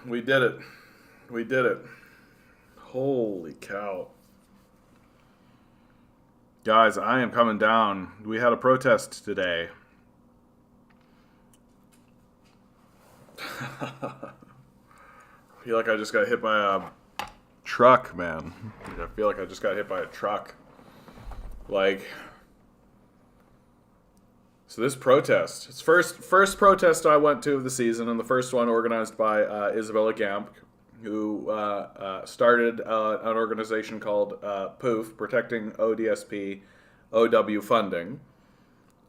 We did it. We did it. Holy cow. Guys, I am coming down. We had a protest today. I feel like I just got hit by a truck, man. I feel like I just got hit by a truck. So this protest, it's first protest I went to of the season, and the first one organized by Isabella Gamp, who started an organization called POOF, Protecting ODSP OW Funding.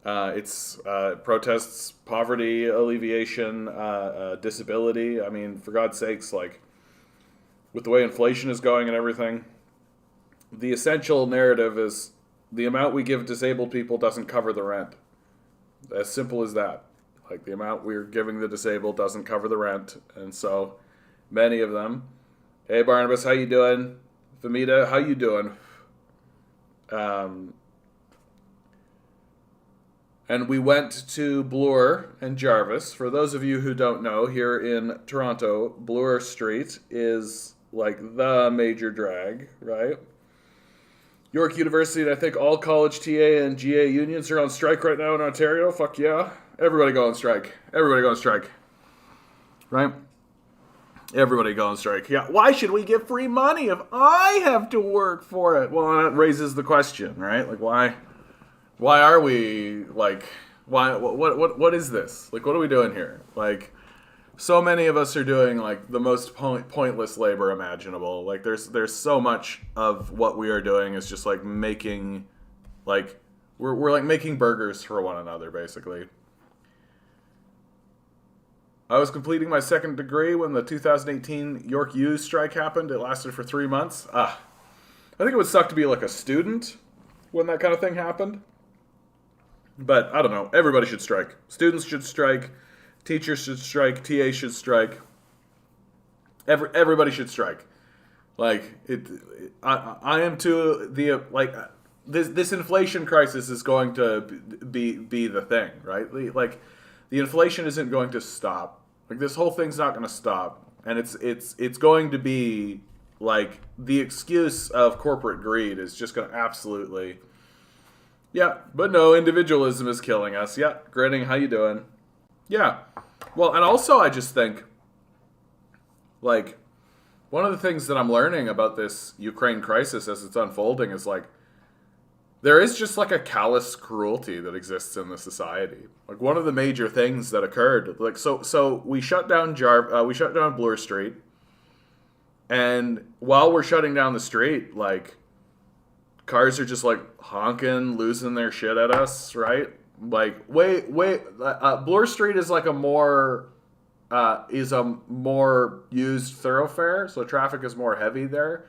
It's protests poverty alleviation, disability. I mean, for God's sakes, like, with the way inflation is going and everything, the essential narrative is the amount we give disabled people doesn't cover the rent. As simple as that. Like, the amount we're giving the disabled doesn't cover the rent. And so many of them, hey Barnabas, how you doing? Famita, how you doing? And we went to Bloor and Jarvis. For those of you who don't know, here in Toronto, Bloor Street is like the major drag, right? York University, and I think all college TA and GA unions are on strike right now in Ontario. Fuck yeah. Everybody go on strike. Everybody go on strike. Right? Everybody go on strike. Yeah. Why should we give free money if I have to work for it? Well, that raises the question, right? Like, why are we, like, what is this? Like, what are we doing here? Like, so many of us are doing, like, the most pointless labor imaginable. Like, there's so much of what we are doing is just, like, making, like, we're like making burgers for one another, basically. I was completing my second degree when the 2018 York U strike happened. It lasted for 3 months. I think it would suck to be, like, a student when that kind of thing happened. But, I don't know. Everybody should strike. Students should strike. Teachers should strike. TA should strike. Everybody should strike. Like, I am to the, like, this inflation crisis is going to be the thing, right? Like, the inflation isn't going to stop. Like, this whole thing's not going to stop. And it's going to be, like, the excuse of corporate greed is just going to absolutely... Yeah, but no, individualism is killing us. Yeah, grinning, how you doing? Yeah. Well, and also I just think, like, one of the things that I'm learning about this Ukraine crisis as it's unfolding is, like, there is just, like, a callous cruelty that exists in the society. Like, one of the major things that occurred, like, so we shut down Bloor Street, and while we're shutting down the street, like, cars are just, like, honking, losing their shit at us, right? Like, Bloor Street is, like, a more used thoroughfare, so traffic is more heavy there.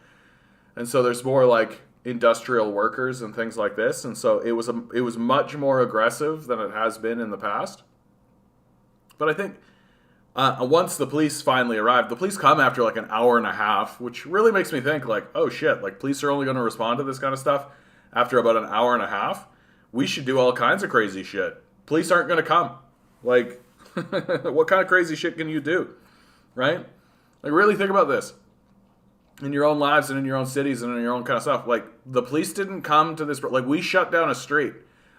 And so there's more, like, industrial workers and things like this. And so it was much more aggressive than it has been in the past. But I think once the police finally arrived, the police come after, like, an hour and a half, which really makes me think, like, oh shit, like, police are only going to respond to this kind of stuff after about an hour and a half. We should do all kinds of crazy shit. Police aren't going to come. Like, what kind of crazy shit can you do? Right? Like, really think about this. In your own lives and in your own cities and in your own kind of stuff. Like, the police didn't come to this. Like, we shut down a street.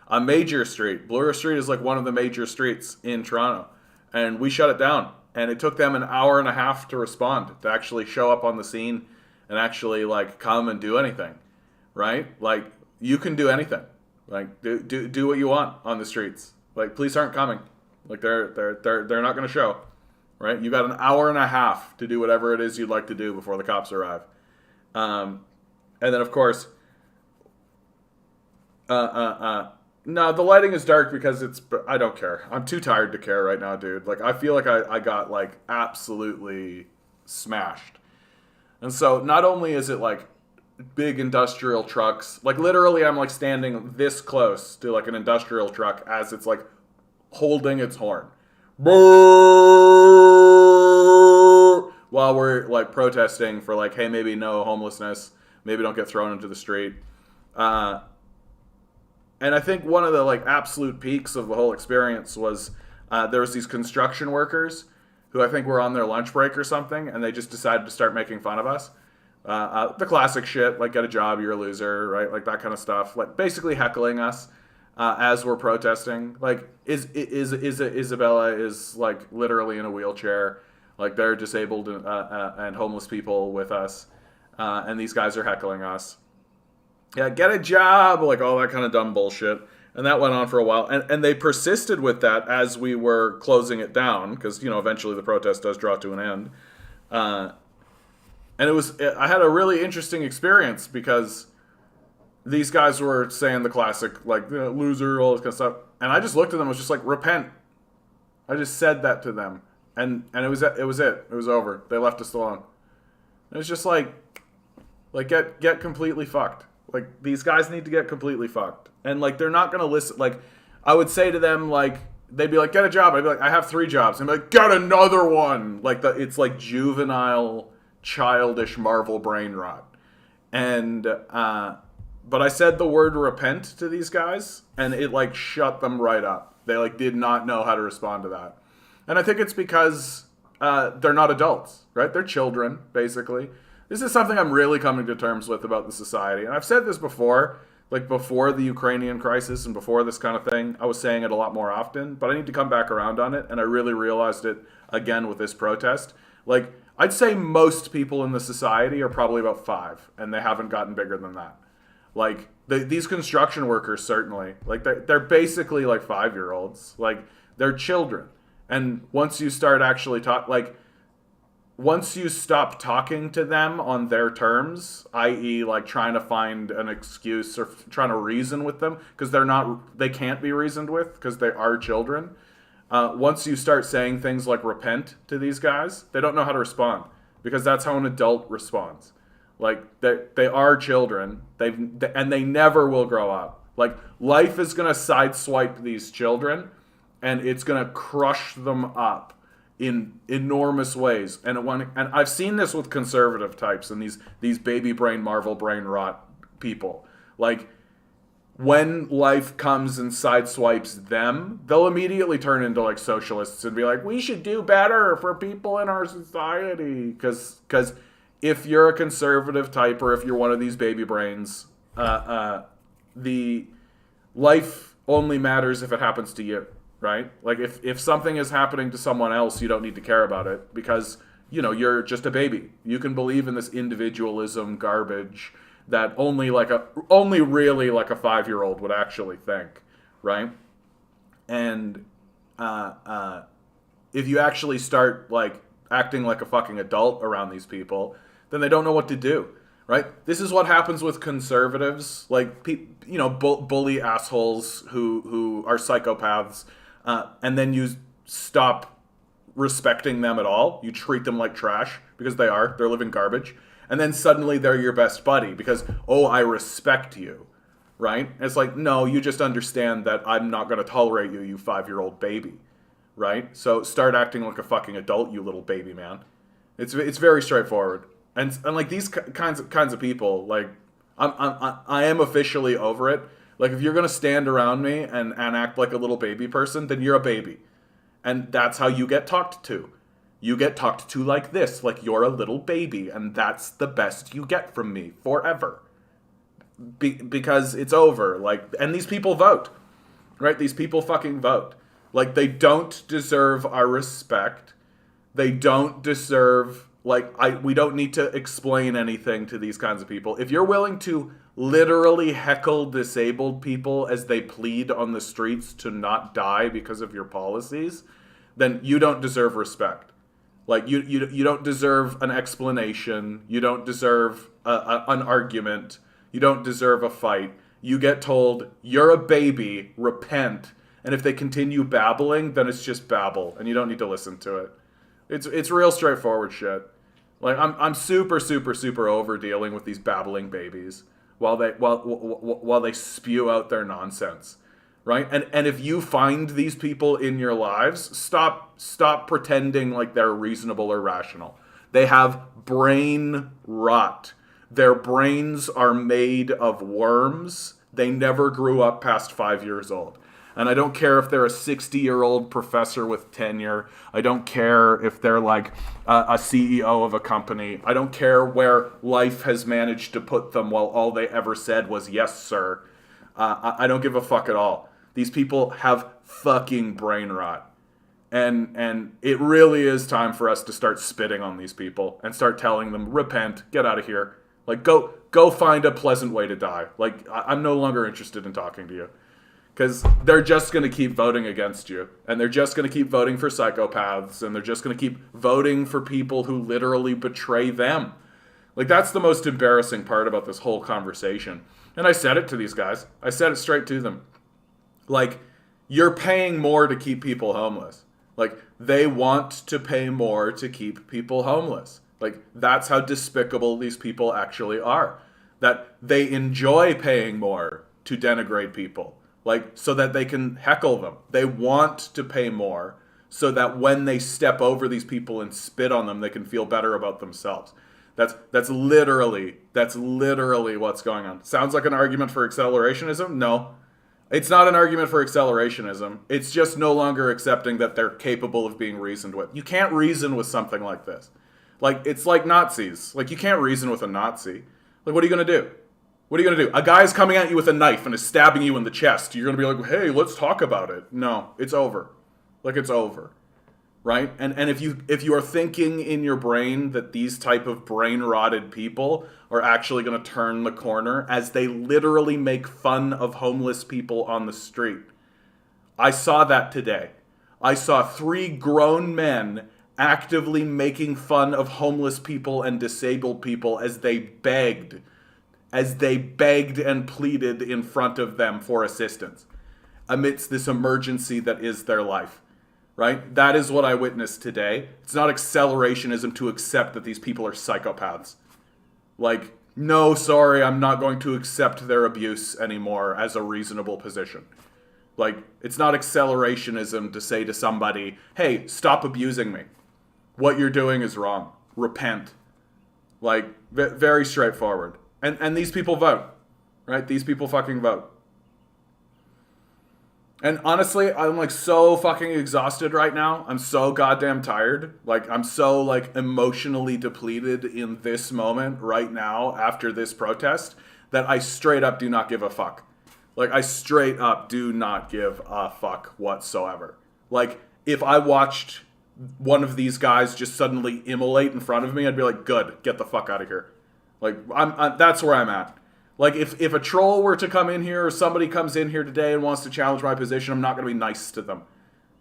A major street. Bloor Street is, like, one of the major streets in Toronto. And we shut it down. And it took them an hour and a half to respond, to actually show up on the scene and actually, like, come and do anything. Right? Like, you can do anything. Like, do what you want on the streets. Like, police aren't coming. Like, they're not going to show. Right? You got an hour and a half to do whatever it is you'd like to do before the cops arrive. And then, of course, no, the lighting is dark because I don't care. I'm too tired to care right now, dude. Like, I feel like I got, like, absolutely smashed. And so, not only is it, like, big industrial trucks, like, literally I'm, like, standing this close to, like, an industrial truck as it's, like, holding its horn. While we're, like, protesting for, like, hey, maybe no homelessness, maybe don't get thrown into the street. And I think one of the, like, absolute peaks of the whole experience was there was these construction workers who I think were on their lunch break or something, and they just decided to start making fun of us. The classic shit, like get a job, you're a loser, right? Like that kind of stuff. Like basically heckling us as we're protesting. Like Isabella is like literally in a wheelchair. Like they're disabled and homeless people with us, and these guys are heckling us. Yeah, get a job, like all that kind of dumb bullshit. And that went on for a while, and they persisted with that as we were closing it down, because eventually the protest does draw to an end. And I had a really interesting experience because these guys were saying the classic like loser, all this kind of stuff, and I just looked at them and was just like, repent. I just said that to them, and it was over. They left us alone. It was just like get completely fucked. Like these guys need to get completely fucked, and like they're not gonna listen. Like I would say to them, like they'd be like, get a job. I'd be like, I have 3 jobs. And I'd be like, get another one. Like it's like juvenile, childish Marvel brain rot. And but I said the word repent to these guys, and it like shut them right up. They like did not know how to respond to that. And I think it's because they're not adults, right? They're children, basically. This is something I'm really coming to terms with about the society. And I've said this before, like before the Ukrainian crisis and before this kind of thing. I was saying it a lot more often, but I need to come back around on it. And I really realized it again with this protest. Like, I'd say most people in the society are probably about 5, and they haven't gotten bigger than that. Like, these construction workers, certainly. Like, they're basically like 5-year-olds. Like, they're children. And once you start actually once you stop talking to them on their terms, i.e. like trying to find an excuse or trying to reason with them, because they can't be reasoned with because they are children. Once you start saying things like repent to these guys, they don't know how to respond, because that's how an adult responds. Like they are children, and they never will grow up. Like life is going to sideswipe these children, and it's going to crush them up in enormous ways. And I've seen this with conservative types and these baby brain, Marvel brain rot people. Like, when life comes and sideswipes them, they'll immediately turn into like socialists and be like, we should do better for people in our society. Because if you're a conservative type, or if you're one of these baby brains, the life only matters if it happens to you. Right? Like if something is happening to someone else, you don't need to care about it, because you're just a baby. You can believe in this individualism garbage that only really like a 5-year-old would actually think, right? And if you actually start like acting like a fucking adult around these people, then they don't know what to do. Right? This is what happens with conservatives, like bully assholes who are psychopaths. And then you stop respecting them at all. You treat them like trash, because they're living garbage. And then suddenly they're your best buddy because, I respect you, right? And it's like, no, you just understand that I'm not going to tolerate you 5-year-old baby, right? So start acting like a fucking adult, you little baby man. It's very straightforward. And like these kinds of people, like I am officially over it. Like, if you're going to stand around me and act like a little baby person, then you're a baby. And that's how you get talked to. You get talked to like this, like you're a little baby, and that's the best you get from me forever. Because it's over. Like, and these people vote, right? These people fucking vote. Like, they don't deserve our respect. They don't deserve, we don't need to explain anything to these kinds of people. If you're willing to literally heckle disabled people as they plead on the streets to not die because of your policies, then you don't deserve respect. Like, you don't deserve an explanation. You don't deserve an argument. You don't deserve a fight. You get told, you're a baby, repent. And if they continue babbling, then it's just babble, and you don't need to listen to it. It's real straightforward shit. Like, I'm super, super, super over dealing with these babbling babies while they spew out their nonsense, right? And if you find these people in your lives, stop pretending like they're reasonable or rational. They have brain rot. Their brains are made of worms. They never grew up past 5 years old. And I don't care if they're a 60-year-old professor with tenure. I don't care if they're like a CEO of a company. I don't care where life has managed to put them while all they ever said was, yes, sir. I don't give a fuck at all. These people have fucking brain rot. And it really is time for us to start spitting on these people and start telling them, repent, get out of here. Like, go find a pleasant way to die. Like, I'm no longer interested in talking to you. Because they're just going to keep voting against you. And they're just going to keep voting for psychopaths. And they're just going to keep voting for people who literally betray them. Like, that's the most embarrassing part about this whole conversation. And I said it to these guys. I said it straight to them. Like, you're paying more to keep people homeless. Like, they want to pay more to keep people homeless. Like, that's how despicable these people actually are. That they enjoy paying more to denigrate people. Like, so that they can heckle them. They want to pay more so that when they step over these people and spit on them, they can feel better about themselves. That's literally what's going on. Sounds like an argument for accelerationism? No. It's not an argument for accelerationism. It's just no longer accepting that they're capable of being reasoned with. You can't reason with something like this. Like, it's like Nazis. Like, you can't reason with a Nazi. Like, what are you going to do? What are you going to do? A guy's coming at you with a knife and is stabbing you in the chest. You're going to be like, hey, let's talk about it. No, it's over. Like, it's over. Right? And if you are thinking in your brain that these type of brain-rotted people are actually going to turn the corner as they literally make fun of homeless people on the street. I saw that today. I saw 3 grown men actively making fun of homeless people and disabled people as they begged and pleaded in front of them for assistance amidst this emergency that is their life. Right? That is what I witnessed today. It's not accelerationism to accept that these people are psychopaths. Like, no, sorry, I'm not going to accept their abuse anymore as a reasonable position. Like, it's not accelerationism to say to somebody, hey, stop abusing me. What you're doing is wrong. Repent. Like, very straightforward. And these people vote. Right? These people fucking vote. And honestly, I'm like so fucking exhausted right now. I'm so goddamn tired. Like, I'm so like emotionally depleted in this moment right now after this protest that I straight up do not give a fuck. Like, I straight up do not give a fuck whatsoever. Like, if I watched one of these guys just suddenly immolate in front of me, I'd be like, good, get the fuck out of here. Like, that's where I'm at. Like, if a troll were to come in here or somebody comes in here today and wants to challenge my position, I'm not going to be nice to them.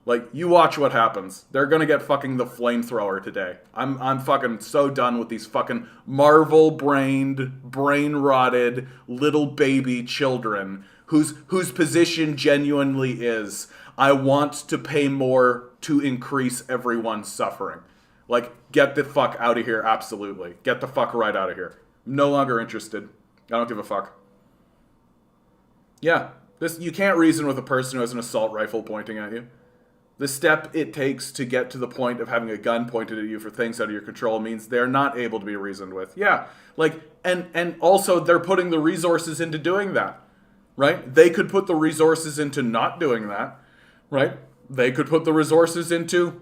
Like, you watch what happens. They're going to get fucking the flamethrower today. I'm fucking so done with these fucking Marvel-brained, brain-rotted little baby children whose position genuinely is, I want to pay more to increase everyone's suffering. Like, get the fuck out of here, absolutely. Get the fuck right out of here. I'm no longer interested. I don't give a fuck. Yeah, you can't reason with a person who has an assault rifle pointing at you. The step it takes to get to the point of having a gun pointed at you for things out of your control means they're not able to be reasoned with. Yeah, like, and also they're putting the resources into doing that, right? They could put the resources into not doing that, right? They could put the resources into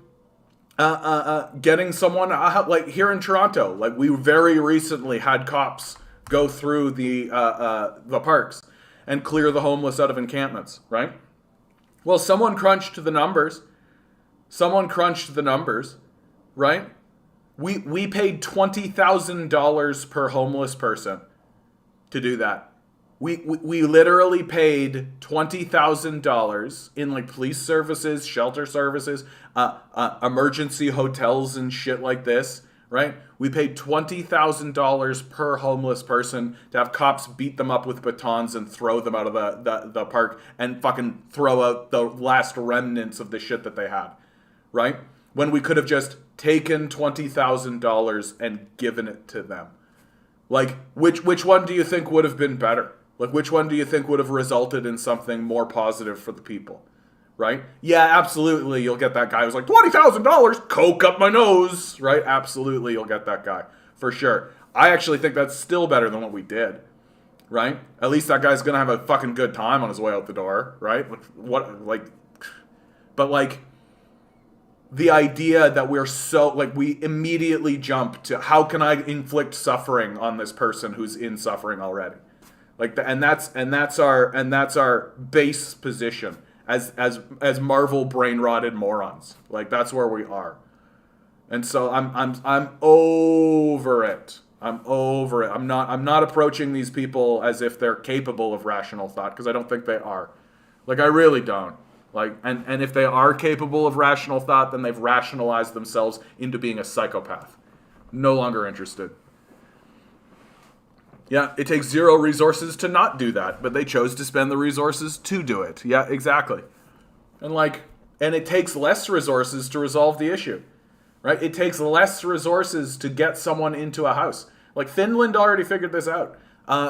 getting someone, like here in Toronto, like we very recently had cops go through the parks and clear the homeless out of encampments, right? Well, someone crunched the numbers. Right? We paid $20,000 per homeless person to do that. We literally paid $20,000 in like police services, shelter services, emergency hotels and shit like this. Right? We paid $20,000 per homeless person to have cops beat them up with batons and throw them out of the park and fucking throw out the last remnants of the shit that they had. Right? When we could have just taken $20,000 and given it to them. Like, which one do you think would have been better? Like, which one do you think would have resulted in something more positive for the people? Right? Yeah, absolutely, you'll get that guy who's like, $20,000, coke up my nose, right? Absolutely, you'll get that guy, for sure. I actually think that's still better than what we did. right? At least that guy's gonna have a fucking good time on his way out the door, right? But like, the idea that we're so, like, we immediately jump to how can I inflict suffering on this person who's in suffering already, like, and that's our base position as Marvel brain rotted morons. Like, that's where we are, and so I'm over it. I'm over it. I'm not approaching these people as if they're capable of rational thought, because I don't think they are. Like, I really don't. Like, and if they are capable of rational thought, then they've rationalized themselves into being a psychopath. No longer interested. Yeah, it takes zero resources to not do that, but they chose to spend the resources to do it. Yeah, exactly. And it takes less resources to resolve the issue, right? It takes less resources to get someone into a house. Like, Finland already figured this out.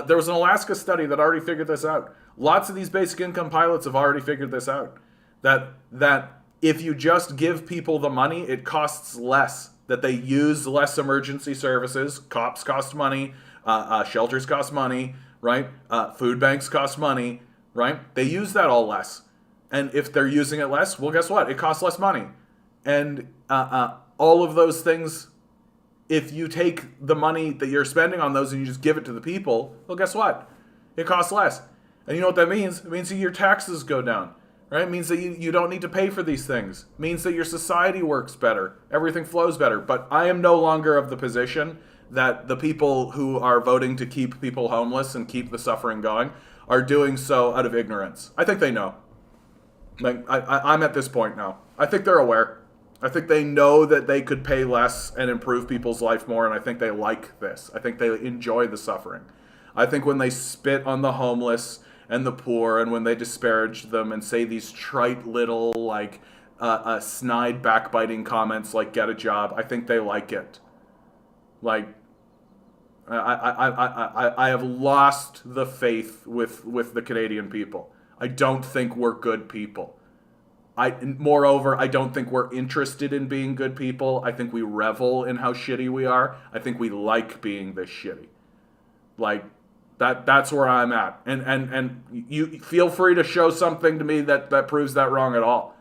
There was an Alaska study that already figured this out. Lots of these basic income pilots have already figured this out. That if you just give people the money, it costs less. That they use less emergency services. Cops cost money. Shelters cost money, right? Food banks cost money, right? They use that all less. And if they're using it less, well, guess what? It costs less money. And all of those things, if you take the money that you're spending on those and you just give it to the people, well, guess what? It costs less. And you know what that means? It means that your taxes go down. Right? It means that you don't need to pay for these things. It means that your society works better. Everything flows better. But I am no longer of the position that the people who are voting to keep people homeless and keep the suffering going are doing so out of ignorance. I think they know. Like, I'm at this point now. I think they're aware. I think they know that they could pay less and improve people's life more, and I think they like this. I think they enjoy the suffering. I think when they spit on the homeless and the poor, and when they disparage them and say these trite little, like, snide backbiting comments like "get a job," I think they like it. Like, I have lost the faith with the Canadian people. I don't think we're good people. Moreover, I don't think we're interested in being good people. I think we revel in how shitty we are. I think we like being this shitty. Like, that's where I'm at. And you feel free to show something to me that proves that wrong at all.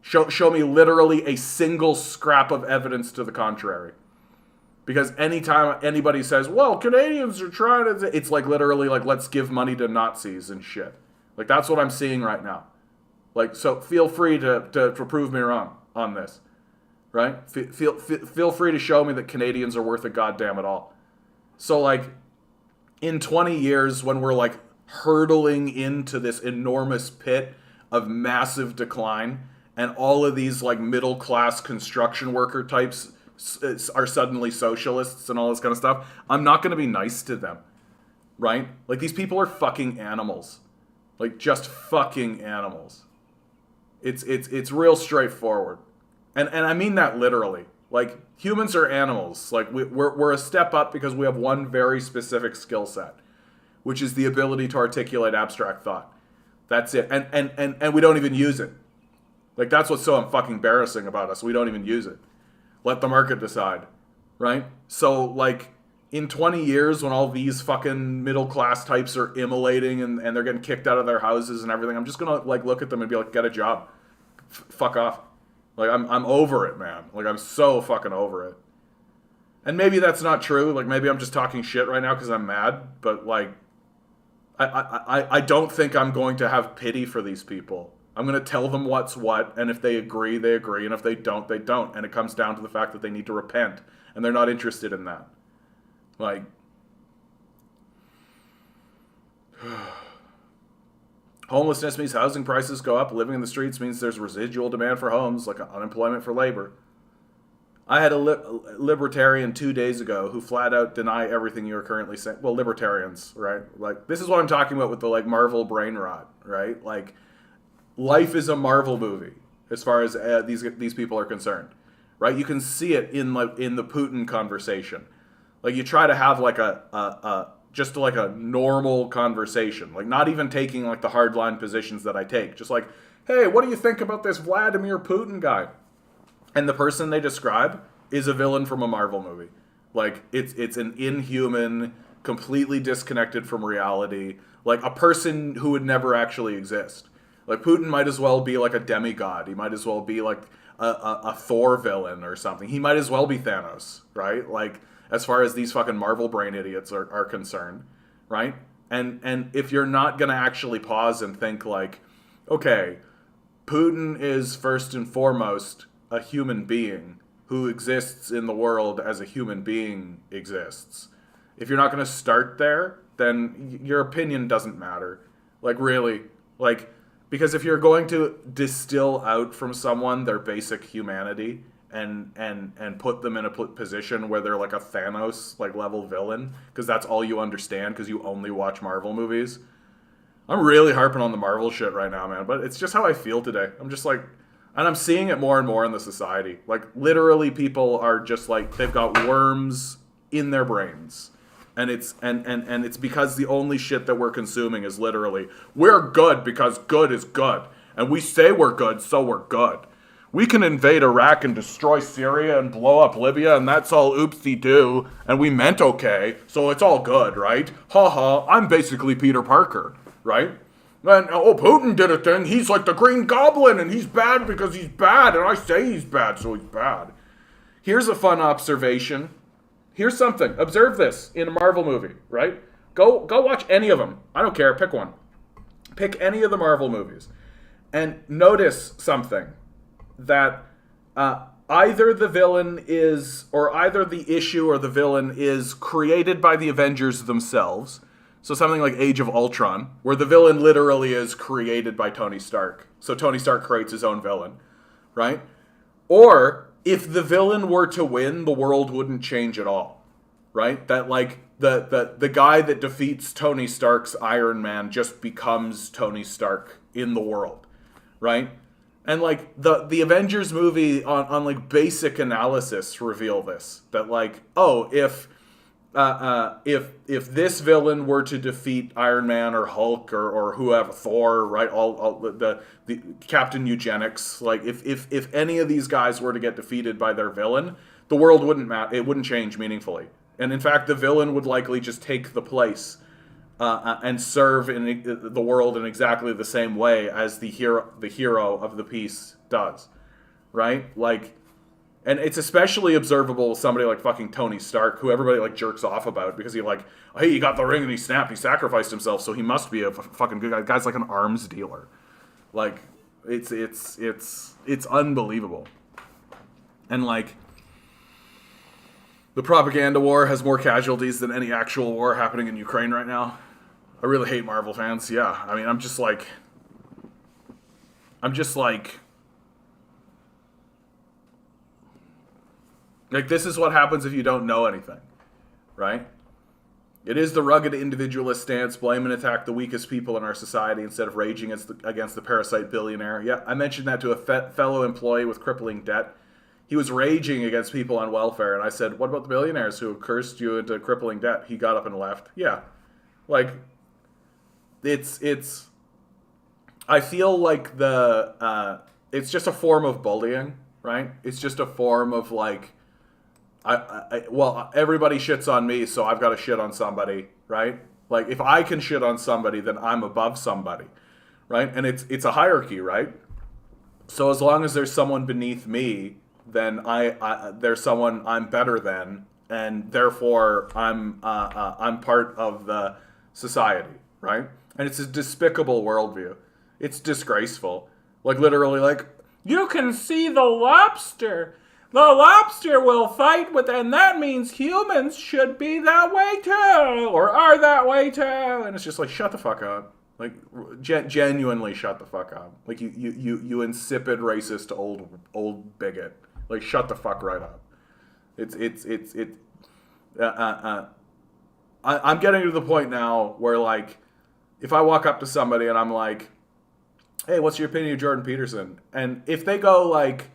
Show me literally a single scrap of evidence to the contrary. Because anytime anybody says, well, Canadians are trying to... It's like literally like, let's give money to Nazis and shit. Like, that's what I'm seeing right now. Like, so feel free to prove me wrong on this. Right? Feel free to show me that Canadians are worth a goddamn at all. So, like, in 20 years, when we're, like, hurtling into this enormous pit of massive decline, and all of these, like, middle-class construction worker types are suddenly socialists and all this kind of stuff, I'm not going to be nice to them, right? Like, these people are fucking animals. Like, just fucking animals. It's real straightforward. And I mean that literally. Like, humans are animals. Like, we're a step up because we have one very specific skill set, which is the ability to articulate abstract thought. That's it. And we don't even use it. Like, that's what's so fucking embarrassing about us. We don't even use it. Let the market decide, right? So, like, in 20 years, when all these fucking middle-class types are immolating and they're getting kicked out of their houses and everything, I'm just gonna, like, look at them and be like, get a job. Fuck off. Like, I'm over it, man. Like, I'm so fucking over it. And maybe that's not true. Like, maybe I'm just talking shit right now because I'm mad. But, like, I don't think I'm going to have pity for these people. I'm going to tell them what's what. And if they agree, they agree. And if they don't, they don't. And it comes down to the fact that they need to repent. And they're not interested in that. Like... Homelessness means housing prices go up. Living in the streets means there's residual demand for homes, like unemployment for labor. I had a libertarian 2 days ago who flat out deny everything you are currently saying. Well, libertarians, right? Like, this is what I'm talking about with the, like, Marvel brain rot, right? Like, life is a Marvel movie as far as these people are concerned, right? You can see it in the Putin conversation. Like, you try to have like just like a normal conversation, like not even taking like the hardline positions that I take. Just like, hey, what do you think about this Vladimir Putin guy? And the person they describe is a villain from a Marvel movie. Like, it's an inhuman, completely disconnected from reality, like a person who would never actually exist. Like Putin might as well be like a demigod. He might as well be like a Thor villain or something. He might as well be Thanos, right? Like as far as these fucking Marvel brain idiots are concerned, right? And if you're not gonna actually pause and think like, okay, Putin is first and foremost a human being who exists in the world as a human being exists. If you're not going to start there, then your opinion doesn't matter. Like, really. Like, because if you're going to distill out from someone their basic humanity and put them in a position where they're like a Thanos like level villain, because that's all you understand because you only watch Marvel movies. I'm really harping on the Marvel shit right now, man, but it's just how I feel today. I'm just like, and I'm seeing it more and more in the society. Like, literally, people are just like, they've got worms in their brains. And it's it's because the only shit that we're consuming is literally, we're good because good is good. And we say we're good, so we're good. We can invade Iraq and destroy Syria and blow up Libya, and that's all oopsie-doo, and we meant okay, so it's all good, right? Ha, I'm basically Peter Parker, right? And, oh, Putin did a thing, he's like the Green Goblin, and he's bad because he's bad, and I say he's bad, so he's bad. Here's a fun observation. Here's something. Observe this in a Marvel movie, right? Go watch any of them. I don't care. Pick one. Pick any of the Marvel movies. And notice something. That either the villain is, or either the issue or the villain is created by the Avengers themselves. So something like Age of Ultron, where the villain literally is created by Tony Stark. So Tony Stark creates his own villain, right? Or if the villain were to win, the world wouldn't change at all, right? That like the guy that defeats Tony Stark's Iron Man just becomes Tony Stark in the world, right? And like the Avengers movie on like basic analysis reveal this, that like, oh, if this villain were to defeat Iron Man or Hulk or whoever, Thor, right, all the Captain Eugenics, like if any of these guys were to get defeated by their villain, the world wouldn't it wouldn't change meaningfully, and in fact the villain would likely just take the place and serve in the world in exactly the same way as the hero of the piece does, right? Like. And it's especially observable with somebody like fucking Tony Stark, who everybody like jerks off about because he like, hey, he got the ring and he snapped, he sacrificed himself, so he must be a fucking good guy. The guy's like an arms dealer. Like, it's unbelievable. And like, the propaganda war has more casualties than any actual war happening in Ukraine right now. I really hate Marvel fans. Yeah, I mean, I'm just like. Like, this is what happens if you don't know anything, right? It is the rugged individualist stance, blame and attack the weakest people in our society instead of raging against the parasite billionaire. Yeah, I mentioned that to a fellow employee with crippling debt. He was raging against people on welfare, and I said, what about the billionaires who have cursed you into crippling debt? He got up and left. Yeah. Like, it's I feel like it's just a form of bullying, right? It's just a form of, like, well, everybody shits on me, so I've got to shit on somebody, right? Like, if I can shit on somebody, then I'm above somebody, right? And it's a hierarchy, right? So as long as there's someone beneath me, then there's someone I'm better than, and therefore I'm part of the society, right? And it's a despicable worldview. It's disgraceful. Like, literally, like, you can see the lobster. The lobster will fight with, and that means humans should be that way too, or are that way too. And it's just like, shut the fuck up. Like, genuinely shut the fuck up. Like, you insipid racist old bigot. Like, shut the fuck right up. I'm getting to the point now where, like, if I walk up to somebody and I'm like, hey, what's your opinion of Jordan Peterson? And if they go like,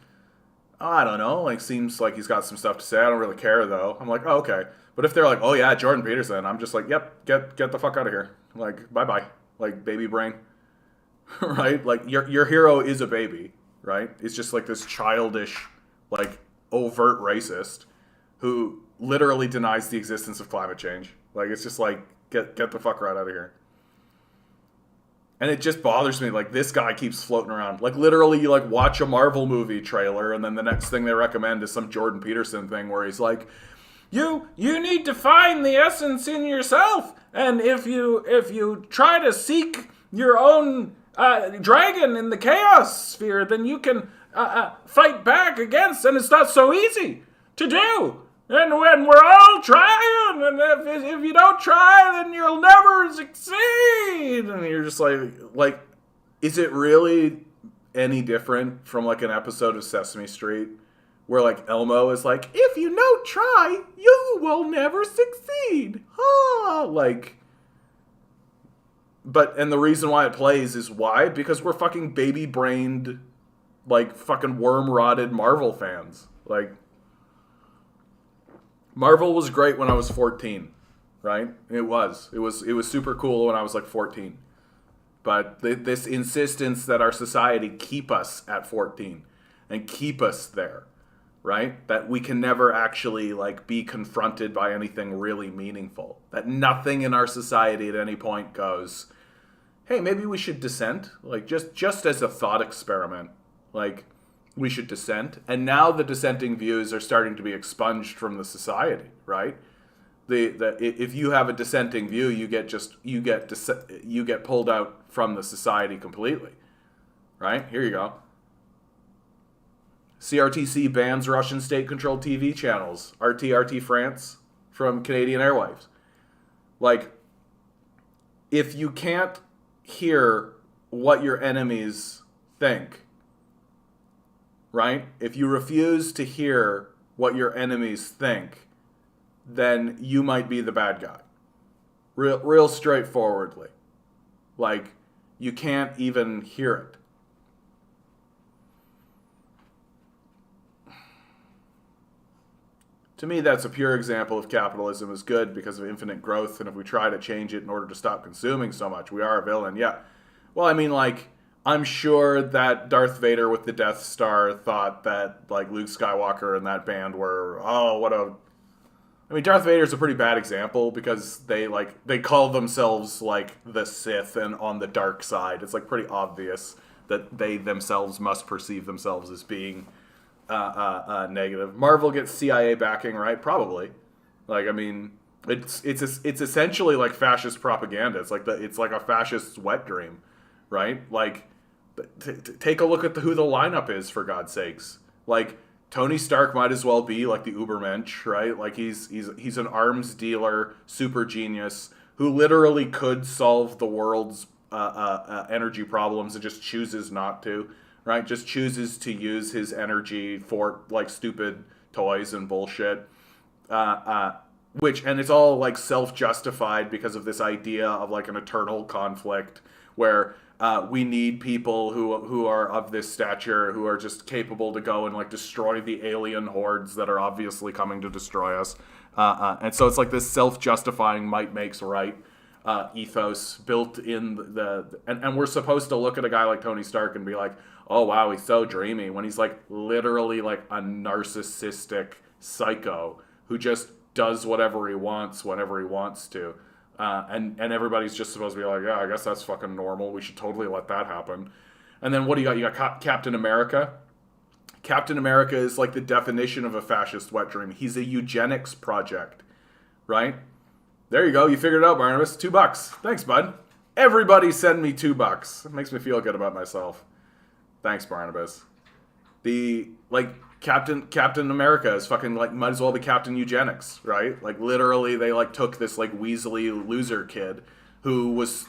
I don't know, like, seems like he's got some stuff to say, I don't really care though, I'm like, oh, okay. But if they're like, oh yeah, Jordan Peterson, I'm just like, yep, get the fuck out of here. Like, bye-bye. Like, baby brain. Right? Like, your hero is a baby, right? It's just like this childish, like, overt racist who literally denies the existence of climate change, Like, it's just like, get the fuck right out of here. And it just bothers me. Like, this guy keeps floating around. Like, literally, you, like, watch a Marvel movie trailer, and then the next thing they recommend is some Jordan Peterson thing where he's like, You need to find the essence in yourself, and if you try to seek your own dragon in the chaos sphere, then you can fight back against, and it's not so easy to do. And when we're all trying, and if you don't try, then you'll never succeed. And you're just like, is it really any different from like an episode of Sesame Street where like Elmo is like, if you don't try, you will never succeed. Like, and the reason why it plays is why? Because we're fucking baby-brained, like fucking worm-rotted Marvel fans. Like, Marvel was great when I was 14, right? It was super cool when I was like 14. But this insistence that our society keep us at 14 and keep us there, right? That we can never actually like be confronted by anything really meaningful. That nothing in our society at any point goes, hey, maybe we should dissent, like just as a thought experiment, like we should dissent. And now the dissenting views are starting to be expunged from the society, right? If you have a dissenting view, you get pulled out from the society completely, right? Here you go. CRTC bans Russian state-controlled TV channels. RT France from Canadian Airwaves. Like, if you can't hear what your enemies think, right? If you refuse to hear what your enemies think, then you might be the bad guy. Real straightforwardly. Like, you can't even hear it. To me, that's a pure example of capitalism is good because of infinite growth, and if we try to change it in order to stop consuming so much, we are a villain. Yeah. Well, I mean, like, I'm sure that Darth Vader with the Death Star thought that, like, Luke Skywalker and that band were, I mean, Darth Vader's a pretty bad example because they call themselves, like, the Sith and on the dark side. It's, like, pretty obvious that they themselves must perceive themselves as being negative. Marvel gets CIA backing, right? Probably. Like, I mean, it's essentially like fascist propaganda. It's like a fascist wet dream, right? Like, take a look at who the lineup is, for God's sakes. Like, Tony Stark might as well be like the Ubermensch, right? Like, he's an arms dealer, super genius who literally could solve the world's energy problems and just chooses not to. Right, just chooses to use his energy for like stupid toys and bullshit, and it's all like self-justified because of this idea of like an eternal conflict where we need people who are of this stature, who are just capable to go and like destroy the alien hordes that are obviously coming to destroy us, and so it's like this self-justifying might makes right ethos built in and we're supposed to look at a guy like Tony Stark and be like, oh wow, he's so dreamy, when he's like literally like a narcissistic psycho who just does whatever he wants whenever he wants to, and everybody's just supposed to be like, yeah, I guess that's fucking normal, we should totally let that happen. And then what do you got? You got Captain America. Captain America is like the definition of a fascist wet dream. He's a eugenics project, right? There you go. You figured it out, Barnabas. $2. Thanks, bud. Everybody send me $2. It makes me feel good about myself. Thanks, Barnabas. Captain America is fucking like might as well be Captain Eugenics, right? Like literally, they like took this like Weasley loser kid who was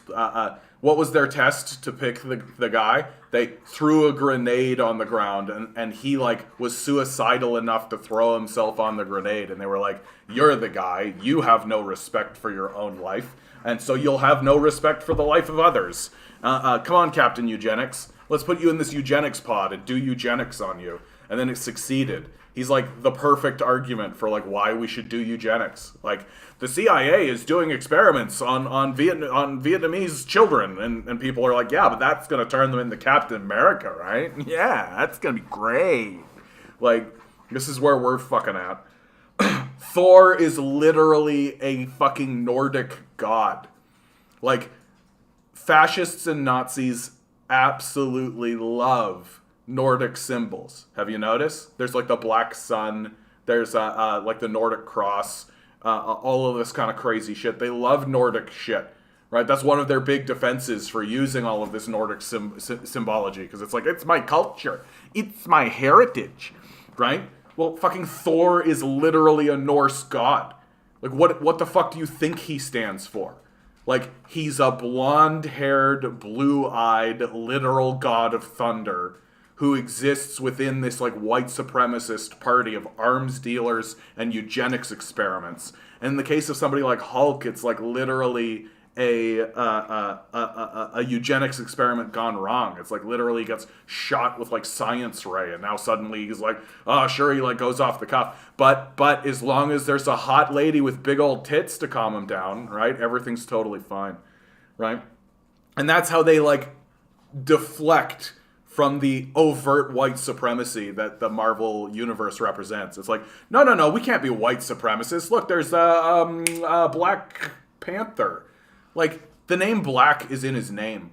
what was their test to pick the guy? They threw a grenade on the ground and he like was suicidal enough to throw himself on the grenade, and they were like, you're the guy, you have no respect for your own life, and so you'll have no respect for the life of others. Come on, Captain Eugenics, let's put you in this eugenics pod and do eugenics on you. And then it succeeded. He's like the perfect argument for like why we should do eugenics. Like, the CIA is doing experiments on Vietnamese children, and people are like, yeah, but that's gonna turn them into Captain America, right? Yeah, that's gonna be great. Like, this is where we're fucking at. Thor is literally a fucking Nordic god. Like, fascists and Nazis absolutely love Nordic symbols. Have you noticed? There's like the black sun. There's like the Nordic cross. All of this kind of crazy shit. They love Nordic shit, right? That's one of their big defenses for using all of this Nordic symbology, because it's like, it's my culture. It's my heritage, right? Well, fucking Thor is literally a Norse god. Like, what the fuck do you think he stands for? Like, he's a blonde-haired, blue-eyed, literal god of thunder who exists within this, like, white supremacist party of arms dealers and eugenics experiments. And in the case of somebody like Hulk, it's, like, literally a eugenics experiment gone wrong. It's, like, literally gets shot with, like, science ray, and now suddenly he's like, oh, sure, he, like, goes off the cuff. But as long as there's a hot lady with big old tits to calm him down, right, everything's totally fine, right? And that's how they, like, deflect from the overt white supremacy that the Marvel universe represents. It's like, no, we can't be white supremacists. Look, there's a Black Panther. Like, the name Black is in his name,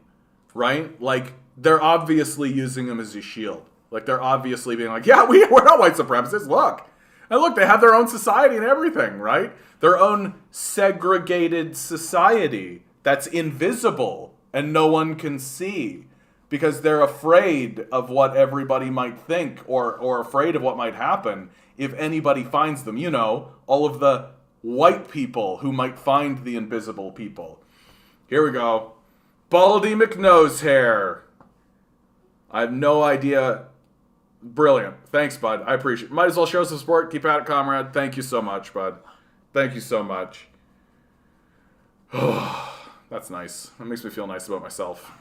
right? Like, they're obviously using him as a shield. Like, they're obviously being like, yeah, we're not white supremacists, look. And look, they have their own society and everything, right? Their own segregated society that's invisible and no one can see, because they're afraid of what everybody might think, or afraid of what might happen if anybody finds them. You know, all of the white people who might find the invisible people. Here we go. Baldy McNosehair. I have no idea. Brilliant. Thanks, bud. I appreciate it. Might as well show some support. Keep at it, comrade. Thank you so much, bud. Thank you so much. That's nice. That makes me feel nice about myself.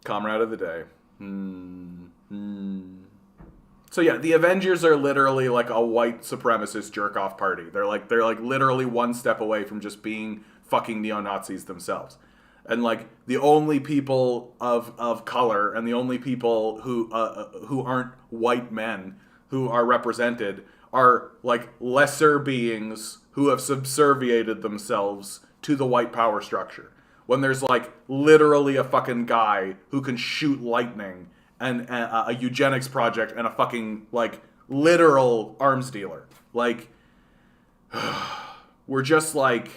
Comrade of the day. So yeah, the Avengers are literally like a white supremacist jerk-off party. They're like literally one step away from just being fucking neo-Nazis themselves. And like the only people of color and the only people who aren't white men who are represented are like lesser beings who have subserviated themselves to the white power structure. When there's like literally a fucking guy who can shoot lightning and a eugenics project and a fucking like literal arms dealer. Like, we're just like,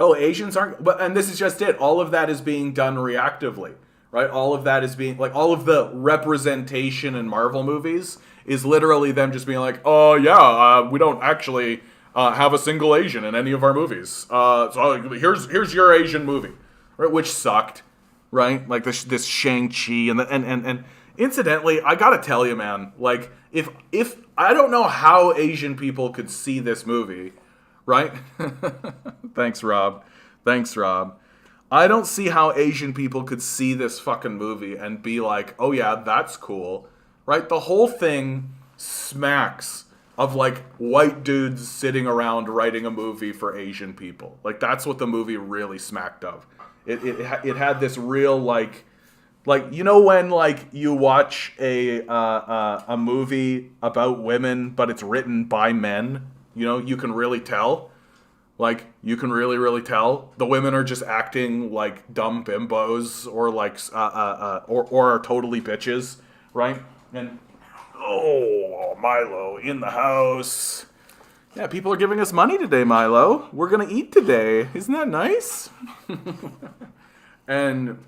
oh, Asians aren't, but, and this is just it. All of that is being done reactively, right? All of that is being, like, all of the representation in Marvel movies is literally them just being like, oh yeah, we don't actually have a single Asian in any of our movies. So here's your Asian movie, right? Which sucked, right? Like this Shang-Chi and incidentally, I gotta tell you, man, like if I don't know how Asian people could see this movie, right? Thanks, Rob. I don't see how Asian people could see this fucking movie and be like, oh yeah, that's cool, right? The whole thing smacks of like white dudes sitting around writing a movie for Asian people. Like that's what the movie really smacked of. It had this real like you know when like you watch a movie about women but it's written by men, you know, you can really tell. Like, you can really tell. The women are just acting like dumb bimbos or like, or are totally bitches, right? And, oh, Milo in the house. Yeah, people are giving us money today, Milo. We're gonna eat today. Isn't that nice? And,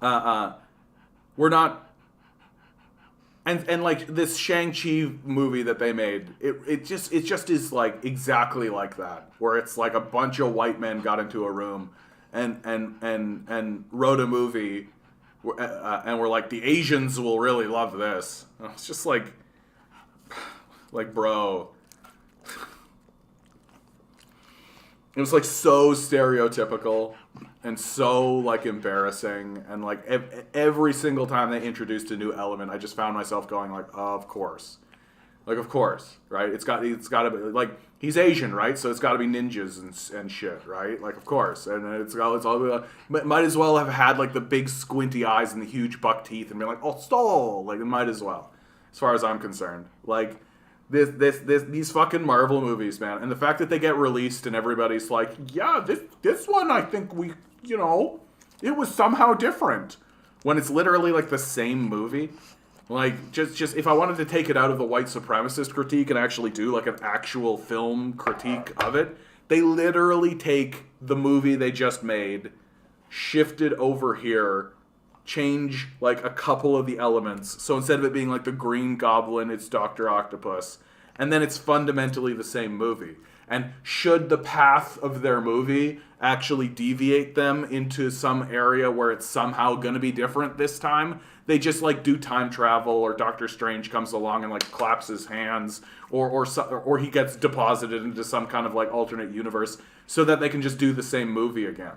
we're not... And like this Shang-Chi movie that they made, it just is like exactly like that, where it's like a bunch of white men got into a room and wrote a movie, and we're like, the Asians will really love this. And it's just like bro, it was like so stereotypical and so like embarrassing, and like every single time they introduced a new element, I just found myself going like, of course, right? It's got to be like, he's Asian, right? So it's got to be ninjas and shit, right? Like, of course. And it's all might as well have had like the big squinty eyes and the huge buck teeth and be like, oh, stall. Like, it might as well, as far as I'm concerned. Like, these fucking Marvel movies, man, and the fact that they get released and everybody's like, yeah, this one I think it was somehow different, when it's literally like the same movie. Like, just if I wanted to take it out of the white supremacist critique and actually do like an actual film critique of it, they literally take the movie they just made, shift it over here, change like a couple of the elements. So instead of it being like the Green Goblin, it's Dr. Octopus. And then it's fundamentally the same movie. And should the path of their movie actually deviate them into some area where it's somehow going to be different this time, they just like do time travel, or Doctor Strange comes along and like claps his hands, or he gets deposited into some kind of like alternate universe so that they can just do the same movie again,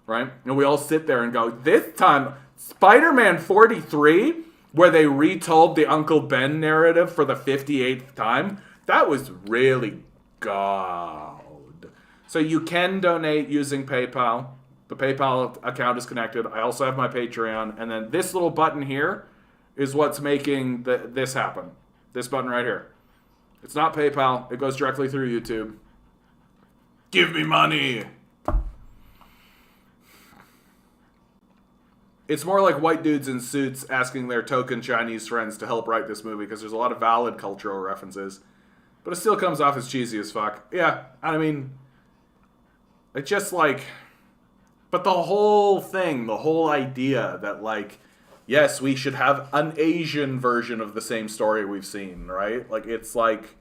right? And we all sit there and go, this time, Spider-Man 43, where they retold the Uncle Ben narrative for the 58th time, that was really good. So you can donate using PayPal. The PayPal account is connected. I also have my Patreon. And then this little button here is what's making this happen. This button right here. It's not PayPal. It goes directly through YouTube. Give me money. It's more like white dudes in suits asking their token Chinese friends to help write this movie, because there's a lot of valid cultural references. But it still comes off as cheesy as fuck. Yeah, I mean, it just like... But the whole thing, the whole idea that, like, yes, we should have an Asian version of the same story we've seen, right? Like, it's like...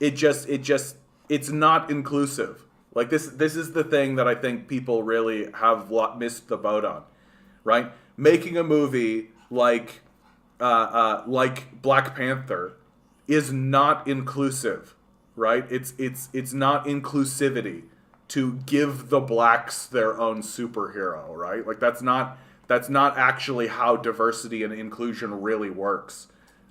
It's not inclusive. Like, this is the thing that I think people really have missed the boat on, right? Making a movie like Black Panther is not inclusive, right? It's not inclusivity to give the blacks their own superhero, right? Like, that's not actually how diversity and inclusion really works,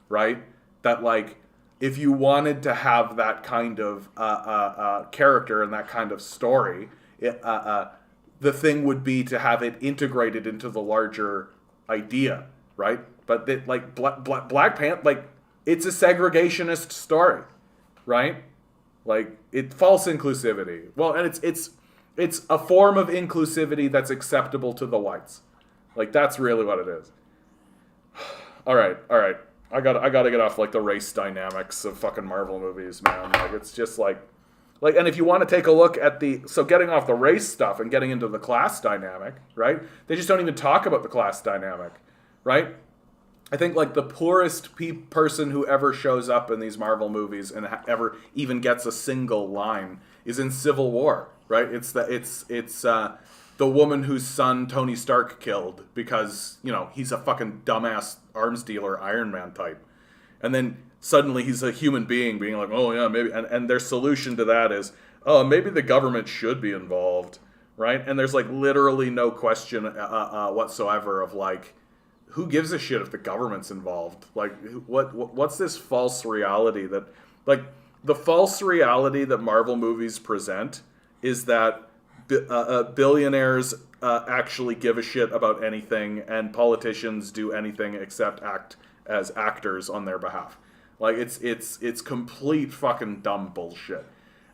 right? That, like, if you wanted to have that kind of character and that kind of story, the thing would be to have it integrated into the larger idea, right? But like Black Panther, like, it's a segregationist story, right? Like, it false inclusivity. Well, and it's a form of inclusivity that's acceptable to the whites. Like, that's really what it is. All right. I gotta get off like the race dynamics of fucking Marvel movies, man. Like, it's just like, and if you want to take a look at getting off the race stuff and getting into the class dynamic, right? They just don't even talk about the class dynamic, right? I think like the poorest person who ever shows up in these Marvel movies and ever even gets a single line is in Civil War, right? It's the woman whose son Tony Stark killed because, he's a fucking dumbass arms dealer Iron Man type. And then suddenly he's a human being being like, oh yeah, maybe. And their solution to that is, oh, maybe the government should be involved, right? And there's like literally no question whatsoever of like, who gives a shit if the government's involved? Like, what's this false reality that, like, the false reality that Marvel movies present is that billionaires actually give a shit about anything, and politicians do anything except act as actors on their behalf. Like, it's complete fucking dumb bullshit,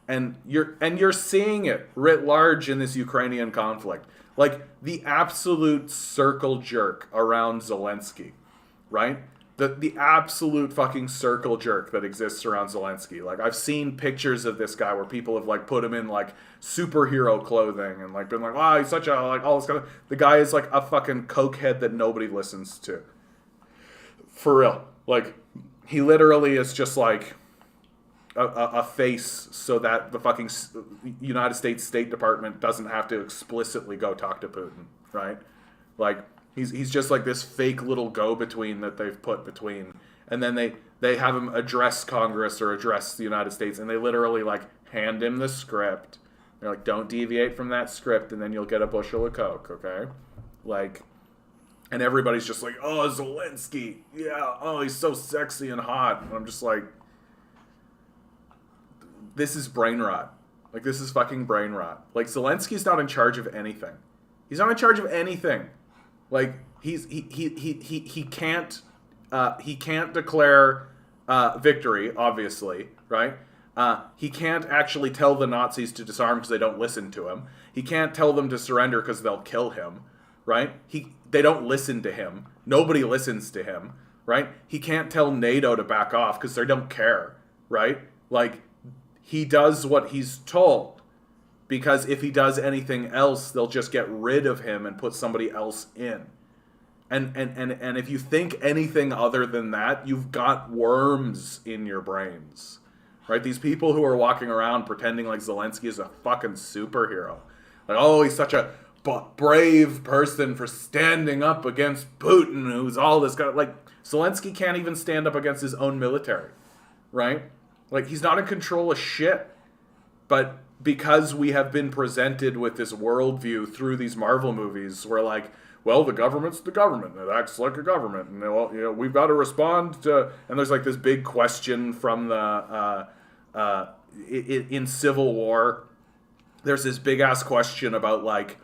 and you're seeing it writ large in this Ukrainian conflict. Like, the absolute circle jerk around Zelensky, right? The absolute fucking circle jerk that exists around Zelensky. Like, I've seen pictures of this guy where people have, like, put him in, like, superhero clothing and, like, been like, wow, he's such a, like, all this kind of... The guy is, like, a fucking cokehead that nobody listens to. For real. Like, he literally is just, like... A face so that the fucking United States State Department doesn't have to explicitly go talk to Putin, right? Like, he's just like this fake little go-between that they've put between. And then they have him address Congress or address the United States, and they literally, like, hand him the script. They're like, don't deviate from that script, and then you'll get a bushel of Coke, okay? Like, and everybody's just like, oh, Zelensky, yeah, oh, he's so sexy and hot. And I'm just like... this is brain rot. Like, this is fucking brain rot. Like, Zelensky's not in charge of anything. He's not in charge of anything. Like, he can't declare victory, obviously, right? He can't actually tell the Nazis to disarm because they don't listen to him. He can't tell them to surrender because they'll kill him, right? They don't listen to him. Nobody listens to him, right? He can't tell NATO to back off because they don't care, right? Like, he does what he's told, because if he does anything else, they'll just get rid of him and put somebody else in. And if you think anything other than that, you've got worms in your brains, right? These people who are walking around pretending like Zelensky is a fucking superhero. Like, oh, he's such a brave person for standing up against Putin, who's all this guy. Like, Zelensky can't even stand up against his own military, right? Like, he's not in control of shit. But because we have been presented with this worldview through these Marvel movies, we're like, well, the government's the government. It acts like a government. And, well, you know, we've got to respond to... And there's, like, this big question from the... in Civil War, there's this big-ass question about, like,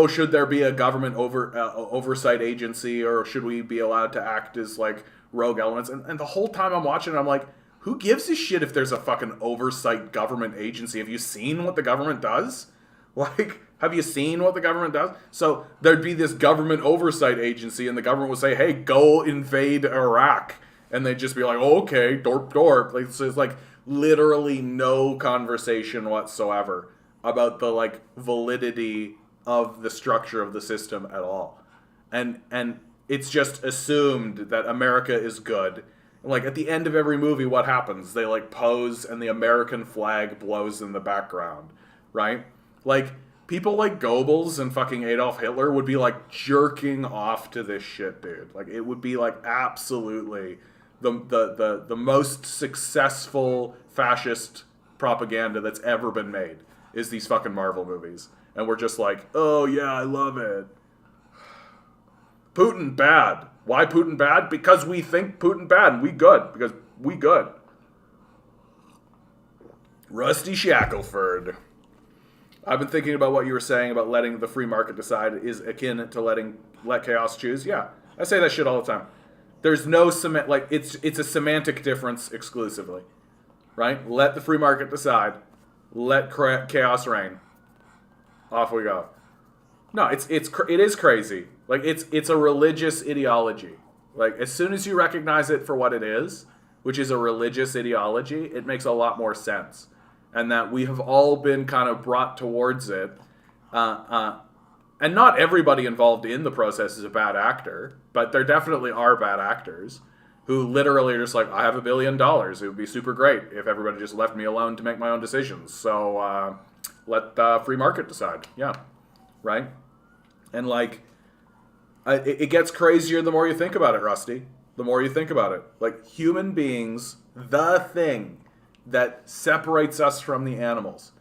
should there be a government oversight agency, or should we be allowed to act as, like, rogue elements? And the whole time I'm watching it, I'm like, who gives a shit if there's a fucking oversight government agency? Have you seen what the government does? Like, have you seen what the government does? So there'd be this government oversight agency, and the government would say, hey, go invade Iraq. And they'd just be like, oh, okay, dorp, dorp. Like, so it's like literally no conversation whatsoever about the, like, validity of the structure of the system at all. And it's just assumed that America is good. Like, at the end of every movie, what happens? They, like, pose and the American flag blows in the background, right? Like, people like Goebbels and fucking Adolf Hitler would be, like, jerking off to this shit, dude. Like, it would be, like, absolutely the most successful fascist propaganda that's ever been made is these fucking Marvel movies. And we're just like, oh, yeah, I love it. Putin bad. Why Putin bad? Because we think Putin bad, and we good. Because we good. Rusty Shackelford. I've been thinking about what you were saying about letting the free market decide is akin to let chaos choose. Yeah, I say that shit all the time. There's no it's a semantic difference exclusively, right? Let the free market decide. Let chaos reign. Off we go. No, it is crazy. Like, it's a religious ideology. Like, as soon as you recognize it for what it is, which is a religious ideology, it makes a lot more sense. And that we have all been kind of brought towards it. And not everybody involved in the process is a bad actor, but there definitely are bad actors who literally are just like, I have $1 billion. It would be super great if everybody just left me alone to make my own decisions. So let the free market decide. Yeah. Right? And, like, it gets crazier the more you think about it, Rusty. The more you think about it. Like, human beings, the thing that separates us from the animals,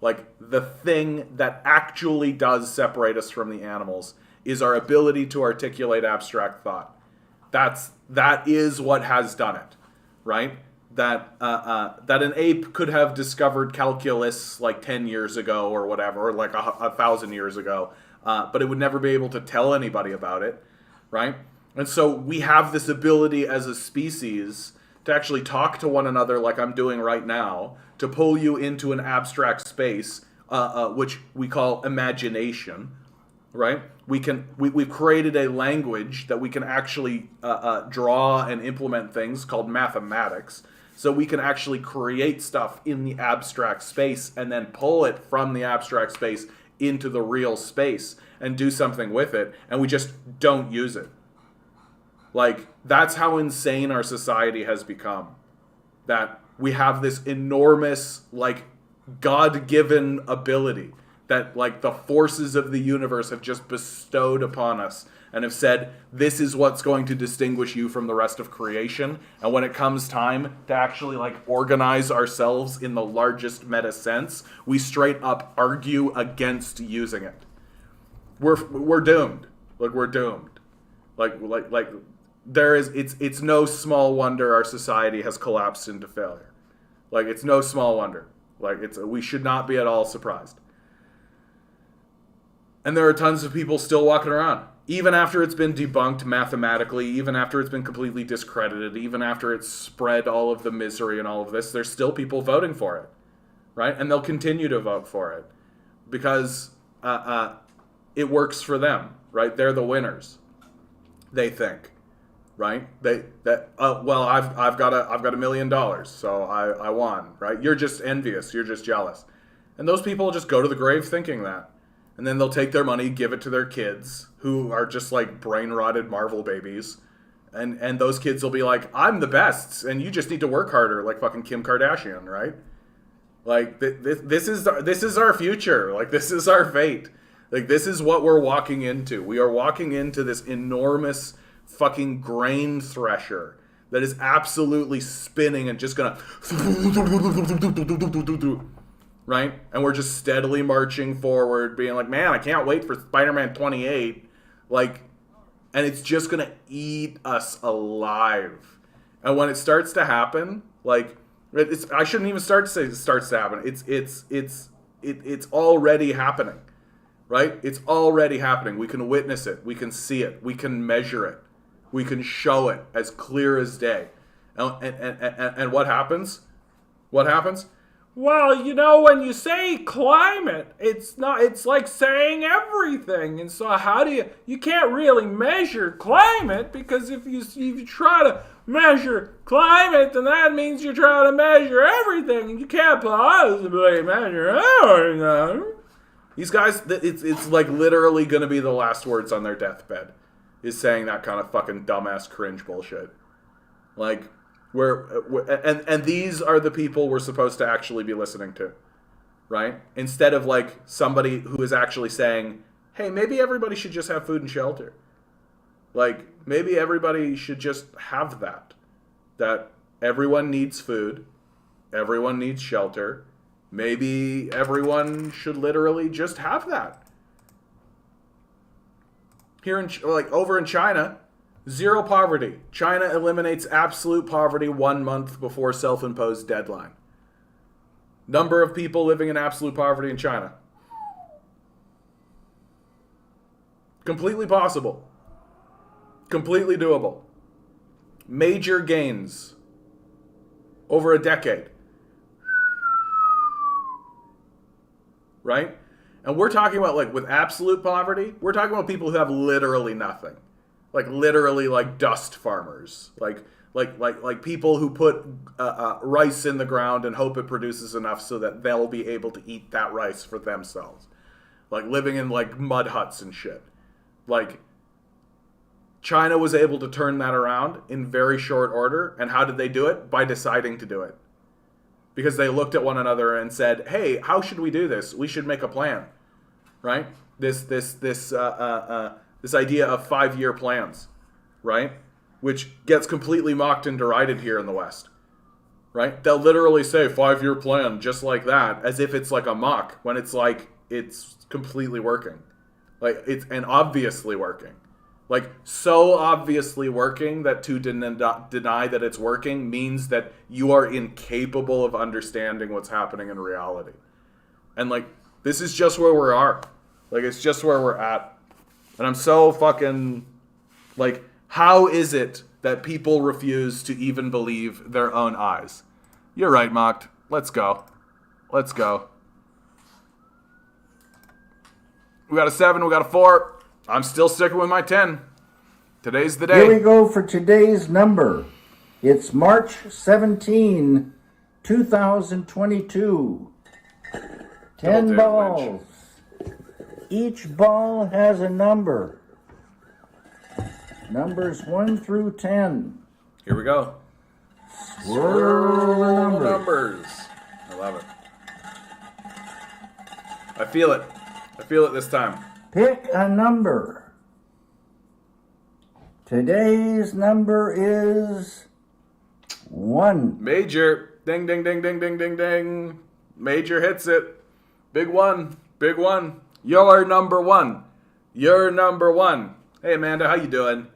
like, the thing that actually does separate us from the animals is our ability to articulate abstract thought. That is what has done it, right? That an ape could have discovered calculus like 10 years ago or whatever, or like 1,000 years ago, but it would never be able to tell anybody about it, right? And so we have this ability as a species to actually talk to one another like I'm doing right now, to pull you into an abstract space, which we call imagination, right? We've created a language that we can actually draw and implement things called mathematics. So we can actually create stuff in the abstract space and then pull it from the abstract space into the real space and do something with it, and we just don't use it. Like, that's how insane our society has become. That we have this enormous, like, God-given ability that, like, the forces of the universe have just bestowed upon us and have said, this is what's going to distinguish you from the rest of creation. And when it comes time to actually, like, organize ourselves in the largest meta sense, we straight up argue against using it. We're doomed. Like, we're doomed. Like there is, it's no small wonder our society has collapsed into failure. Like, it's no small wonder. Like, we should not be at all surprised. And there are tons of people still walking around. Even after it's been debunked mathematically, even after it's been completely discredited, even after it's spread all of the misery and all of this, there's still people voting for it, right? And they'll continue to vote for it because it works for them, right? They're the winners, they think, right? Well, I've got $1 million, so I won, right? You're just envious, you're just jealous, and those people just go to the grave thinking that. And then they'll take their money, give it to their kids, who are just like brain-rotted Marvel babies. And those kids will be like, I'm the best, and you just need to work harder, like fucking Kim Kardashian, right? Like, this is our future. Like, this is our fate. Like, this is what we're walking into. We are walking into this enormous fucking grain thresher that is absolutely spinning and just gonna... right? And we're just steadily marching forward, being like, man, I can't wait for Spider-Man 28. Like, and it's just going to eat us alive. And when it starts to happen, like, I shouldn't even start to say it starts to happen. It's already happening, right? It's already happening. We can witness it. We can see it. We can measure it. We can show it as clear as day. And what happens? What happens? Well, you know, when you say climate, it's like saying everything. And so you can't really measure climate, because if you try to measure climate, then that means you're trying to measure everything, and you can't possibly measure everything. These guys, it's like literally going to be the last words on their deathbed, is saying that kind of fucking dumbass cringe bullshit. Like, and these are the people we're supposed to actually be listening to, right? Instead of like somebody who is actually saying, hey, maybe everybody should just have food and shelter. Like, maybe everybody should just have that everyone needs food, everyone needs shelter. Maybe everyone should literally just have that. Here over in China, zero poverty. China eliminates absolute poverty 1 month before self-imposed deadline. Number of people living in absolute poverty in China. Completely possible. Completely doable. Major gains over a decade. Right? And we're talking about, like, with absolute poverty, we're talking about people who have literally nothing. Like, literally, like, dust farmers. Like people who put rice in the ground and hope it produces enough so that they'll be able to eat that rice for themselves. Like, living in, like, mud huts and shit. Like, China was able to turn that around in very short order. And how did they do it? By deciding to do it. Because they looked at one another and said, hey, how should we do this? We should make a plan. Right? This idea of 5-year plans, right? Which gets completely mocked and derided here in the West, right? They'll literally say 5-year plan just like that, as if it's like a mock, when it's like, it's completely working. Like, it's and obviously working. Like, so obviously working that to deny that it's working means that you are incapable of understanding what's happening in reality. And, like, this is just where we are. Like, it's just where we're at. And I'm so fucking, like, how is it that people refuse to even believe their own eyes? You're right, Mocked. Let's go. Let's go. We got a 7, we got a 4. I'm still sticking with my 10. Today's the day. Here we go for today's number. It's March 17, 2022. 10 balls. Each ball has a number. Numbers 1 through 10. Here we go. Swirl numbers. I love it. I feel it. I feel it this time. Pick a number. Today's number is 1. Major. Ding, ding, ding, ding, ding, ding, ding. Major hits it. Big one. Big one. You're number 1. You're number 1. Hey, Amanda, how you doing?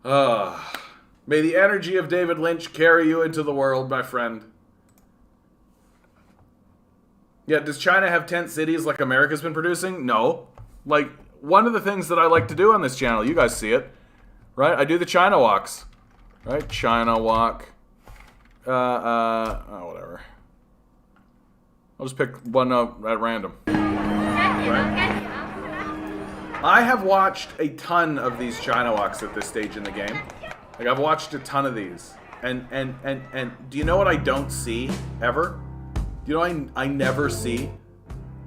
May the energy of David Lynch carry you into the world, my friend. Yeah, does China have tent cities like America's been producing? No. Like, one of the things that I like to do on this channel, you guys see it, right? I do the China walks, right? China walk. Whatever. I'll just pick one up at random. Right? I have watched a ton of these China walks at this stage in the game. Like, I've watched a ton of these. And do you know what I don't see ever? Do you know I never see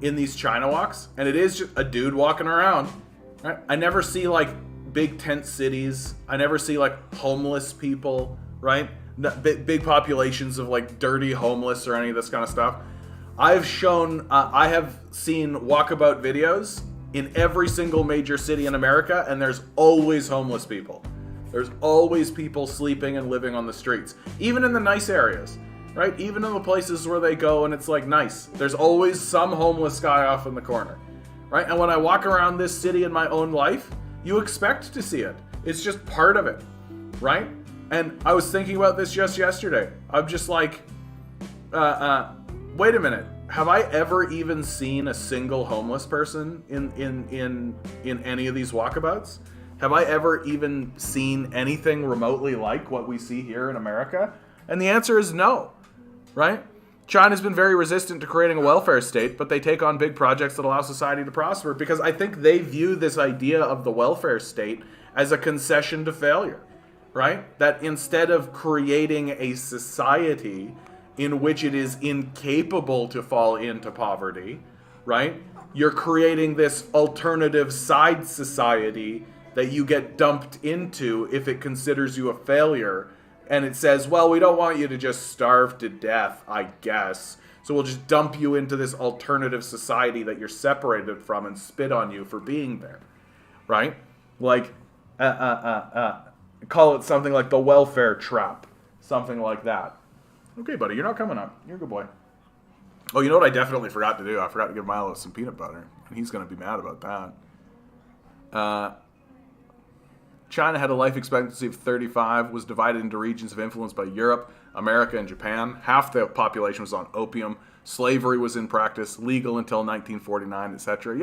in these China walks? And it is just a dude walking around. Right? I never see, like, big tent cities. I never see, like, homeless people, right? Big populations of, like, dirty homeless or any of this kind of stuff. I have seen walkabout videos in every single major city in America, and there's always homeless people. There's always people sleeping and living on the streets. Even in the nice areas, right? Even in the places where they go and it's like nice. There's always some homeless guy off in the corner, right? And when I walk around this city in my own life, you expect to see it. It's just part of it, right? And I was thinking about this just yesterday. I'm just like, wait a minute. Have I ever even seen a single homeless person in any of these walkabouts? Have I ever even seen anything remotely like what we see here in America? And the answer is no, right? China's been very resistant to creating a welfare state, but they take on big projects that allow society to prosper because I think they view this idea of the welfare state as a concession to failure, right? That instead of creating a society in which it is incapable to fall into poverty, right? You're creating this alternative side society that you get dumped into if it considers you a failure. And it says, well, we don't want you to just starve to death, I guess. So we'll just dump you into this alternative society that you're separated from and spit on you for being there, right? Like, call it something like the welfare trap, something like that. Okay, buddy, you're not coming up. You're a good boy. Oh, you know what I definitely forgot to do? I forgot to give Milo some peanut butter. And he's going to be mad about that. China had a life expectancy of 35, was divided into regions of influence by Europe, America, and Japan. Half the population was on opium. Slavery was in practice, legal until 1949, etc.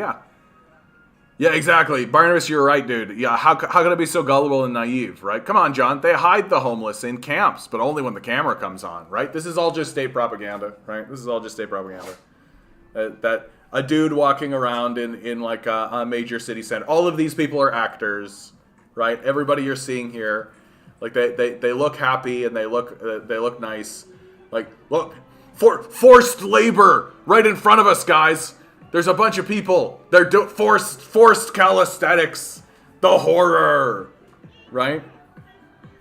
Yeah, exactly. Barnabas, you're right, dude. Yeah, how can I be so gullible and naive, right? Come on, John. They hide the homeless in camps, but only when the camera comes on, right? This is all just state propaganda, right? This is all just state propaganda. That a dude walking around in like a major city center. All of these people are actors, right? Everybody you're seeing here, like they look happy and they look nice. Like, look, forced labor right in front of us, guys. There's a bunch of people. They're forced calisthenics. The horror, right?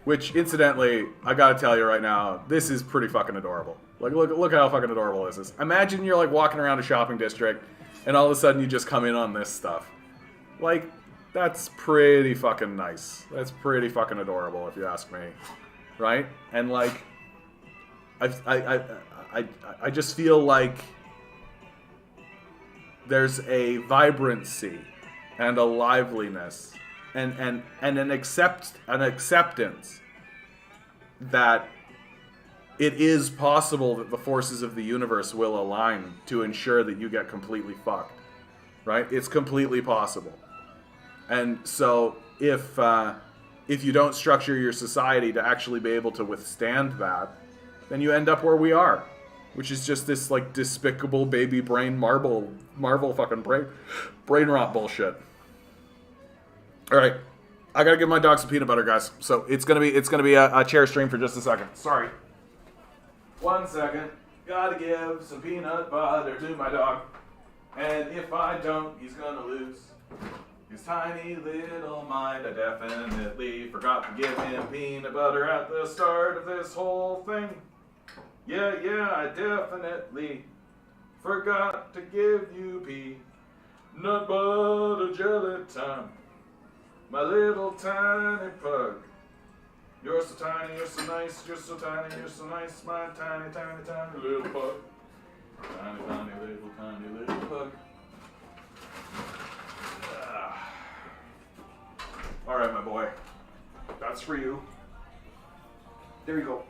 Which, incidentally, I gotta tell you right now, this is pretty fucking adorable. Like, look how fucking adorable this is. Imagine you're like walking around a shopping district, and all of a sudden you just come in on this stuff. Like, that's pretty fucking nice. That's pretty fucking adorable, if you ask me, right? And like, I just feel like there's a vibrancy and a liveliness and an acceptance that it is possible that the forces of the universe will align to ensure that you get completely fucked, right? It's completely possible. And so if you don't structure your society to actually be able to withstand that, then you end up where we are, which is just this like despicable baby brain Marvel fucking brain rot bullshit. All right, I gotta give my dog some peanut butter, guys. So it's gonna be a chair stream for just a second. Sorry. 1 second. Gotta give some peanut butter to my dog, and if I don't, he's gonna lose his tiny little mind. I definitely forgot to give him peanut butter at the start of this whole thing. Yeah, I definitely forgot to give you peanut butter jelly time. My little tiny pug. You're so tiny, you're so nice, you're so tiny, you're so nice, my tiny, tiny, tiny little pug. Tiny, tiny little pug. All right, my boy. That's for you. There you go.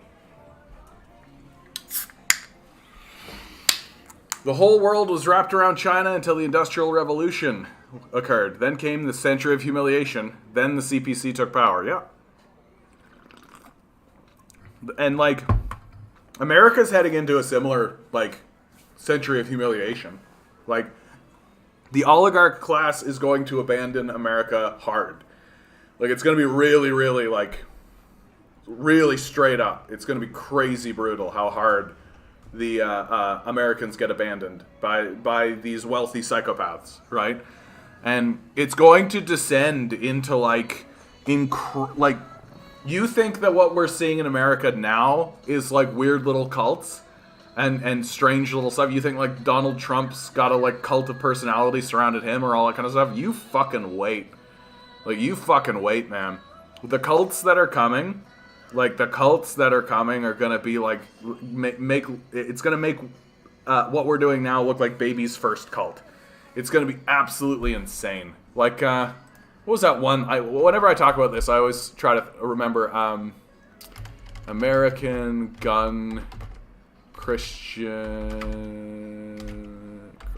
The whole world was wrapped around China until the Industrial Revolution occurred. Then came the century of humiliation. Then the CPC took power. Yeah. And, like, America's heading into a similar, like, century of humiliation. Like, the oligarch class is going to abandon America hard. Like, it's going to be really, really, like, really straight up. It's going to be crazy brutal how hard the Americans get abandoned by these wealthy psychopaths, right? And it's going to descend into, like, you think that what we're seeing in America now is, like, weird little cults and strange little stuff. You think, like, Donald Trump's got a, like, cult of personality surrounded him or all that kind of stuff. You fucking wait. Like, you fucking wait, man. The cults that are coming, are going to be, like, it's going to make what we're doing now look like baby's first cult. It's going to be absolutely insane. Like, what was that one? Whenever I talk about this, I always try to remember American Gun Christian...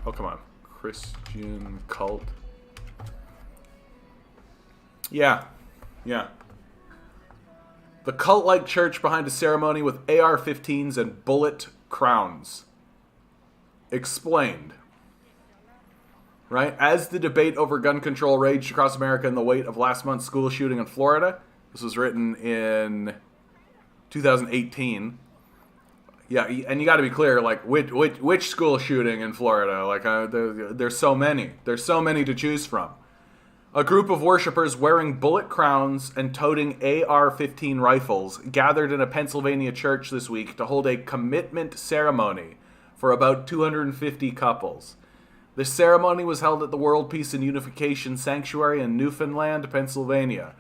Oh, come on. Christian cult. Yeah. The cult-like church behind a ceremony with AR-15s and bullet crowns. Explained. Right? As the debate over gun control raged across America in the wake of last month's school shooting in Florida, this was written in 2018. Yeah, and you got to be clear, like, which school shooting in Florida? Like, there's so many. There's so many to choose from. A group of worshipers wearing bullet crowns and toting AR-15 rifles gathered in a Pennsylvania church this week to hold a commitment ceremony for about 250 couples. The ceremony was held at the World Peace and Unification Sanctuary in Newfoundland, Pennsylvania.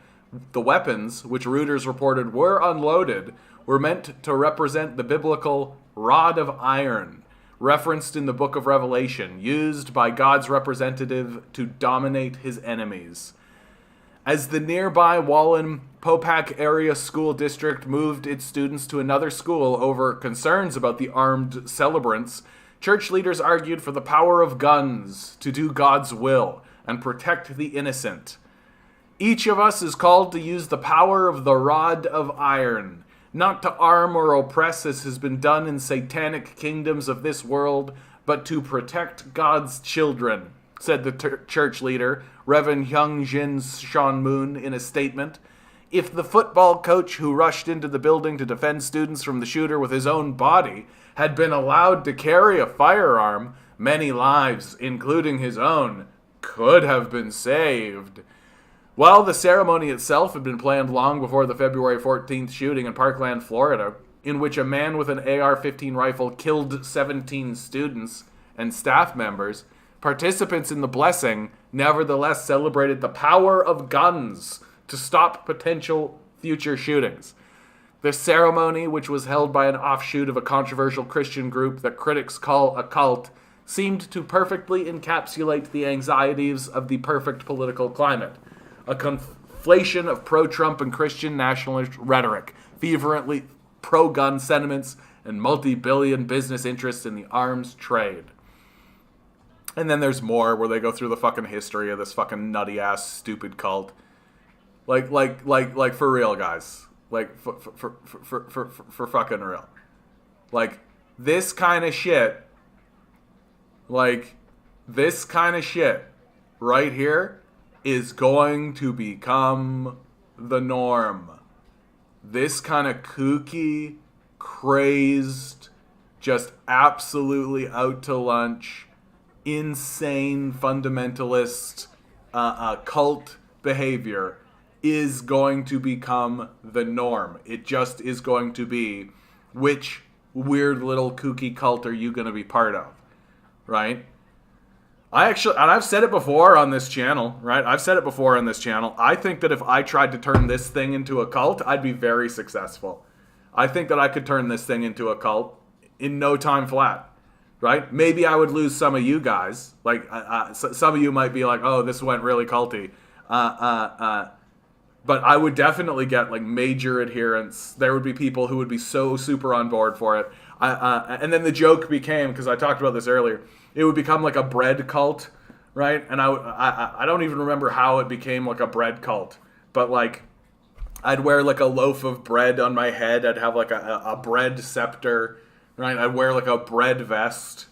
The weapons, which Reuters reported were unloaded, were meant to represent the biblical rod of iron, referenced in the book of Revelation, used by God's representative to dominate his enemies. As the nearby Wallen-Popac area school district moved its students to another school over concerns about the armed celebrants, church leaders argued for the power of guns to do God's will and protect the innocent. Each of us is called to use the power of the rod of iron, not to arm or oppress as has been done in satanic kingdoms of this world, but to protect God's children, said the church leader, Reverend Hyung Jin Sean Moon, in a statement. If the football coach who rushed into the building to defend students from the shooter with his own body had been allowed to carry a firearm, many lives, including his own, could have been saved. While the ceremony itself had been planned long before the February 14th shooting in Parkland, Florida, in which a man with an AR-15 rifle killed 17 students and staff members, participants in the blessing nevertheless celebrated the power of guns to stop potential future shootings. The ceremony, which was held by an offshoot of a controversial Christian group that critics call a cult, seemed to perfectly encapsulate the anxieties of the perfect political climate. A conflation of pro-Trump and Christian nationalist rhetoric, fervently pro-gun sentiments, and multi-billion business interests in the arms trade. And then there's more where they go through the fucking history of this fucking nutty-ass stupid cult. Like for real, guys. Like, for fucking real. Like, this kind of shit, right here, is going to become the norm. This kind of kooky, crazed, just absolutely out to lunch, insane fundamentalist cult behavior is going to become the norm. It just is going to be, which weird little kooky cult are you going to be part of, right? And I've said it before on this channel, right? I think that if I tried to turn this thing into a cult, I'd be very successful. I think that I could turn this thing into a cult in no time flat, right? Maybe I would lose some of you guys. Like, some of you might be like, oh, this went really culty. But I would definitely get, like, major adherence. There would be people who would be so super on board for it. And then the joke became, because I talked about this earlier, it would become like a bread cult, right? And I don't even remember how it became like a bread cult, but like I'd wear like a loaf of bread on my head. I'd have like a bread scepter, right? I'd wear like a bread vest.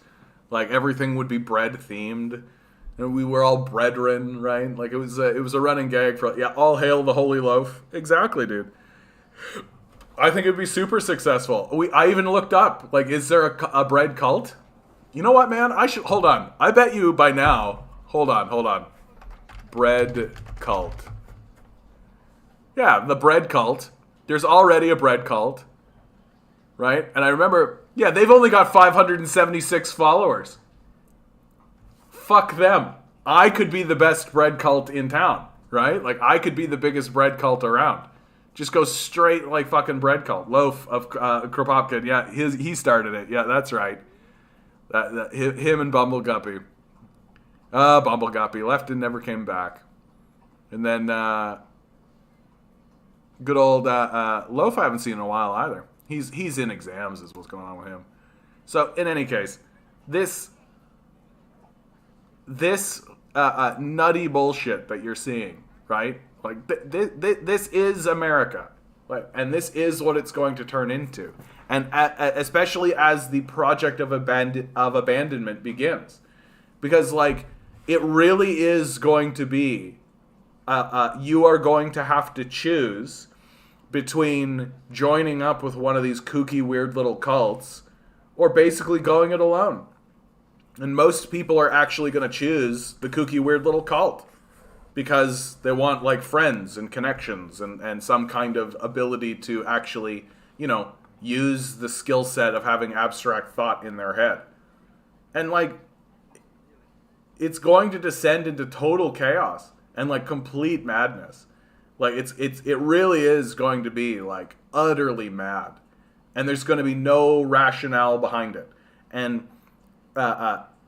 Like everything would be bread themed. And we were all brethren, right? Like it was a running gag for, yeah, all hail the holy loaf. Exactly, dude. I think it'd be super successful. I even looked up, like, is there a bread cult? You know what, man? Hold on. I bet you by now, hold on. Bread cult. Yeah, the bread cult. There's already a bread cult, right? And I remember, yeah, they've only got 576 followers. Fuck them. I could be the best bread cult in town, right? Like, I could be the biggest bread cult around. Just go straight like fucking bread cult. Loaf of Kropotkin. Yeah, he started it. Yeah, that's right. Him and Bumbleguppy. Bumbleguppy left and never came back. And then good old Loaf I haven't seen in a while either. He's in exams is what's going on with him. So in any case, this nutty bullshit that you're seeing, right? Like this is America, like, and this is what it's going to turn into, and especially as the project of abandonment begins, because like it really is going to be, you are going to have to choose between joining up with one of these kooky, weird little cults, or basically going it alone. And most people are actually going to choose the kooky, weird little cult, because they want like friends and connections and some kind of ability to actually, use the skill set of having abstract thought in their head. And like, it's going to descend into total chaos and like complete madness. Like it really is going to be like utterly mad, and there's going to be no rationale behind it. And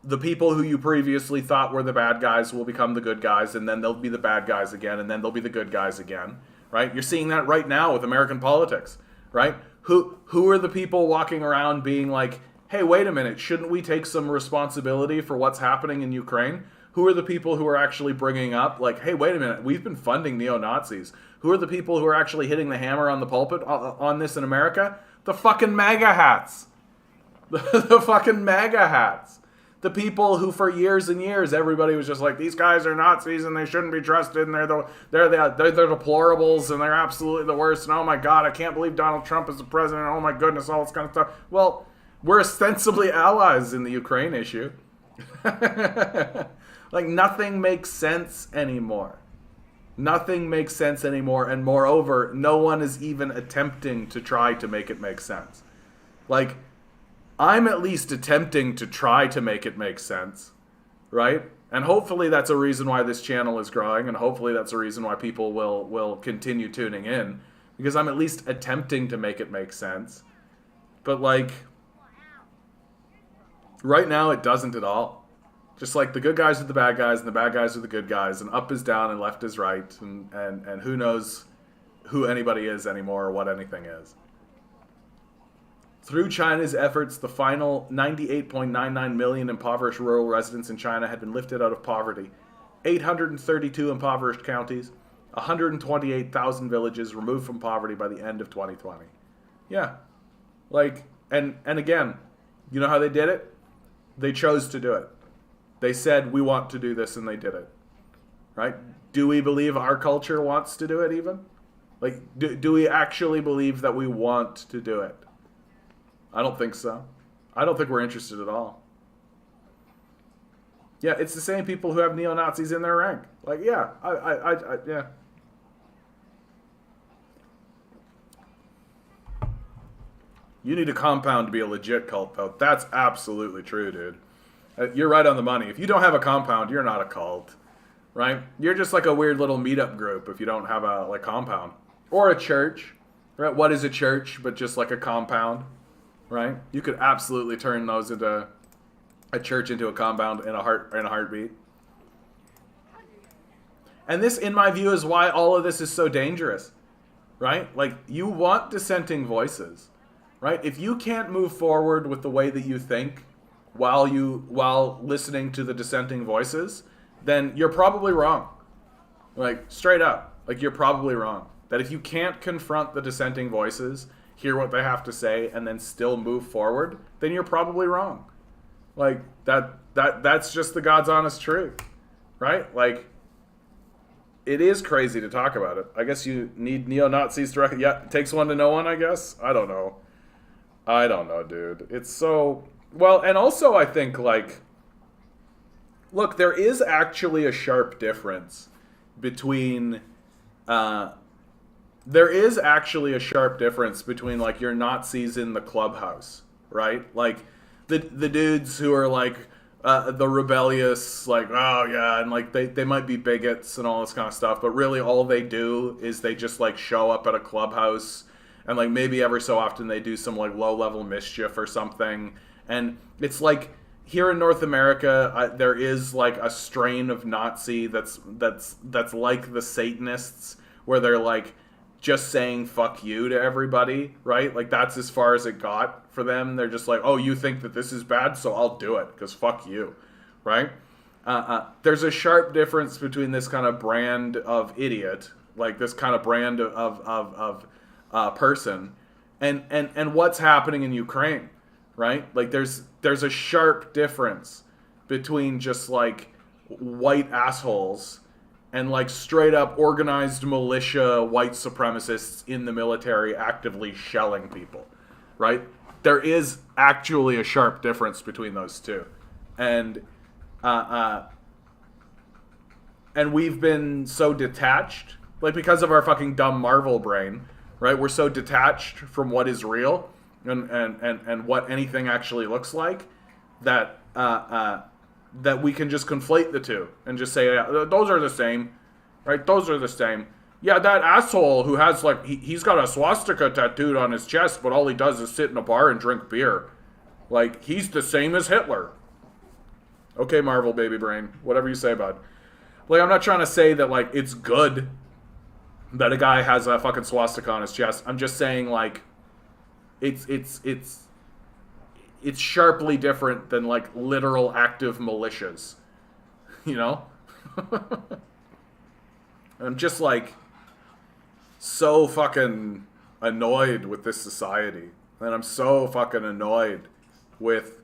the people who you previously thought were the bad guys will become the good guys, and then they'll be the bad guys again, and then they'll be the good guys again, right? You're seeing that right now with American politics, right? Who are the people walking around being like, hey, wait a minute, shouldn't we take some responsibility for what's happening in Ukraine? Who are the people who are actually bringing up, like, hey, wait a minute, we've been funding neo-Nazis. Who are the people who are actually hitting the hammer on the pulpit on this in America? The fucking MAGA hats. The fucking MAGA hats. The people who for years and years everybody was just like, these guys are Nazis and they shouldn't be trusted and they're deplorables and they're absolutely the worst and oh my god, I can't believe Donald Trump is the president, oh my goodness, all this kind of stuff. Well, we're ostensibly allies in the Ukraine issue. Like, nothing makes sense anymore. Nothing makes sense anymore, and moreover, no one is even attempting to try to make it make sense. Like, I'm at least attempting to try to make it make sense, right? And hopefully that's a reason why this channel is growing, and hopefully that's a reason why people will continue tuning in, because I'm at least attempting to make it make sense. But like, right now it doesn't at all. Just like the good guys are the bad guys, and the bad guys are the good guys, and up is down and left is right, and who knows who anybody is anymore or what anything is. Through China's efforts, the final 98.99 million impoverished rural residents in China had been lifted out of poverty. 832 impoverished counties, 128,000 villages removed from poverty by the end of 2020. Yeah. Like, and again, you know how they did it? They chose to do it. They said, we want to do this, and they did it. Right? Do we believe our culture wants to do it even? Like, do we actually believe that we want to do it? I don't think so. I don't think we're interested at all. Yeah, it's the same people who have neo-Nazis in their rank. Like, yeah, yeah. You need a compound to be a legit cult, though. That's absolutely true, dude. You're right on the money. If you don't have a compound, you're not a cult, right? You're just like a weird little meetup group if you don't have a like compound. Or a church, right? What is a church but just like a compound, right? You could absolutely turn those into a church into a compound in a heartbeat. And this, in my view, is why all of this is so dangerous, right? Like, you want dissenting voices. right? If you can't move forward with the way that you think while listening to the dissenting voices, then you're probably wrong. Like, straight up. Like, you're probably wrong. That if you can't confront the dissenting voices, hear what they have to say, and then still move forward, then you're probably wrong. Like, that's just the God's honest truth. Right? Like, it is crazy to talk about it. I guess you need neo-Nazis to it takes one to know one, I guess. I don't know, dude. It's so... Well, and also I think, like... Look, there is actually a sharp difference between... there is actually a sharp difference between, like, your Nazis in the clubhouse, right? Like, the dudes who are, like... the rebellious, like, oh yeah, and like they might be bigots and all this kind of stuff, but really all they do is they just like show up at a clubhouse and like maybe every so often they do some like low level mischief or something. And it's like here in North America, there is like a strain of Nazi that's like the Satanists, where they're like just saying fuck you to everybody, right? Like that's as far as it got for them. They're just like, oh, you think that this is bad, so I'll do it because fuck you, right? There's a sharp difference between this kind of brand of idiot, like this kind of brand of person, and what's happening in Ukraine, right? Like there's a sharp difference between just like white assholes and like straight up organized militia white supremacists in the military actively shelling people, right? There is actually a sharp difference between those two. And we've been so detached, like because of our fucking dumb Marvel brain, right? We're so detached from what is real and what anything actually looks like that that we can just conflate the two and just say, yeah, those are the same, right? Those are the same. Yeah, that asshole who has, like, he's got a swastika tattooed on his chest, but all he does is sit in a bar and drink beer. Like, he's the same as Hitler. Okay, Marvel baby brain. Whatever you say, bud. Like, I'm not trying to say that, like, it's good that a guy has a fucking swastika on his chest. I'm just saying, like, it's sharply different than like literal active militias, you know? I'm just like so fucking annoyed with this society, and I'm so fucking annoyed with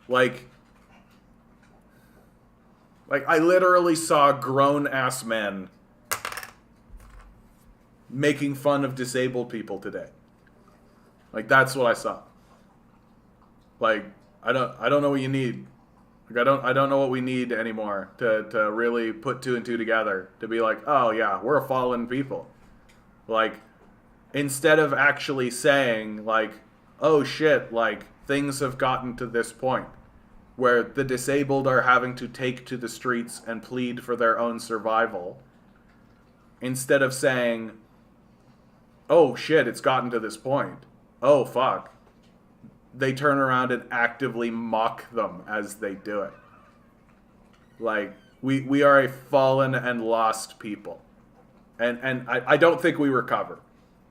like I literally saw grown ass men making fun of disabled people today. Like that's what I saw. Like, I don't know what you need. Like, I don't know what we need anymore to really put two and two together to be like, oh yeah, we're a fallen people. Like, instead of actually saying like, oh shit, like things have gotten to this point where the disabled are having to take to the streets and plead for their own survival. Instead of saying, oh shit, it's gotten to this point. Oh fuck. They turn around and actively mock them as they do it. Like, we are a fallen and lost people. And I don't think we recover.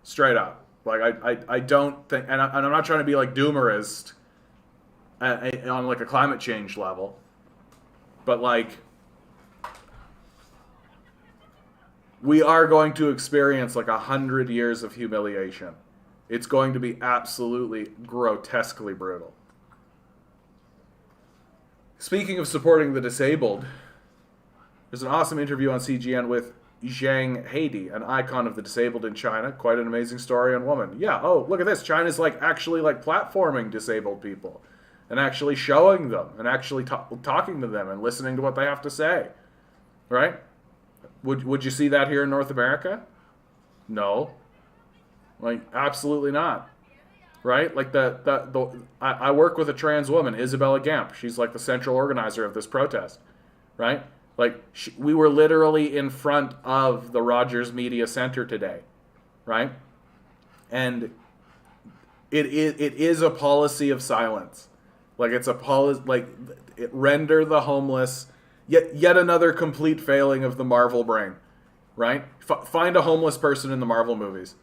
Straight up. Like, I don't think... And I'm not trying to be, like, doomerist on, like, a climate change level. But, like... we are going to experience, like, 100 years of humiliation. It's going to be absolutely grotesquely brutal. Speaking of supporting the disabled, there's an awesome interview on CGN with Zhang Heidi, an icon of the disabled in China. Quite an amazing story on woman. Yeah, oh, look at this. China's like actually like platforming disabled people and actually showing them and actually talking to them and listening to what they have to say. Right? Would you see that here in North America? No. Like, absolutely not. Right? Like, I work with a trans woman, Isabella Gamp. She's, like, the central organizer of this protest. Right? Like, we were literally in front of the Rogers Media Center today. Right? And it is a policy of silence. Like, it's a policy, like, render the homeless, yet another complete failing of the Marvel brain. Right? Find a homeless person in the Marvel movies.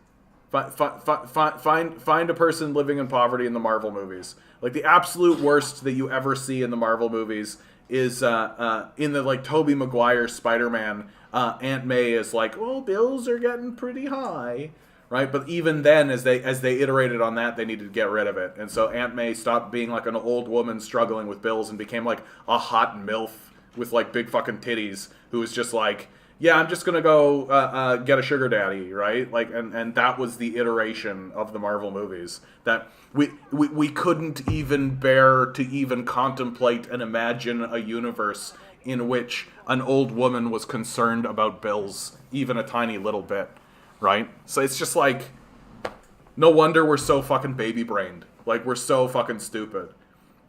Find a person living in poverty in the Marvel movies. Like the absolute worst that you ever see in the Marvel movies is in the like Tobey Maguire Spider-Man. Aunt May is like, well, bills are getting pretty high, right? But even then, as they iterated on that, they needed to get rid of it, and so Aunt May stopped being like an old woman struggling with bills and became like a hot MILF with like big fucking titties who was just like, yeah, I'm just gonna go get a sugar daddy, right? Like, and that was the iteration of the Marvel movies that we couldn't even bear to even contemplate and imagine a universe in which an old woman was concerned about bills, even a tiny little bit, right? So it's just like, no wonder we're so fucking baby brained. Like, we're so fucking stupid,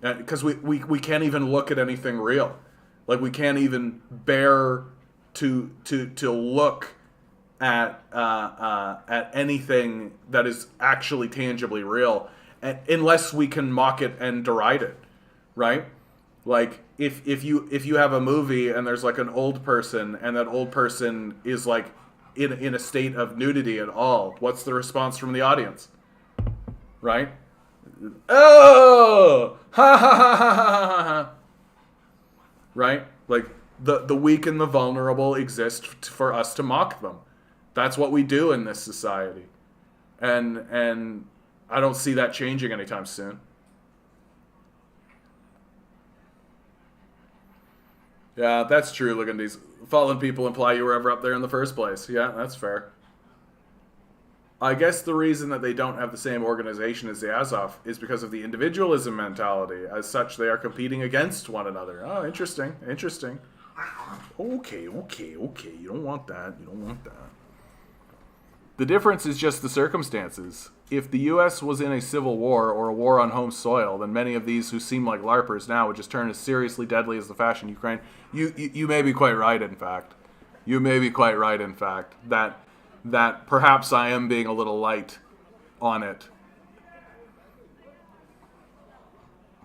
because we can't even look at anything real. Like, we can't even bear to look at anything that is actually tangibly real, unless we can mock it and deride it, right? Like, if you have a movie and there's like an old person and that old person is like in a state of nudity at all, what's the response from the audience, right? Oh, ha ha ha ha ha ha, right? Like, the weak and the vulnerable exist for us to mock them. That's what we do in this society. And I don't see that changing anytime soon. Yeah, that's true. Look at these fallen people imply you were ever up there in the first place. Yeah, that's fair. I guess the reason that they don't have the same organization as the Azov is because of the individualism mentality. As such, they are competing against one another. Oh, interesting. Okay. You don't want that. The difference is just the circumstances. If the U.S. was in a civil war or a war on home soil, then many of these who seem like LARPers now would just turn as seriously deadly as the fashion Ukraine. You may be quite right, in fact. That perhaps I am being a little light on it.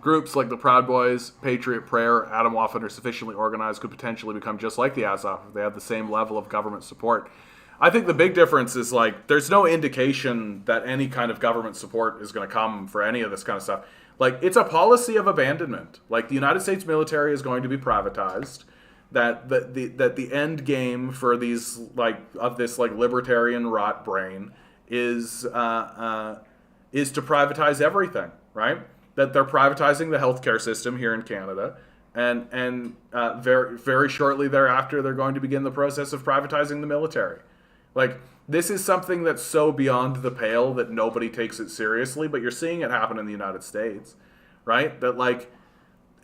Groups like the Proud Boys, Patriot Prayer, Adam Waffen are sufficiently organized could potentially become just like the Azov if they have the same level of government support. I think the big difference is, like, there's no indication that any kind of government support is going to come for any of this kind of stuff. Like, it's a policy of abandonment. Like, the United States military is going to be privatized. That the end game for these, like, of this, like, libertarian rot brain is to privatize everything, right? That they're privatizing the healthcare system here in Canada, and very, very shortly thereafter, they're going to begin the process of privatizing the military. Like, this is something that's so beyond the pale that nobody takes it seriously, but you're seeing it happen in the United States, right? That, like,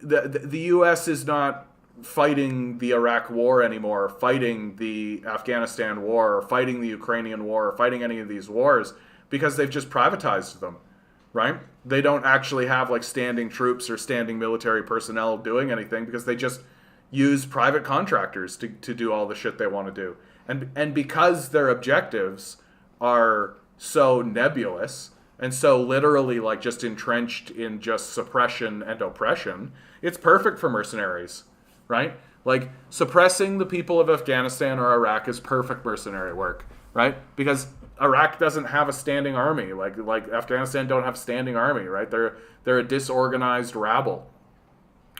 the U.S. is not fighting the Iraq war anymore, fighting the Afghanistan war, or fighting the Ukrainian war, or fighting any of these wars, because they've just privatized them, right? They don't actually have, like, standing troops or standing military personnel doing anything, because they just use private contractors to do all the shit they want to do. And because their objectives are so nebulous and so literally, like, just entrenched in just suppression and oppression, it's perfect for mercenaries, right? Like, suppressing the people of Afghanistan or Iraq is perfect mercenary work, right? Because Iraq doesn't have a standing army, like Afghanistan don't have a standing army, right? They're a disorganized rabble.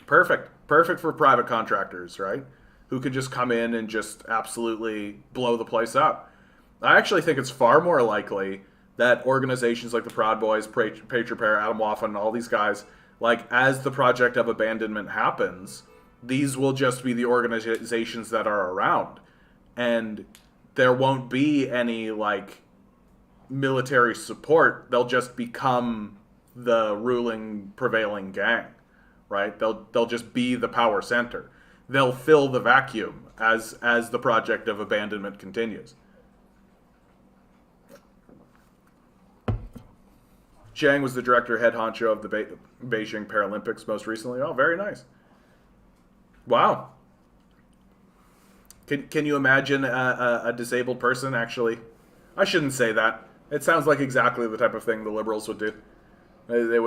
Perfect for private contractors, right? Who could just come in and just absolutely blow the place up. I actually think it's far more likely that organizations like the Proud Boys, Patriot Prayer, Adam Waffen, all these guys, like, as the project of abandonment happens, these will just be the organizations that are around. And there won't be any, like, military support. They'll just become the ruling, prevailing gang, right? They'll just be the power center. They'll fill the vacuum as the project of abandonment continues. Chiang was the director, head honcho of the Beijing Paralympics most recently. Oh, very nice. Wow. Can you imagine a disabled person actually? I shouldn't say that. It sounds like exactly the type of thing the liberals would do. They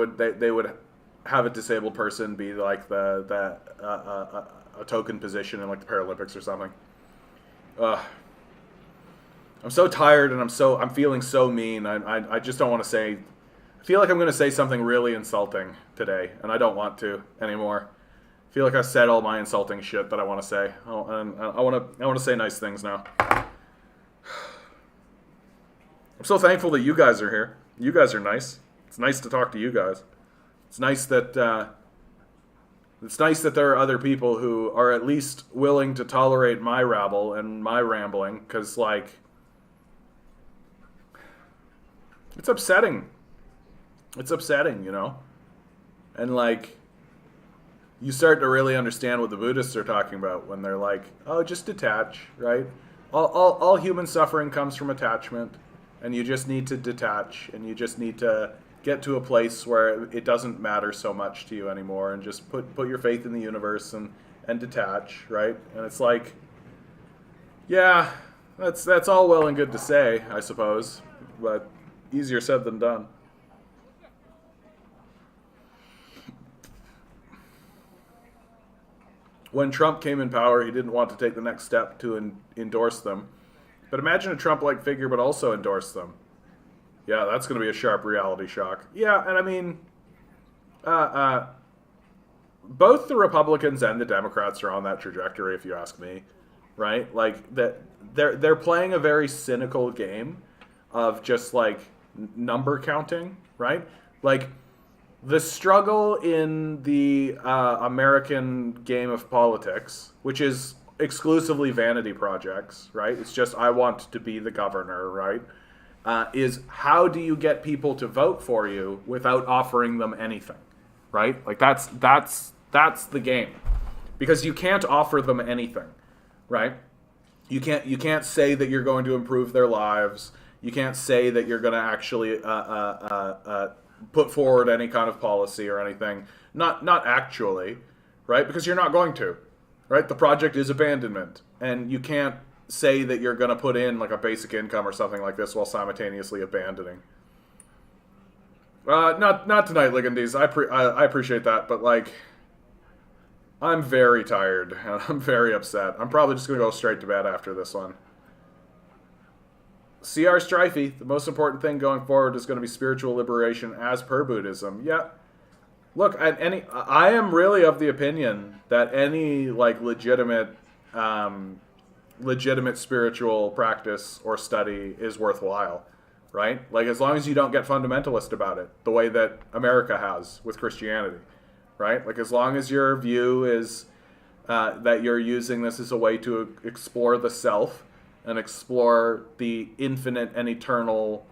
would have a disabled person be like a token position in, like, the Paralympics or something. I'm so tired and I'm feeling so mean. I just don't want to say. I feel like I'm going to say something really insulting today, and I don't want to anymore. I feel like I said all my insulting shit that I want to say. And I want to say nice things now. I'm so thankful that you guys are here. You guys are nice. It's nice to talk to you guys. It's nice that there are other people who are at least willing to tolerate my rabble and my rambling, because like it's upsetting. It's upsetting, you know? And like you start to really understand what the Buddhists are talking about when they're like, oh, just detach, right? All human suffering comes from attachment, and you just need to detach, and you just need to get to a place where it doesn't matter so much to you anymore, and just put your faith in the universe and detach, right? And it's like, yeah, that's all well and good to say, I suppose, but easier said than done. When Trump came in power, he didn't want to take the next step to endorse them. But imagine a Trump-like figure but also endorse them. Yeah, that's going to be a sharp reality shock. Yeah, and I mean, both the Republicans and the Democrats are on that trajectory, if you ask me, right? Like that, they're playing a very cynical game of just like number counting, right? Like the struggle in the American game of politics, which is exclusively vanity projects, right? It's just I want to be the governor, right? Is how do you get people to vote for you without offering them anything, right? Like that's the game, because you can't offer them anything, right? You can't say that you're going to improve their lives. You can't say that you're going to actually put forward any kind of policy or anything. Not actually, right? Because you're not going to, right? The project is abandonment, and you can't say that you're going to put in like a basic income or something like this while simultaneously abandoning. Not tonight, Ligandes. I appreciate that, but like, I'm very tired and I'm very upset. I'm probably just going to go straight to bed after this one. CR Strifey, the most important thing going forward is going to be spiritual liberation as per Buddhism. Yeah. Look, I am really of the opinion that any like legitimate spiritual practice or study is worthwhile, right? Like as long as you don't get fundamentalist about it, the way that America has with Christianity, right? Like as long as your view is that you're using this as a way to explore the self and explore the infinite and eternal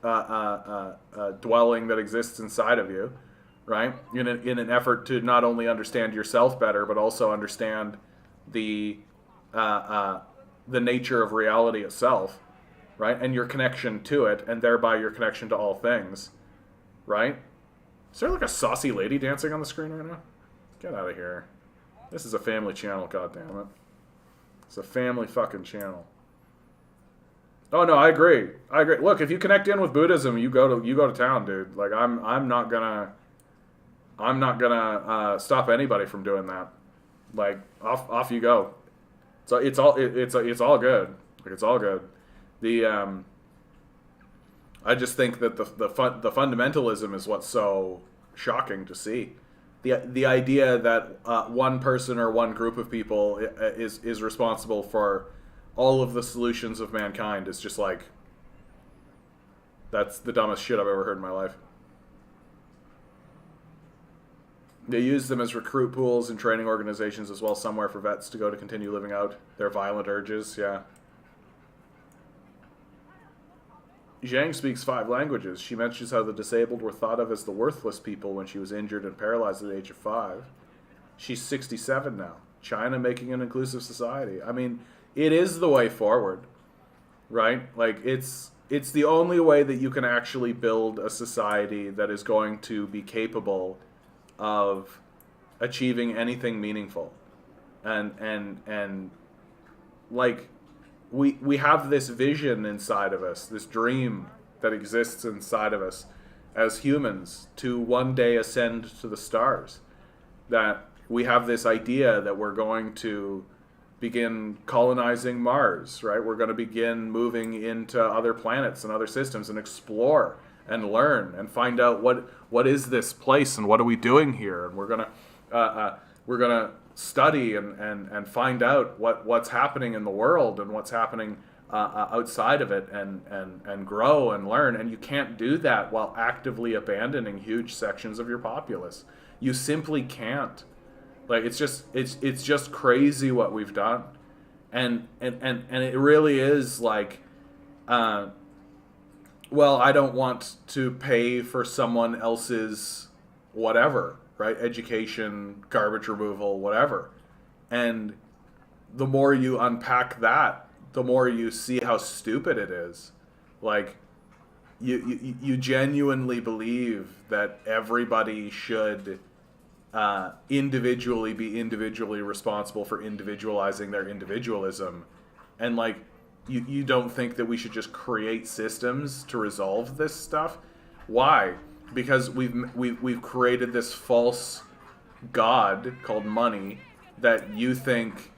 dwelling that exists inside of you, right? In an effort to not only understand yourself better, but also understand the nature of reality itself, right? And your connection to it, and thereby your connection to all things, right? Is there like a saucy lady dancing on the screen right now? Get out of here. This is a family channel, goddammit. It's a family fucking channel. Oh no, I agree. Look, if you connect in with Buddhism, you go to town, dude. Like I'm not gonna stop anybody from doing that. Like off you go. So it's all good. Like it's all good. I just think that the fundamentalism is what's so shocking to see. The idea that one person or one group of people is responsible for all of the solutions of mankind is just like, that's the dumbest shit I've ever heard in my life. They use them as recruit pools and training organizations as well, somewhere for vets to go to continue living out their violent urges. Yeah. Zhang speaks 5 languages. She mentions how the disabled were thought of as the worthless people when she was injured and paralyzed at the age of 5. She's 67 now. China making an inclusive society. I mean, it is the way forward, right? Like it's the only way that you can actually build a society that is going to be capable of achieving anything meaningful. And like we have this vision inside of us, this dream that exists inside of us as humans to one day ascend to the stars. That we have this idea that we're going to begin colonizing Mars, right? We're going to begin moving into other planets and other systems and explore and learn and find out what is this place and what are we doing here, and we're gonna study and find out what's happening in the world and what's happening outside of it, and grow and learn. And you can't do that while actively abandoning huge sections of your populace. You simply can't. Like, it's just crazy what we've done, and it really is like, well, I don't want to pay for someone else's whatever, right? Education, garbage removal, whatever. And the more you unpack that, the more you see how stupid it is. Like, you genuinely believe that everybody should individually be individually responsible for individualizing their individualism, and like, you don't think that we should just create systems to resolve this stuff? Why? Because we've created this false god called money that you think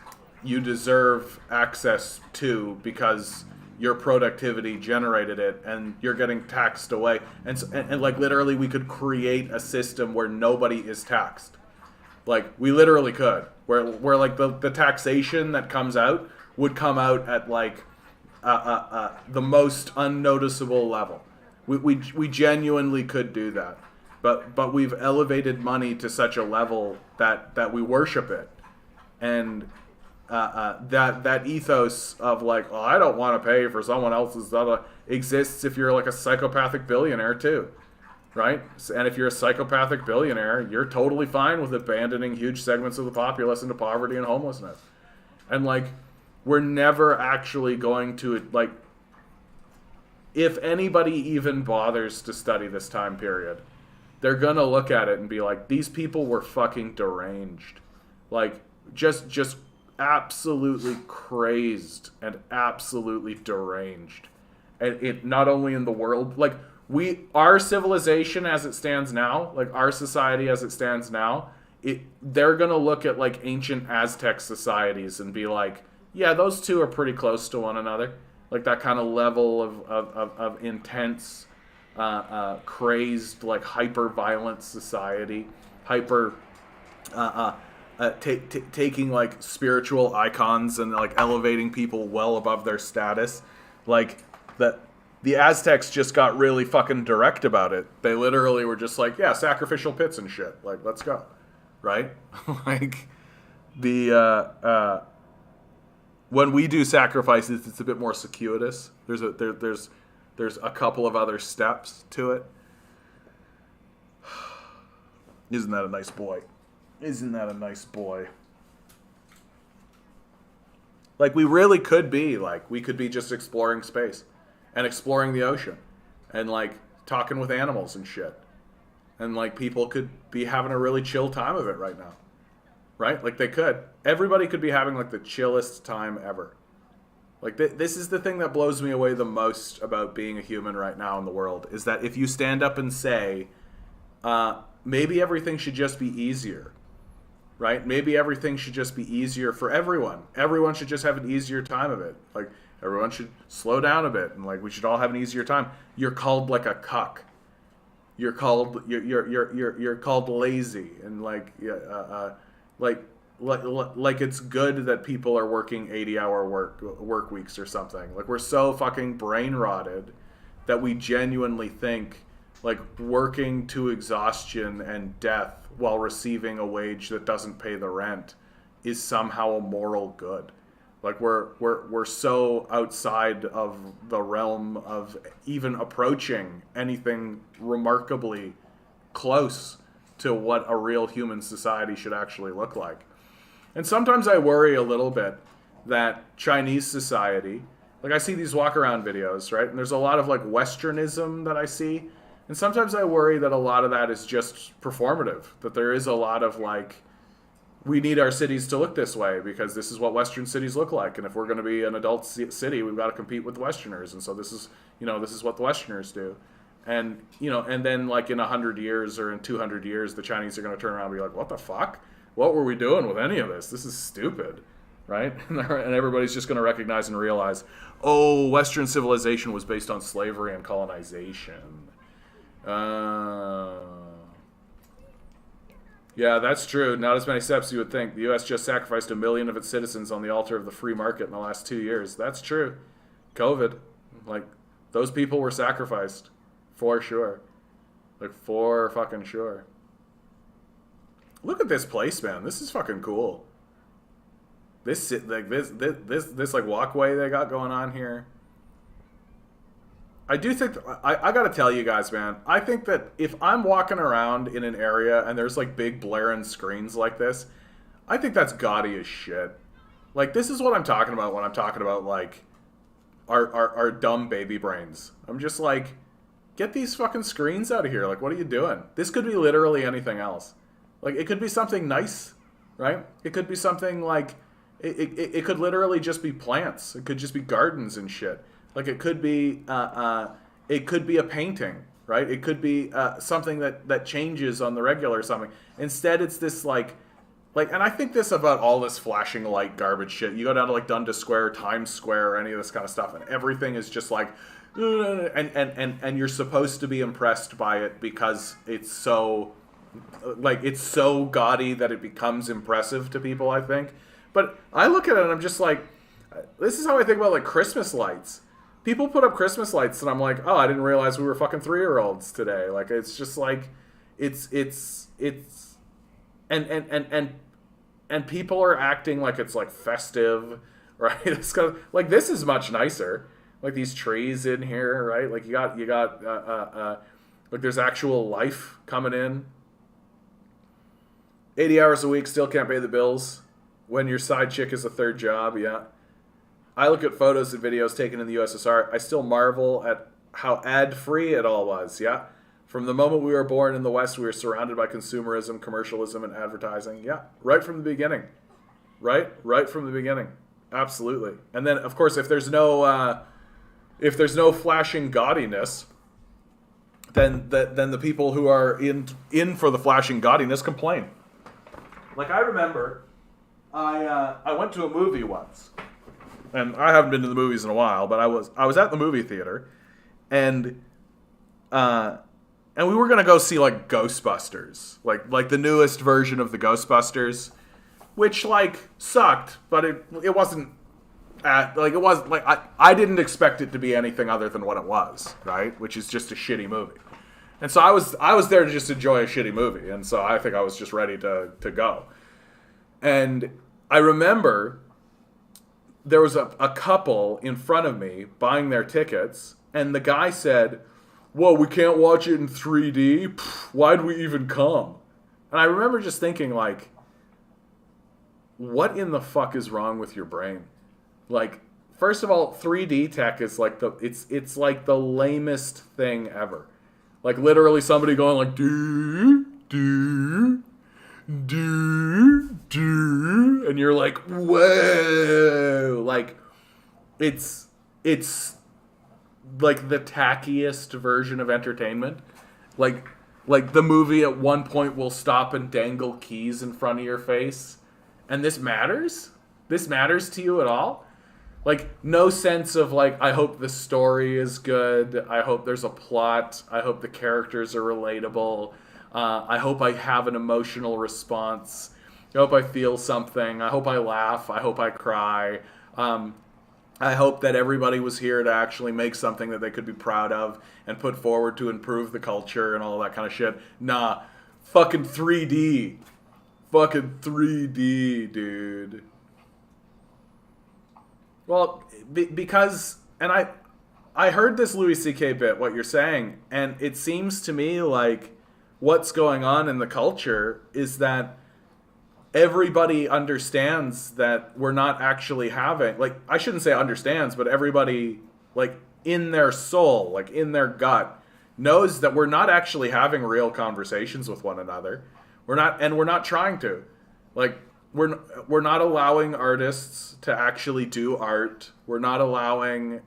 you deserve access to because your productivity generated it, and you're getting taxed away. And like, literally, we could create a system where nobody is taxed. Like, we literally could, where like the taxation that comes out would come out at like the most unnoticeable level. We genuinely could do that, but we've elevated money to such a level that we worship it, and that ethos of like, oh, I don't want to pay for someone else's other exists if you're like a psychopathic billionaire too, right? And if you're a psychopathic billionaire, you're totally fine with abandoning huge segments of the populace into poverty and homelessness. And like, we're never actually going to, like, if anybody even bothers to study this time period, they're gonna look at it and be like, these people were fucking deranged. Like, just absolutely crazed and absolutely deranged. And it not only in the world, like, our civilization as it stands now, like our society as it stands now, they're gonna look at like ancient Aztec societies and be like, yeah, those two are pretty close to one another. Like, that kind of level of intense, crazed, like hyper-violent society, taking like spiritual icons and like elevating people well above their status. Like, the Aztecs just got really fucking direct about it. They literally were just like, yeah, sacrificial pits and shit. Like, let's go, right? Like, when we do sacrifices, it's a bit more circuitous. There's a couple of other steps to it. Isn't that a nice boy? Isn't that a nice boy? Like, we really could be, like, we could be just exploring space and exploring the ocean and, like, talking with animals and shit. And, like, people could be having a really chill time of it right now. Right? Like, they could. Everybody could be having, like, the chillest time ever. Like, this is the thing that blows me away the most about being a human right now in the world, is that if you stand up and say, maybe everything should just be easier, right? Maybe everything should just be easier for everyone. Everyone should just have an easier time of it. Like, everyone should slow down a bit, and, like, we should all have an easier time. You're called, like, a cuck. You're called lazy, and, like, like it's good that people are working 80-hour work weeks or something. Like, we're so fucking brain rotted that we genuinely think, like, working to exhaustion and death while receiving a wage that doesn't pay the rent is somehow a moral good. Like, we're so outside of the realm of even approaching anything remarkably close to what a real human society should actually look like. And sometimes I worry a little bit that Chinese society, like, I see these walk around videos, right? And there's a lot of, like, Westernism that I see. And sometimes I worry that a lot of that is just performative, that there is a lot of, like, we need our cities to look this way because this is what Western cities look like. And if we're going to be an adult city, we've got to compete with the Westerners. And so this is what the Westerners do. And, and then, like, in 100 years or in 200 years, the Chinese are going to turn around and be like, what the fuck? What were we doing with any of this? This is stupid. right? And everybody's just going to recognize and realize, oh, Western civilization was based on slavery and colonization. Yeah, that's true. Not as many steps as you would think. The U.S. just sacrificed 1 million of its citizens on the altar of the free market in the last 2 years. That's true. COVID, like, those people were sacrificed, for sure. Like, for fucking sure. Look at this place, man. This is fucking cool. This like walkway they got going on here. I do think I gotta tell you guys, man. I think that if I'm walking around in an area and there's like big blaring screens like this, I think that's gaudy as shit. Like, this is what I'm talking about when I'm talking about like our dumb baby brains. I'm just like, get these fucking screens out of here. Like, what are you doing? This could be literally anything else. Like, it could be something nice, right? It could be something like it could literally just be plants. It could just be gardens and shit. Like, it could be a painting, right? It could be something that changes on the regular or something. Instead, it's this like, and I think this about all this flashing light garbage shit. You go down to like Dundas Square, Times Square, or any of this kind of stuff, and everything is just like, and you're supposed to be impressed by it because it's so, like, it's so gaudy that it becomes impressive to people, I think. But I look at it and I'm just like, this is how I think about like Christmas lights. People put up Christmas lights and I'm like, oh, I didn't realize we were fucking 3-year-olds today. Like, it's just like, it's and people are acting like it's like festive, right? It's kind of like, this is much nicer. Like, these trees in here, right? Like, you got like, there's actual life coming in. 80 hours a week, still can't pay the bills. When your side chick is a third job, yeah. I look at photos and videos taken in the USSR. I still marvel at how ad-free it all was, yeah. From the moment we were born in the West, we were surrounded by consumerism, commercialism, and advertising. Yeah, right from the beginning. Right from the beginning. Absolutely. And then, of course, if there's no flashing gaudiness, then the people who are in for the flashing gaudiness complain. Like, I remember, I went to a movie once. And I haven't been to the movies in a while, but I was at the movie theater, and we were gonna go see like Ghostbusters, like the newest version of the Ghostbusters, which like sucked, but it wasn't I didn't expect it to be anything other than what it was, right? Which is just a shitty movie, and so I was there to just enjoy a shitty movie, and so I think I was just ready to go, and I remember there was a couple in front of me buying their tickets, and the guy said, whoa, we can't watch it in 3D? Pfft, why'd we even come? And I remember just thinking, like, what in the fuck is wrong with your brain? Like, first of all, 3D tech is like it's like the lamest thing ever. Like, literally somebody going like, do, and you're like, whoa, like, it's like the tackiest version of entertainment. Like the movie at one point will stop and dangle keys in front of your face, and this matters to you at all? Like, no sense of like, I hope the story is good, I hope there's a plot, I hope the characters are relatable, I hope I have an emotional response. I hope I feel something. I hope I laugh. I hope I cry. I hope that everybody was here to actually make something that they could be proud of and put forward to improve the culture and all that kind of shit. Nah. Fucking 3D. Fucking 3D, dude. Well, because... And I heard this Louis C.K. bit, what you're saying, and it seems to me like what's going on in the culture is that everybody understands that we're not actually having, like, I shouldn't say understands, but everybody, like, in their soul, like, in their gut, knows that we're not actually having real conversations with one another. We're not trying to. Like, we're not allowing artists to actually do art. We're not allowing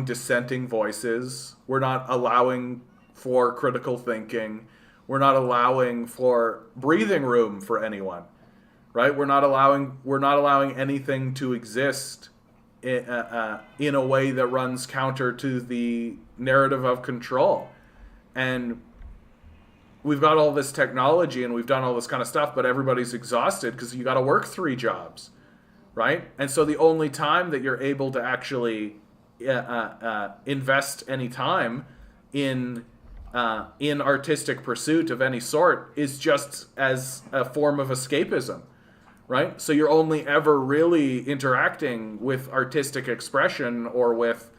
dissenting voices. We're not allowing for critical thinking. We're not allowing for breathing room for anyone, right? We're not allowing anything to exist in a way that runs counter to the narrative of control. And we've got all this technology and we've done all this kind of stuff, but everybody's exhausted because you got to work 3 jobs, right? And so the only time that you're able to actually invest any time in artistic pursuit of any sort is just as a form of escapism, right? So you're only ever really interacting with artistic expression or with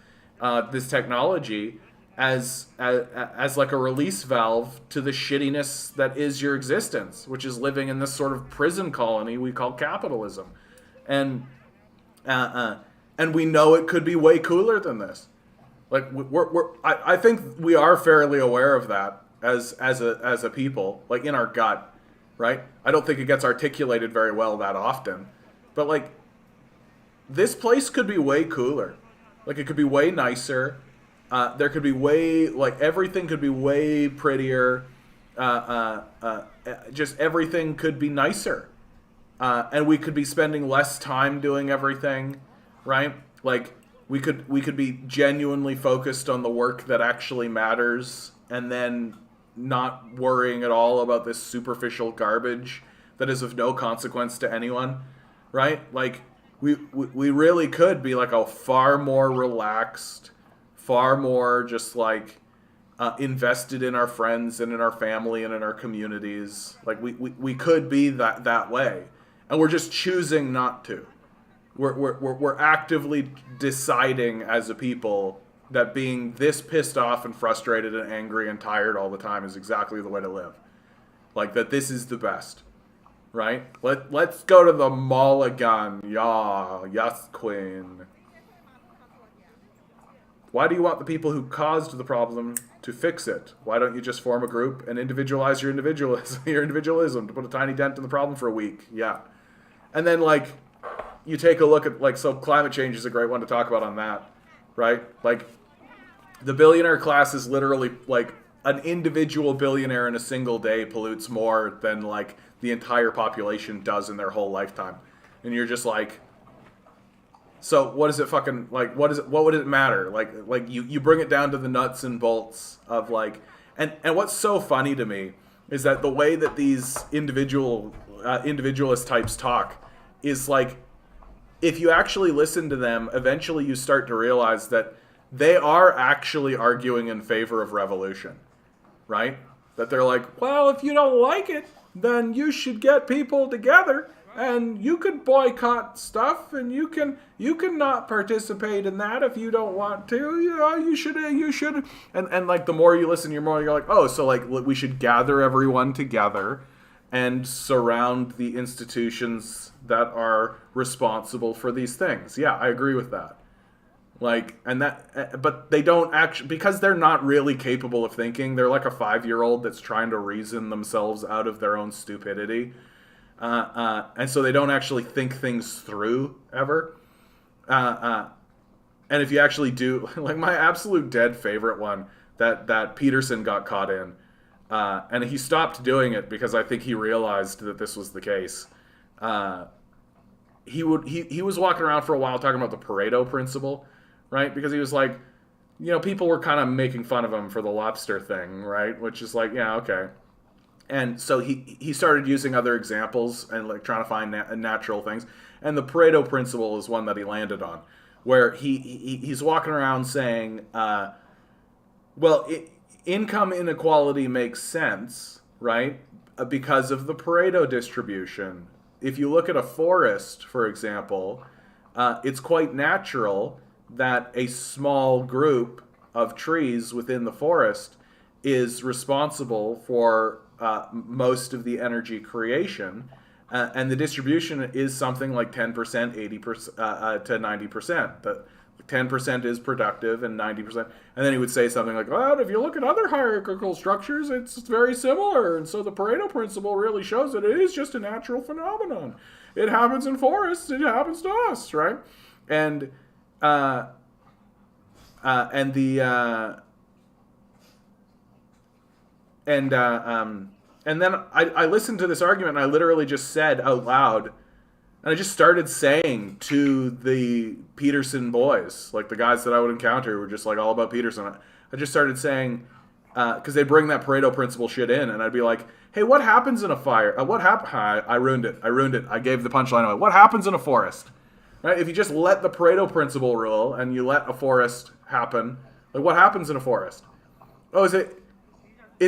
this technology as like a release valve to the shittiness that is your existence, which is living in this sort of prison colony we call capitalism, and we know it could be way cooler than this. Like I think we are fairly aware of that as a people, like in our gut, right? I don't think it gets articulated very well that often, but like this place could be way cooler. Like it could be way nicer. There could be way, like everything could be way prettier. Just everything could be nicer, and we could be spending less time doing everything, right? Like we could be genuinely focused on the work that actually matters, and then not worrying at all about this superficial garbage that is of no consequence to anyone, right? Like we really could be like a far more relaxed, far more just like invested in our friends and in our family and in our communities. Like we could be that way, and we're just choosing not to. We're actively deciding as a people that being this pissed off and frustrated and angry and tired all the time is exactly the way to live. Like that this is the best, right? Let's go to the mall again. Yeah, yes, queen. Why do you want the people who caused the problem to fix it? Why don't you just form a group and individualize your individualism to put a tiny dent in the problem for a week? Yeah. And then like you take a look at like, so climate change is a great one to talk about on that, right? Like the billionaire class is literally like an individual billionaire in a single day pollutes more than like the entire population does in their whole lifetime. And you're just like, so what is it fucking like? What would it matter? Like you bring it down to the nuts and bolts of like, and what's so funny to me is that the way that these individualist types talk is like, if you actually listen to them, eventually you start to realize that they are actually arguing in favor of revolution, right? That they're like, well, if you don't like it, then you should get people together and you can boycott stuff and you can not participate in that if you don't want to. You know, you should. And like the more you listen, you're like, oh, so like we should gather everyone together and surround the institutions that are responsible for these things. Yeah, I agree with that. Like, and that, but they don't actually, because they're not really capable of thinking. They're like a 5-year-old that's trying to reason themselves out of their own stupidity. And so they don't actually think things through ever. And if you actually do, like my absolute dead favorite one that Peterson got caught in, and he stopped doing it because I think he realized that this was the case. He was walking around for a while talking about the Pareto principle, right? Because he was like, you know, people were kind of making fun of him for the lobster thing, right? Which is like, yeah, okay. And so he started using other examples and like trying to find natural things. And the Pareto principle is one that he landed on, where he's walking around saying, income inequality makes sense, right? Because of the Pareto distribution. If you look at a forest, for example, it's quite natural that a small group of trees within the forest is responsible for most of the energy creation, and the distribution is something like 10%, 80% to 90%. That 10% is productive and 90%. And then he would say something like, well, if you look at other hierarchical structures, it's very similar. And so the Pareto principle really shows that it is just a natural phenomenon. It happens in forests. It happens to us, right? And And then I listened to this argument and I literally just said out loud, and I just started saying to the Peterson boys, like the guys that I would encounter who were just like all about Peterson. I just started saying, because they bring that Pareto principle shit in, and I'd be like, hey, what happens in a fire? What happened? I ruined it. I gave the punchline away. What happens in a forest? Right? If you just let the Pareto principle rule and you let a forest happen, like what happens in a forest? Oh, is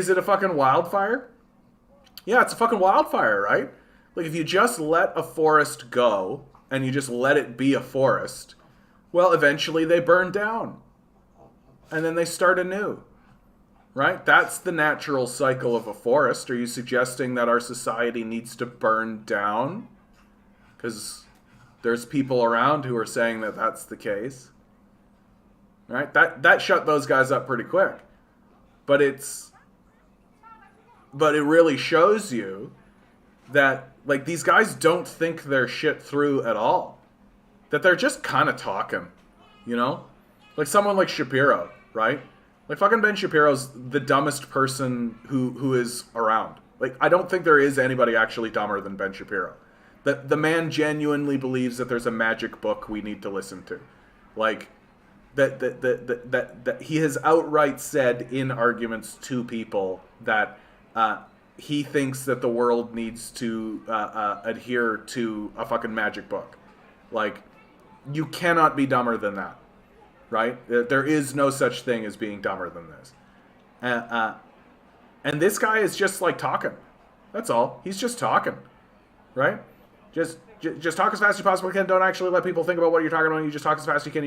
it a fucking wildfire? Yeah, it's a fucking wildfire, right? Like if you just let a forest go and you just let it be a forest, well, eventually they burn down. And then they start anew. Right? That's the natural cycle of a forest. Are you suggesting that our society needs to burn down? Because there's people around who are saying that that's the case. Right? That shut those guys up pretty quick. But it really shows you that like these guys don't think their shit through at all. That they're just kind of talking, you know? Like someone like Shapiro, right? Like fucking Ben Shapiro's the dumbest person who is around. Like I don't think there is anybody actually dumber than Ben Shapiro. The man genuinely believes that there's a magic book we need to listen to. Like that he has outright said in arguments to people that he thinks that the world needs to adhere to a fucking magic book. Like you cannot be dumber than that. Right? There is no such thing as being dumber than this. And this guy is just like talking. That's all. He's just talking. Right? Just talk as fast as you possibly can. Don't actually let people think about what you're talking about. You just talk as fast as you can.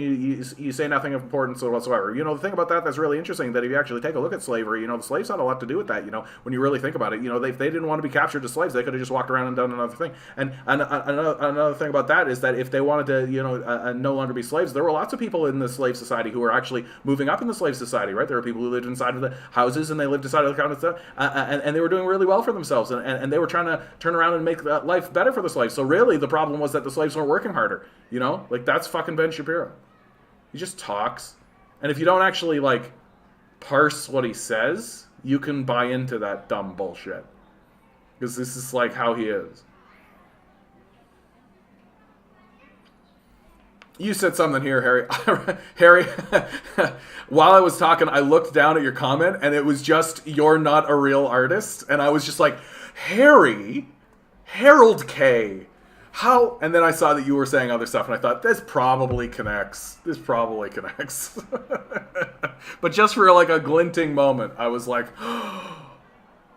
You say nothing of importance whatsoever. You know, the thing about that's really interesting, that if you actually take a look at slavery, you know, the slaves had a lot to do with that. You know, when you really think about it, you know, they didn't want to be captured as slaves. They could have just walked around and done another thing. And another thing about that is that if they wanted to, you know, no longer be slaves, there were lots of people in the slave society who were actually moving up in the slave society, right? There were people who lived inside of the houses and they lived inside of the kind of stuff, and they were doing really well for themselves, and they were trying to turn around and make life better for the slaves. So really, the problem was that the slaves weren't working harder, you know? Like, that's fucking Ben Shapiro. He just talks. And if you don't actually, like, parse what he says, you can buy into that dumb bullshit. Because this is, like, how he is. You said something here, Harry. Harry, while I was talking, I looked down at your comment, and it was just, you're not a real artist. And I was just like, Harry, Harold K., how? And then I saw that you were saying other stuff, and I thought, this probably connects. But just for like a glinting moment, I was like, oh,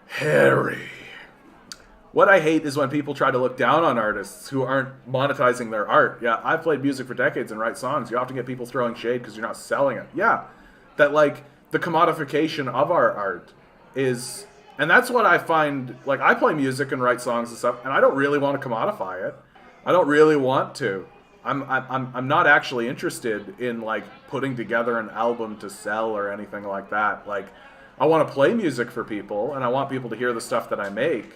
Harry. What I hate is when people try to look down on artists who aren't monetizing their art. Yeah, I've played music for decades and write songs. You often get people throwing shade because you're not selling it. Yeah, that like the commodification of our art is... And that's what I find, like, I play music and write songs and stuff, and I don't really want to commodify it. I don't really want to. I'm not actually interested in, like, putting together an album to sell or anything like that. Like, I want to play music for people, and I want people to hear the stuff that I make.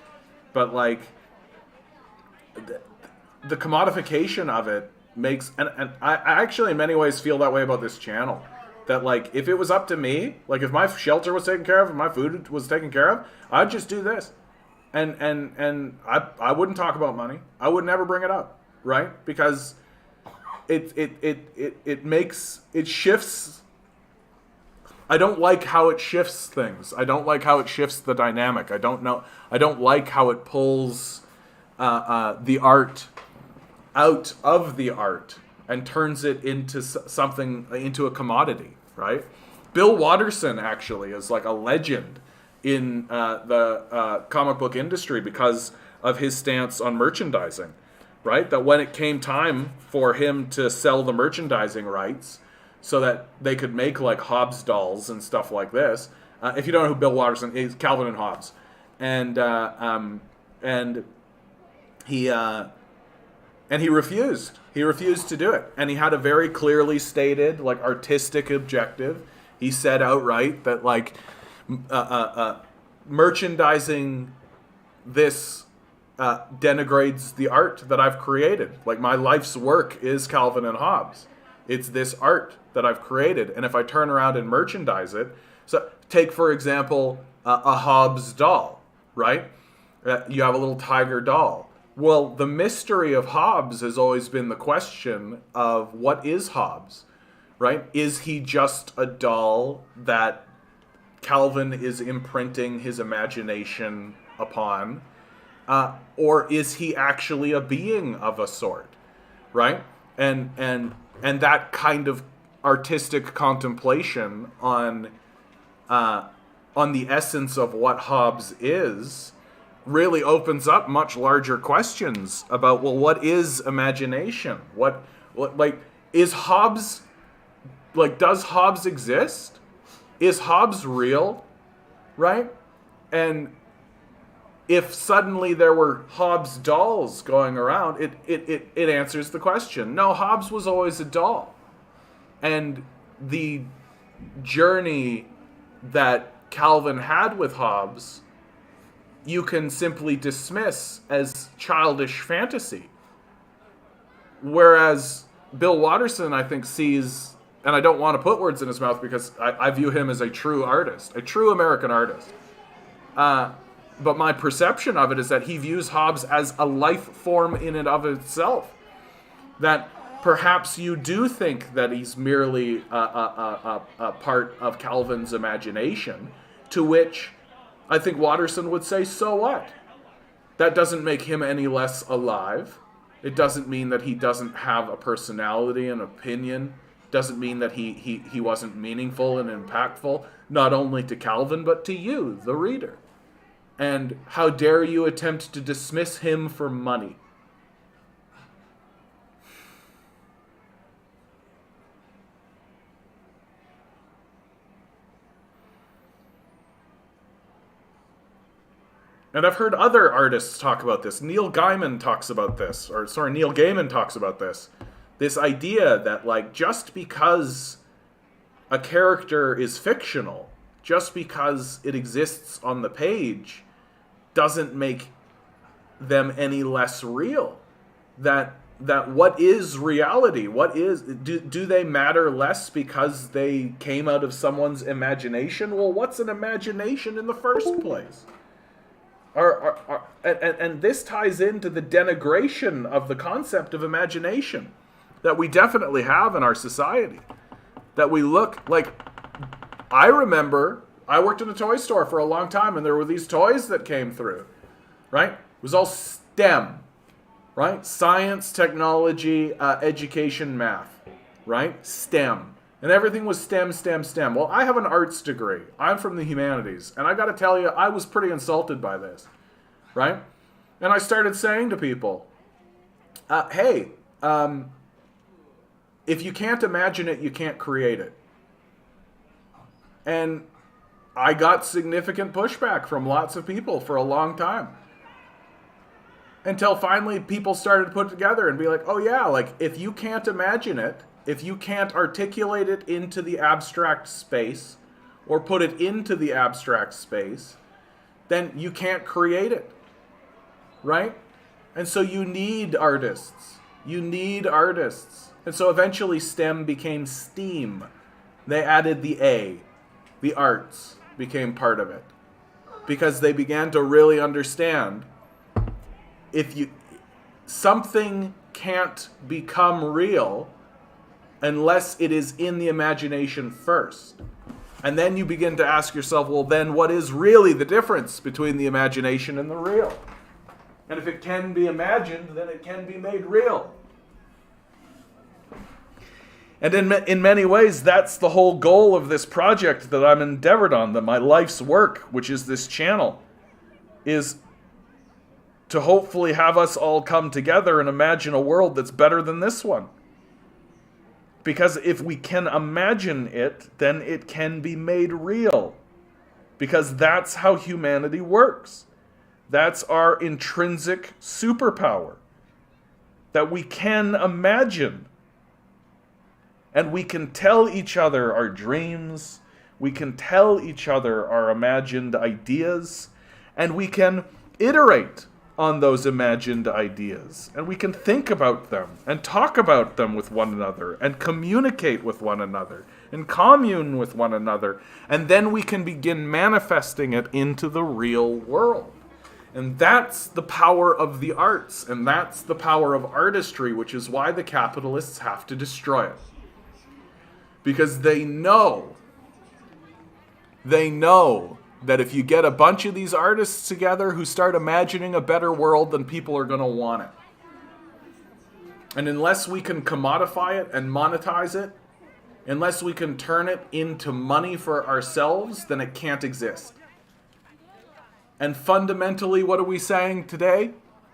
But, like, the commodification of it makes... And I actually, in many ways, feel that way about this channel. That, like, if it was up to me, like, if my shelter was taken care of, if my food was taken care of, I'd just do this. And I wouldn't talk about money. I would never bring it up, right? Because it makes... It shifts... I don't like how it shifts things. I don't like how it shifts the dynamic. I don't like how it pulls the art out of the art and turns it into something, into a commodity, right? Bill Watterson actually is like a legend in the comic book industry because of his stance on merchandising, right? That when it came time for him to sell the merchandising rights so that they could make like Hobbes dolls and stuff like this. If you don't know who Bill Watterson is, Calvin and Hobbes. And he refused. He refused to do it. And he had a very clearly stated, like, artistic objective. He said outright that, like, merchandising this denigrates the art that I've created. Like, my life's work is Calvin and Hobbes. It's this art that I've created. And if I turn around and merchandise it... So, take, for example, a Hobbes doll. right? You have a little tiger doll. Well, the mystery of Hobbes has always been the question of what is Hobbes, right? Is he just a doll that Calvin is imprinting his imagination upon? Or is he actually a being of a sort, right? And that kind of artistic contemplation on the essence of what Hobbes is really opens up much larger questions about, well, what is imagination? What like, is Hobbes, like, does Hobbes exist? Is Hobbes real? Right? And if suddenly there were Hobbes dolls going around, it answers the question. No, Hobbes was always a doll. And the journey that Calvin had with Hobbes, you can simply dismiss as childish fantasy. Whereas Bill Watterson, I think, sees, and I don't want to put words in his mouth because I view him as a true artist, a true American artist. But my perception of it is that he views Hobbes as a life form in and of itself. That perhaps you do think that he's merely a part of Calvin's imagination, to which I think Watterson would say, so what? That doesn't make him any less alive. It doesn't mean that he doesn't have a personality and opinion. Doesn't mean that he wasn't meaningful and impactful, not only to Calvin, but to you, the reader. And how dare you attempt to dismiss him for money? And I've heard other artists talk about this. Neil Gaiman talks about this. Neil Gaiman talks about this. This idea that, like, just because a character is fictional, just because it exists on the page, doesn't make them any less real. That what is reality? What is, do they matter less because they came out of someone's imagination? Well, what's an imagination in the first place? And this ties into the denigration of the concept of imagination that we definitely have in our society. That we look like, I remember I worked in a toy store for a long time, and there were these toys that came through, right? It was all STEM, right? Science, technology, education, math, right? STEM. And everything was STEM, STEM, STEM. Well, I have an arts degree. I'm from the humanities. And I got to tell you, I was pretty insulted by this, right? And I started saying to people, hey, if you can't imagine it, you can't create it. And I got significant pushback from lots of people for a long time. Until finally people started to put it together and be like, oh yeah, like, if you can't imagine it, if you can't articulate it into the abstract space or put it into the abstract space, then you can't create it, right? And so you need artists. You need artists. And so eventually STEM became STEAM. They added the A. The arts became part of it. Because they began to really understand, something can't become real unless it is in the imagination first. And then you begin to ask yourself, well, then what is really the difference between the imagination and the real? And if it can be imagined, then it can be made real. And in many ways, that's the whole goal of this project that I'm endeavored on, that my life's work, which is this channel, is to hopefully have us all come together and imagine a world that's better than this one. Because if we can imagine it, then it can be made real. Because that's how humanity works. That's our intrinsic superpower. That we can imagine. And we can tell each other our dreams. We can tell each other our imagined ideas. And we can iterate on those imagined ideas. And we can think about them and talk about them with one another and communicate with one another and commune with one another. And then we can begin manifesting it into the real world. And that's the power of the arts, and that's the power of artistry, which is why the capitalists have to destroy it. Because they know that if you get a bunch of these artists together who start imagining a better world, then people are going to want it. And unless we can commodify it and monetize it, unless we can turn it into money for ourselves, then it can't exist. And fundamentally, what are we saying today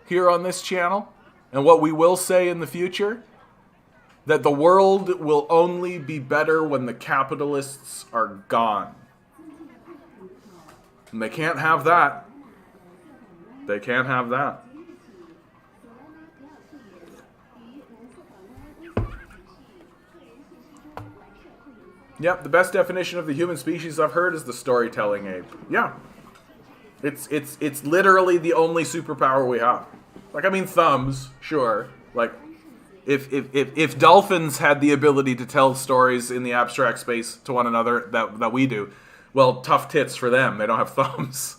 here on this channel? And what we will say in the future? That the world will only be better when the capitalists are gone. And they can't have that. They can't have that. Yep, the best definition of the human species I've heard is the storytelling ape. Yeah. It's literally the only superpower we have. Like, I mean, thumbs, sure. Like, if dolphins had the ability to tell stories in the abstract space to one another that we do, well, tough tits for them. They don't have thumbs.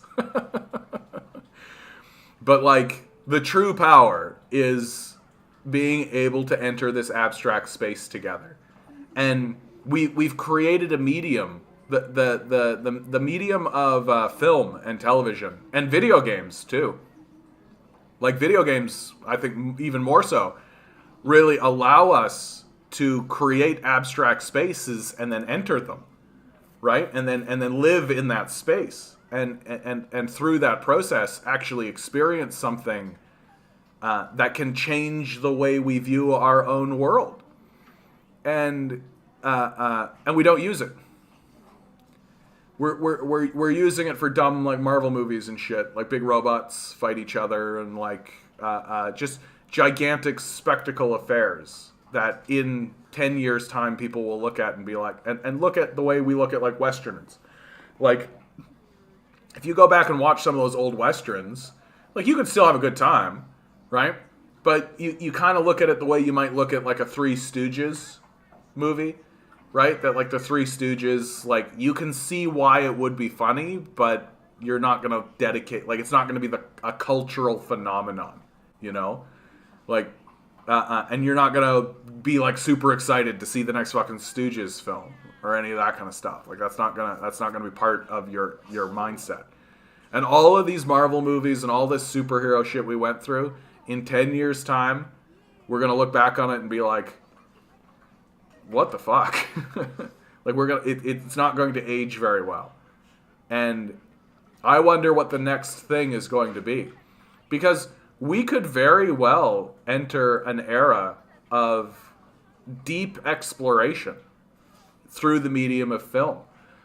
But, like, the true power is being able to enter this abstract space together. And we've created a medium, the medium of film and television and video games too. Like, video games, I think even more so, really allow us to create abstract spaces and then enter them, right? And then live in that space and through that process actually experience something that can change the way we view our own world. And we don't use it. We're using it for dumb, like, Marvel movies and shit, like big robots fight each other and like just gigantic spectacle affairs that in 10 years time people will look at and be like, and look at the way we look at, like, Westerns. Like, if you go back and watch some of those old Westerns, like, you can still have a good time, right? But you kind of look at it the way you might look at, like, a Three Stooges movie, right? That, like, the Three Stooges, like, you can see why it would be funny, but you're not going to dedicate, like, it's not going to be a cultural phenomenon, you know? Like, and you're not going to be, like, super excited to see the next fucking Stooges film or any of that kind of stuff. Like, that's not gonna be part of your mindset. And all of these Marvel movies and all this superhero shit we went through, in 10 years' time, we're going to look back on it and be like, what the fuck? Like, it's not going to age very well. And I wonder what the next thing is going to be. Because we could very well enter an era of deep exploration through the medium of film.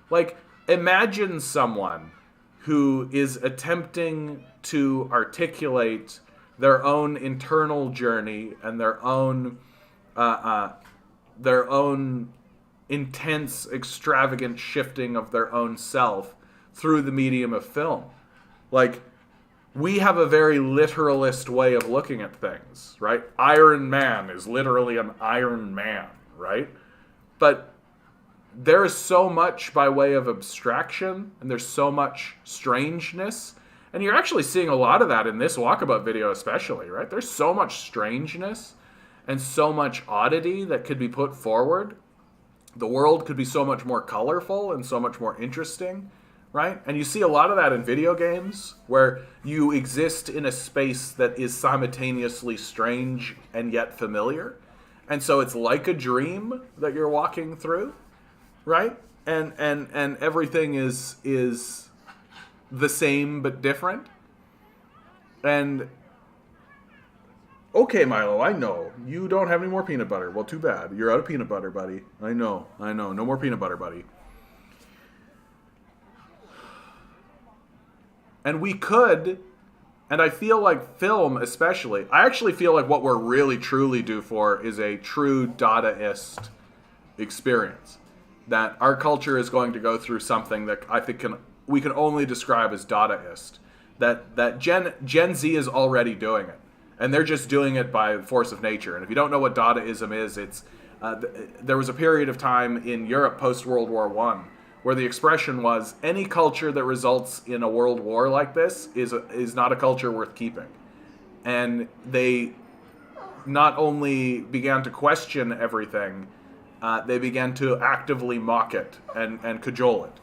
Like, imagine someone who is attempting to articulate their own internal journey and their own intense, extravagant shifting of their own self through the medium of film. Like, we have a very literalist way of looking at things, right? Iron Man is literally an Iron Man, right? But there is so much by way of abstraction, and there's so much strangeness, and you're actually seeing a lot of that in this walkabout video especially, right? There's so much strangeness and so much oddity that could be put forward. The world could be so much more colorful and so much more interesting, right? And you see a lot of that in video games, where you exist in a space that is simultaneously strange and yet familiar. And so it's like a dream that you're walking through, right? And everything is the same but different. And okay, Milo, I know. You don't have any more peanut butter. Well, too bad. You're out of peanut butter, buddy. I know. No more peanut butter, buddy. And we could, and I feel like film especially, I actually feel like what we're really truly due for is a true Dadaist experience. That our culture is going to go through something that I think we can only describe as Dadaist. That Gen Z is already doing it. And they're just doing it by force of nature. And if you don't know what Dadaism is, it's there was a period of time in Europe post-World War I where the expression was, any culture that results in a world war like this is not a culture worth keeping. And they not only began to question everything, they began to actively mock it and cajole it.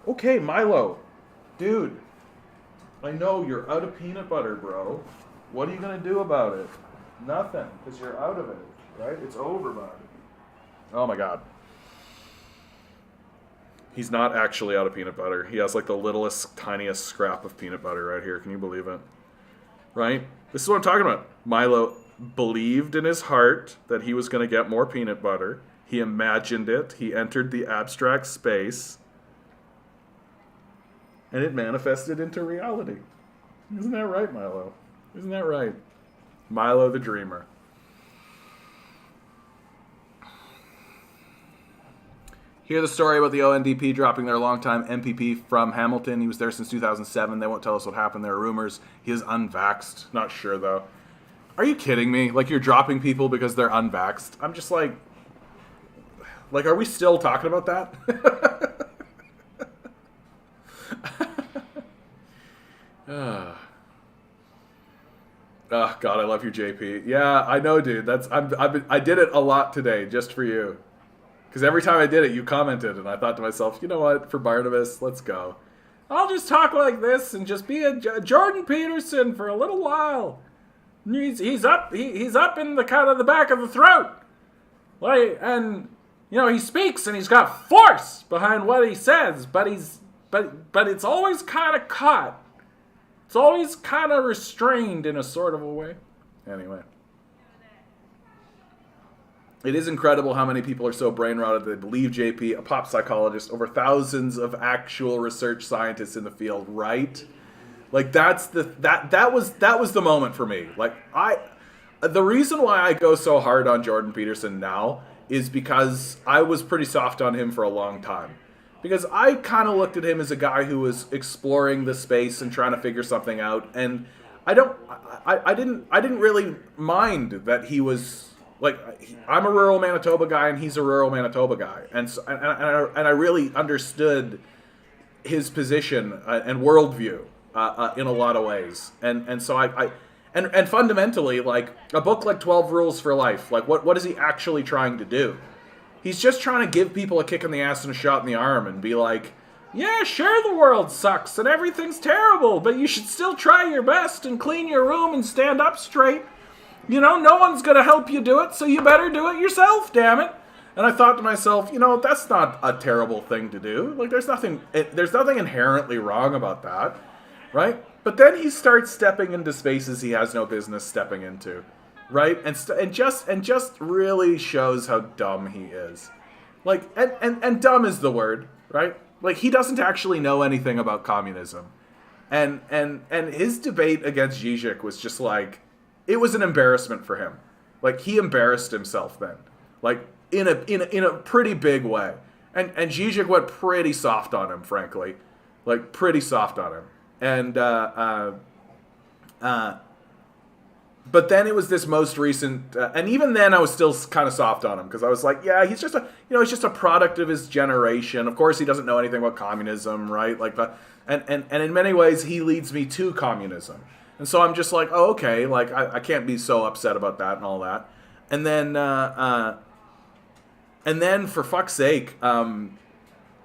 Okay, Milo, dude, I know you're out of peanut butter, bro. What are you going to do about it? Nothing, because you're out of it, right? It's over, bud. Oh my god. He's not actually out of peanut butter. He has like the littlest, tiniest scrap of peanut butter right here. Can you believe it? Right? This is what I'm talking about. Milo believed in his heart that he was going to get more peanut butter. He imagined it. He entered the abstract space. And it manifested into reality. Isn't that right, Milo? Isn't that right? Milo the dreamer. Hear the story about the ONDP dropping their longtime MPP from Hamilton. He was there since 2007. They won't tell us what happened. There are rumors. He is unvaxxed. Not sure, though. Are you kidding me? Like, you're dropping people because they're unvaxxed? I'm just like, are we still talking about that? Oh, God, I love you, JP. Yeah, I know, dude. I did it a lot today just for you. Because every time I did it, you commented, and I thought to myself, you know what, for Barnabas, let's go. I'll just talk like this and just be a Jordan Peterson for a little while. He's up in the kind of the back of the throat. Like, and he speaks and he's got force behind what he says, but it's always kind of caught. It's always kind of restrained in a sort of a way. Anyway. It is incredible how many people are so brain rotted that they believe JP, a pop psychologist, over thousands of actual research scientists in the field, right? Like that was the moment for me. Like the reason why I go so hard on Jordan Peterson now is because I was pretty soft on him for a long time. Because I kind of looked at him as a guy who was exploring the space and trying to figure something out, and I didn't really mind that he was. Like, I'm a rural Manitoba guy, and he's a rural Manitoba guy, and I really understood his position and worldview in a lot of ways, and so I fundamentally, like, a book like 12 Rules for Life, like, what is he actually trying to do? He's just trying to give people a kick in the ass and a shot in the arm, and be like, yeah, sure, the world sucks and everything's terrible, but you should still try your best and clean your room and stand up straight. No one's going to help you do it, so you better do it yourself, damn it. And I thought to myself, that's not a terrible thing to do. Like, there's nothing inherently wrong about that, right? But then he starts stepping into spaces he has no business stepping into, right? And just really shows how dumb he is. Like, and dumb is the word, right? Like, he doesn't actually know anything about communism. And his debate against Zizek was just like, it was an embarrassment for him. Like, he embarrassed himself then. Like, in a pretty big way. And Zizek went pretty soft on him, frankly. Like, pretty soft on him. And, but then it was this most recent, and even then I was still kind of soft on him, because I was like, yeah, he's just a product of his generation. Of course he doesn't know anything about communism, right? Like, but, and in many ways he leads me to communism. And so I'm just like, oh, okay, like, I can't be so upset about that and all that. And then for fuck's sake,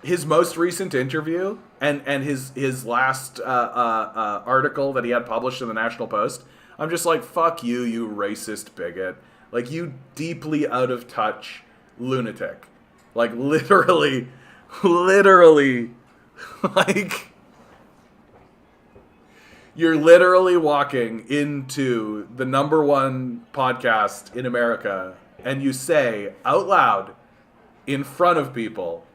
his most recent interview and his last article that he had published in the National Post, I'm just like, fuck you, you racist bigot. Like, you deeply out of touch lunatic. Like, literally, like, you're literally walking into the #1 podcast in America and you say out loud in front of people,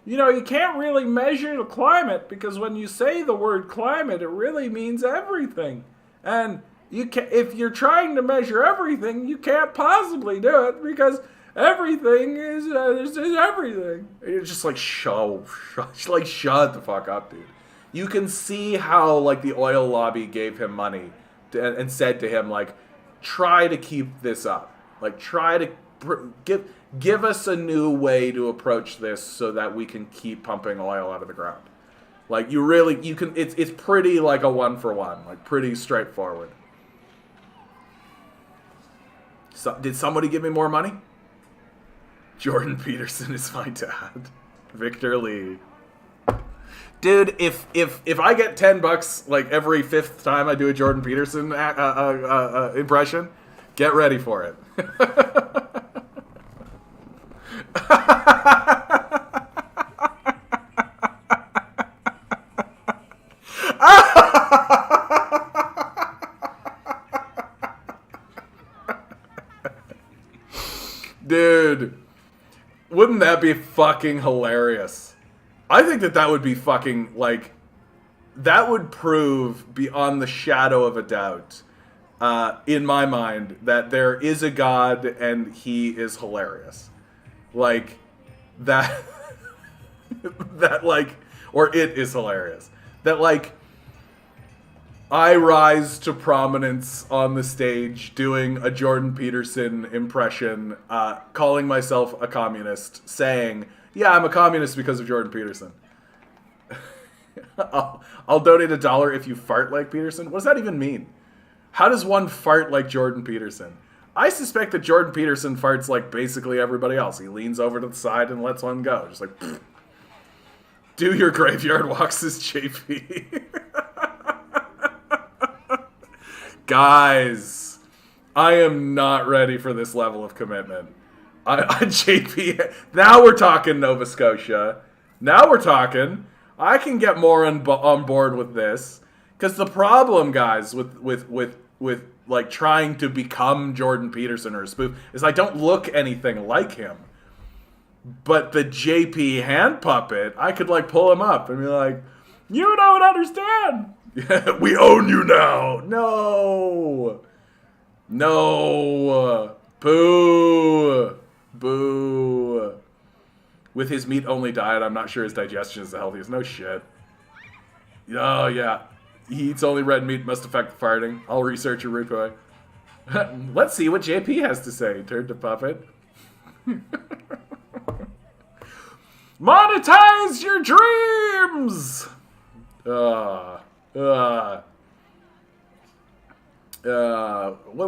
you can't really measure the climate, because when you say the word climate, it really means everything. And if you're trying to measure everything, you can't possibly do it, because everything is everything. It's just like, shut the fuck up, dude. You can see how, like, the oil lobby gave him money and said to him, like, try to keep this up. Like, try to give us a new way to approach this so that we can keep pumping oil out of the ground. Like, you can, it's pretty like a 1-for-1, like pretty straightforward. So, did somebody give me more money? Jordan Peterson is my dad. Victor Lee. Dude, if I get $10 like every 5th time I do a Jordan Peterson impression, get ready for it. Dude, wouldn't that be fucking hilarious? I think that would be fucking, like, that would prove beyond the shadow of a doubt, in my mind, that there is a God and he is hilarious. Like, that, like, or it is hilarious. That, like, I rise to prominence on the stage doing a Jordan Peterson impression, calling myself a communist, saying, yeah, I'm a communist because of Jordan Peterson. I'll donate $1 if you fart like Peterson. What does that even mean? How does one fart like Jordan Peterson? I suspect that Jordan Peterson farts like basically everybody else. He leans over to the side and lets one go. Just like, pfft. Do your graveyard walks as JP. Guys, I am not ready for this level of commitment. JP, now we're talking Nova Scotia. Now we're talking. I can get more on board with this. Because the problem, guys, with like trying to become Jordan Peterson or a spoof is I don't look anything like him. But the JP hand puppet, I could like pull him up and be like, you don't understand. We own you now. No. Boo. With his meat-only diet, I'm not sure his digestion is the healthiest. No shit. Oh, yeah. He eats only red meat, must affect the farting. I'll research a replay. Let's see what JP has to say. Turn to puppet. Monetize your dreams! What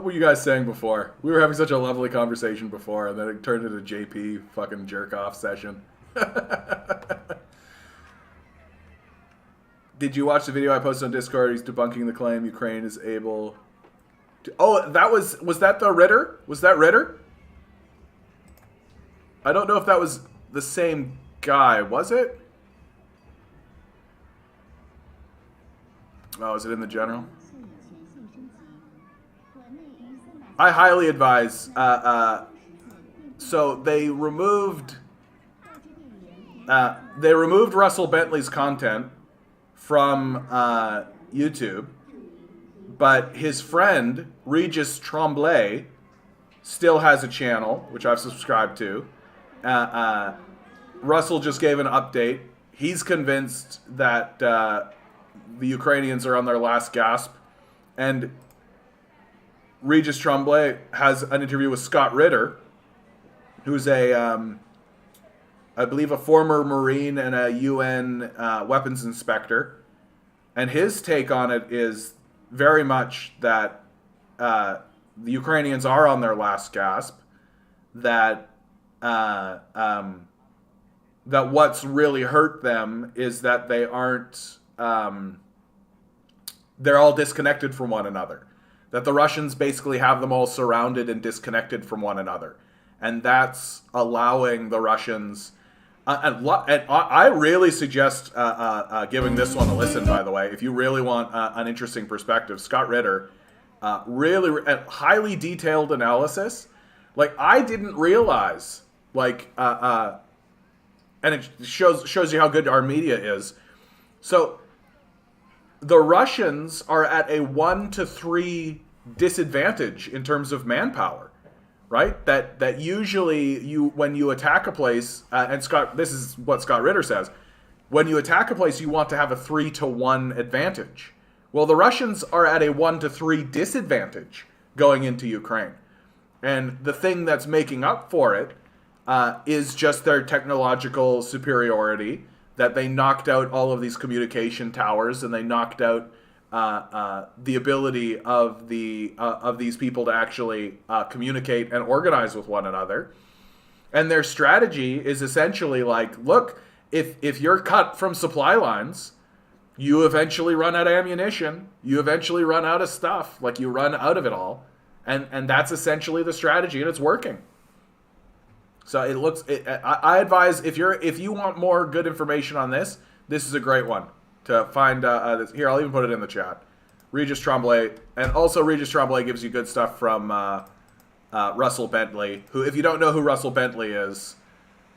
were you guys saying before? We were having such a lovely conversation before, and then it turned into JP fucking jerk-off session. Did you watch the video I posted on Discord? He's debunking the claim Ukraine is able to... Oh, that was that the Ritter? Was that Ritter? I don't know if that was the same guy. Was it? Oh, is it in the general? I highly advise. So they removed Russell Bentley's content from YouTube, but his friend Regis Tremblay still has a channel which I've subscribed to. Russell just gave an update. He's convinced that the Ukrainians are on their last gasp, and Regis Tremblay has an interview with Scott Ritter, who's I believe a former Marine and a UN weapons inspector, and his take on it is very much that the Ukrainians are on their last gasp, that that what's really hurt them is that they aren't, they're all disconnected from one another. That the Russians basically have them all surrounded and disconnected from one another. And that's allowing the Russians... and I really suggest giving this one a listen, by the way. If you really want an interesting perspective, Scott Ritter, really highly detailed analysis. Like, I didn't realize, like, and it shows you how good our media is. So... the Russians are at a 1-to-3 disadvantage in terms of manpower, right? That usually when you attack a place, and this is what Scott Ritter says, when you attack a place, you want to have a 3-to-1 advantage. Well, the Russians are at a 1-to-3 disadvantage going into Ukraine. And the thing that's making up for it is just their technological superiority, that they knocked out all of these communication towers, and they knocked out the ability of these people to actually communicate and organize with one another. And their strategy is essentially like, look, if you're cut from supply lines, you eventually run out of ammunition. You eventually run out of stuff. Like, you run out of it all. And that's essentially the strategy, and it's working. So it looks. I advise, if you want more good information on this, this is a great one to find. This. Here, I'll even put it in the chat. Regis Tremblay, and also Regis Tremblay gives you good stuff from Russell Bentley, who, if you don't know who Russell Bentley is,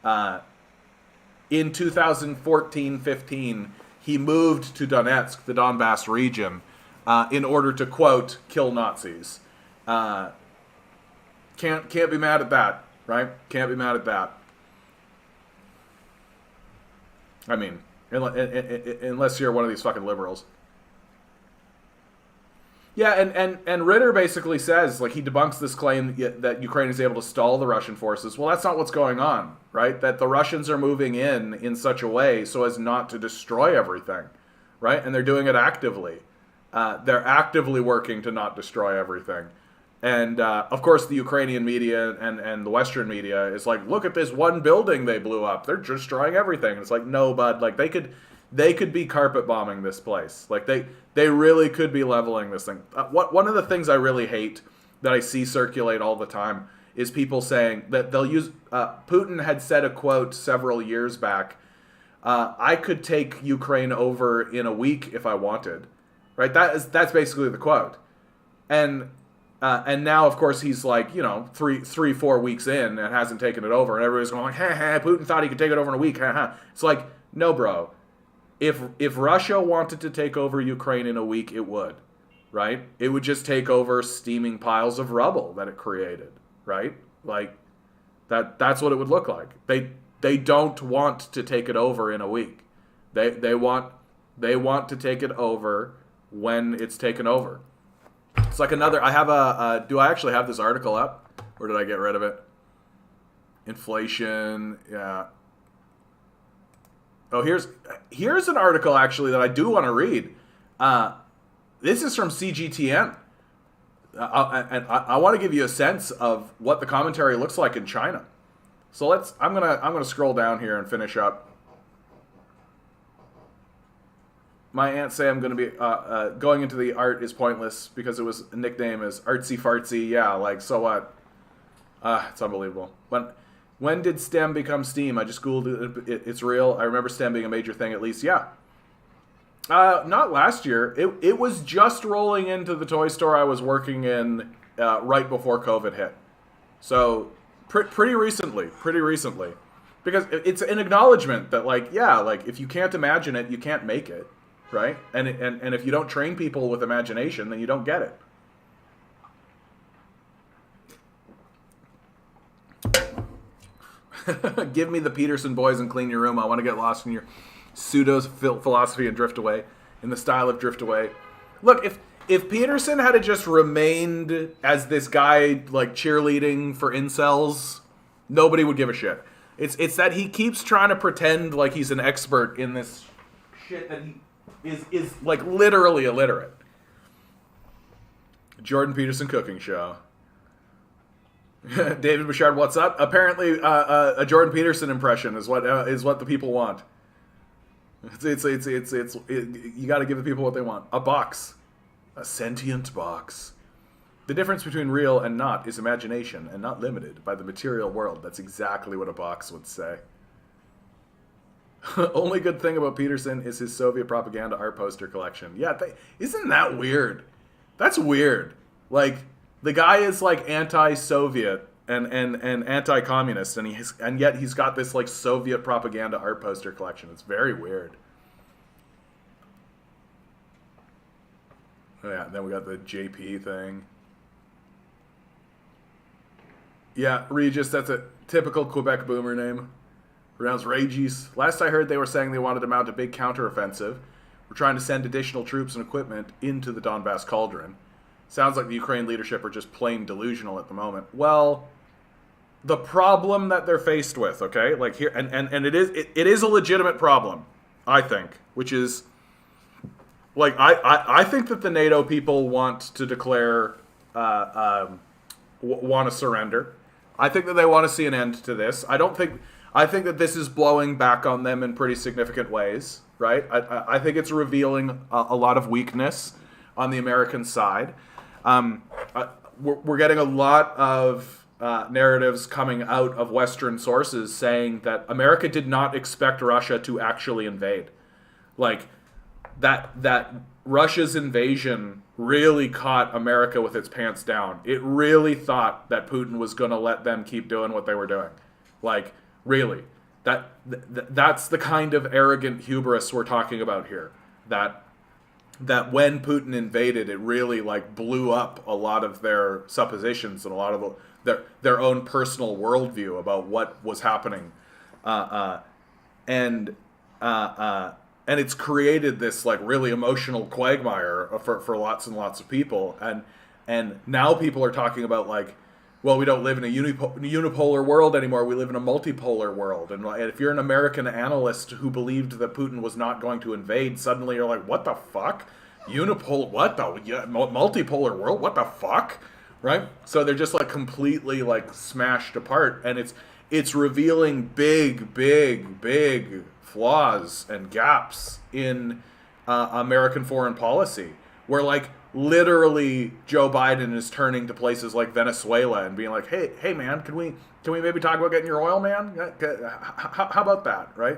in 2014-15, he moved to Donetsk, the Donbass region, in order to, quote, kill Nazis. Can't be mad at that, right? Can't be mad at that. I mean, unless you're one of these fucking liberals. Yeah, and Ritter basically says, like, he debunks this claim that Ukraine is able to stall the Russian forces. Well, that's not what's going on, right? That the Russians are moving in such a way so as not to destroy everything, right? And they're doing it actively. They're actively working to not destroy everything. And, of course, the Ukrainian media and the Western media is like, look at this one building they blew up. They're destroying everything. And it's like, no, bud. Like, they could be carpet bombing this place. Like, they really could be leveling this thing. One of the things I really hate that I see circulate all the time is people saying that they'll use... Putin had said a quote several years back, I could take Ukraine over in a week if I wanted. Right? That's basically the quote. And now, of course, he's like, 3-4 weeks in and hasn't taken it over. And everybody's going like, Putin thought he could take it over in a week. It's like, no, bro. If Russia wanted to take over Ukraine in a week, it would, right? It would just take over steaming piles of rubble that it created, right? Like, that's what it would look like. They don't want to take it over in a week. They want to take it over when it's taken over. It's like another. I have do I actually have this article up, or did I get rid of it? Inflation, yeah. Oh, here's an article actually that I do want to read. This is from CGTN, and I want to give you a sense of what the commentary looks like in China. So I'm gonna scroll down here and finish up. My aunts say I'm going to be going into the art is pointless because it was a nickname as artsy fartsy. Yeah, like, so what? It's unbelievable. When did STEM become STEAM? I just Googled it. It's real. I remember STEM being a major thing, at least. Yeah. Not last year. It was just rolling into the toy store I was working in right before COVID hit. So pretty recently. Because it's an acknowledgement that, like, yeah, like, if you can't imagine it, you can't make it. Right? And if you don't train people with imagination, then you don't get it. Give me the Peterson boys and clean your room. I want to get lost in your pseudo philosophy and drift away, in the style of drift away. Look, if Peterson had just remained as this guy, like, cheerleading for incels, nobody would give a shit. It's that he keeps trying to pretend like he's an expert in this shit that he is like literally illiterate. Jordan Peterson cooking show. David Bouchard, what's up? Apparently, a Jordan Peterson impression is what the people want. It's you got to give the people what they want. A box, a sentient box. The difference between real and not is imagination, and not limited by the material world. That's exactly what a box would say. Only good thing about Peterson is his Soviet propaganda art poster collection. Yeah, isn't that weird? That's weird. Like, the guy is like anti-Soviet and anti-communist, and yet he's got this like Soviet propaganda art poster collection. It's very weird. Oh, yeah, then we got the JP thing. Yeah, Regis, that's a typical Quebec boomer name. Pronounced Regis. Last I heard, they were saying they wanted to mount a big counteroffensive. We're trying to send additional troops and equipment into the Donbass cauldron. Sounds like the Ukraine leadership are just plain delusional at the moment. Well, the problem that they're faced with, okay, like here, and it is a legitimate problem, I think, which is, like, I think that the NATO people want to declare, want to surrender. I think that they want to see an end to this. I think that this is blowing back on them in pretty significant ways, right? I think it's revealing a lot of weakness on the American side. We're getting a lot of narratives coming out of Western sources saying that America did not expect Russia to actually invade. Like, that Russia's invasion really caught America with its pants down. It really thought that Putin was going to let them keep doing what they were doing. Like, really. That's the kind of arrogant hubris we're talking about here. That when Putin invaded, it really, like, blew up a lot of their suppositions and a lot of their own personal worldview about what was happening, and it's created this, like, really emotional quagmire for lots and lots of people, and now people are talking about, like, well, we don't live in a unipolar world anymore. We live in a multipolar world. And if you're an American analyst who believed that Putin was not going to invade, suddenly you're like, what the fuck? What the multipolar world? What the fuck? Right? So they're just, like, completely, like, smashed apart. And it's revealing big flaws and gaps in American foreign policy. Where, like, literally Joe Biden is turning to places like Venezuela and being like, hey man, can we maybe talk about getting your oil, man? How about that, right?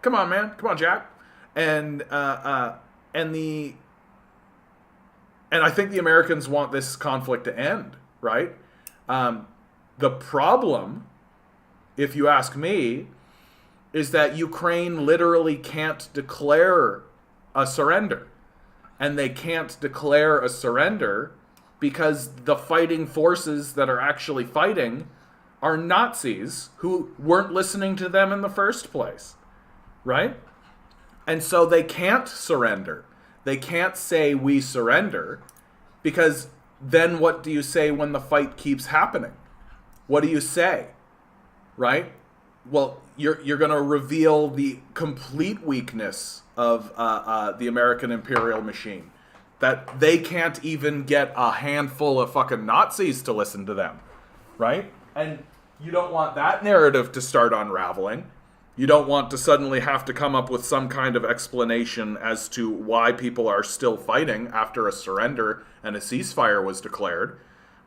Come on, man, come on, Jack. And I think the Americans want this conflict to end, right? The problem, if you ask me, is that Ukraine literally can't declare a surrender. And they can't declare a surrender because the fighting forces that are actually fighting are Nazis who weren't listening to them in the first place, right? And so they can't surrender. They can't say we surrender, because then what do you say when the fight keeps happening? What do you say, right? Well, you're going to reveal the complete weakness of the American imperial machine, that they can't even get a handful of fucking Nazis to listen to them, right? And you don't want that narrative to start unraveling. You don't want to suddenly have to come up with some kind of explanation as to why people are still fighting after a surrender and a ceasefire was declared,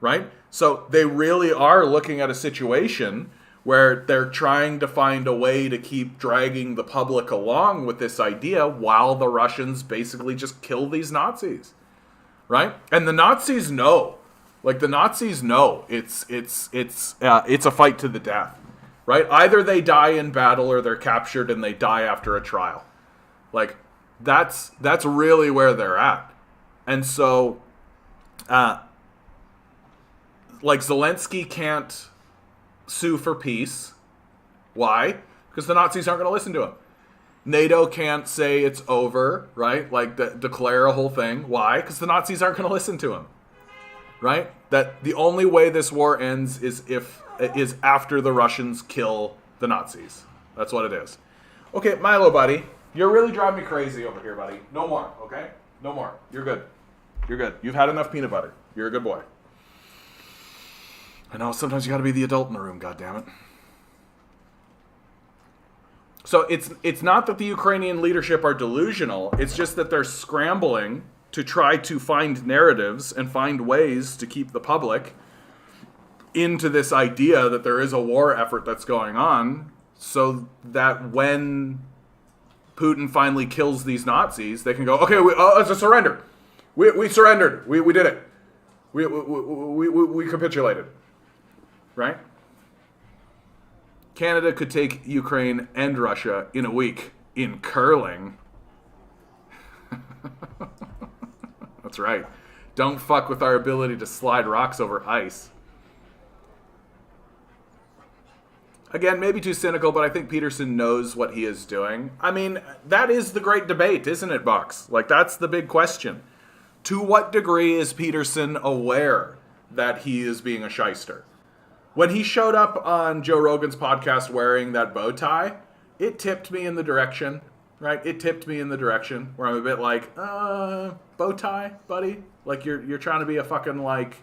right? So they really are looking at a situation where they're trying to find a way to keep dragging the public along with this idea while the Russians basically just kill these Nazis, right? And the Nazis know, like, the Nazis know it's a fight to the death, right? Either they die in battle or they're captured and they die after a trial. Like, that's really where they're at. And so, like, Zelensky can't sue for peace. Why? Because the Nazis aren't going to listen to him. NATO can't say it's over, right? Like, declare a whole thing. Why? Because the Nazis aren't going to listen to him, right? That the only way this war ends is after the Russians kill the Nazis. That's what it is. Okay, Milo, buddy, you're really driving me crazy over here, buddy. No more, okay? No more. You're good. You're good. You've had enough peanut butter. You're a good boy. I know, sometimes you gotta be the adult in the room, goddammit. So it's not that the Ukrainian leadership are delusional, it's just that they're scrambling to try to find narratives and find ways to keep the public into this idea that there is a war effort that's going on, so that when Putin finally kills these Nazis, they can go, okay, it's a surrender. We surrendered. We did it. We capitulated. Right? Canada could take Ukraine and Russia in a week in curling. That's right. Don't fuck with our ability to slide rocks over ice. Again, maybe too cynical, but I think Peterson knows what he is doing. I mean, that is the great debate, isn't it, Box? Like, that's the big question. To what degree is Peterson aware that he is being a shyster? When he showed up on Joe Rogan's podcast wearing that bow tie, it tipped me in the direction, right? It tipped me in the direction where I'm a bit like, bow tie, buddy? Like, you're trying to be a fucking, like,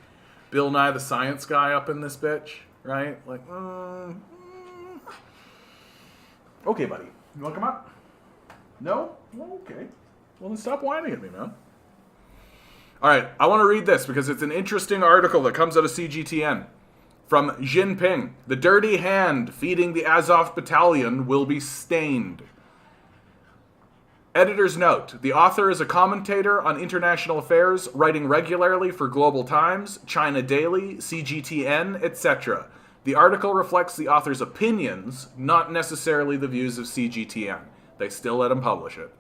Bill Nye the Science Guy up in this bitch, right? Like, okay, buddy. You want to come up? No? Well, okay. Well, then stop whining at me, man. All right, I want to read this because it's an interesting article that comes out of CGTN. From Jinping, the dirty hand feeding the Azov battalion will be stained. Editor's note, the author is a commentator on international affairs, writing regularly for Global Times, China Daily, CGTN, etc. The article reflects the author's opinions, not necessarily the views of CGTN. They still let him publish it.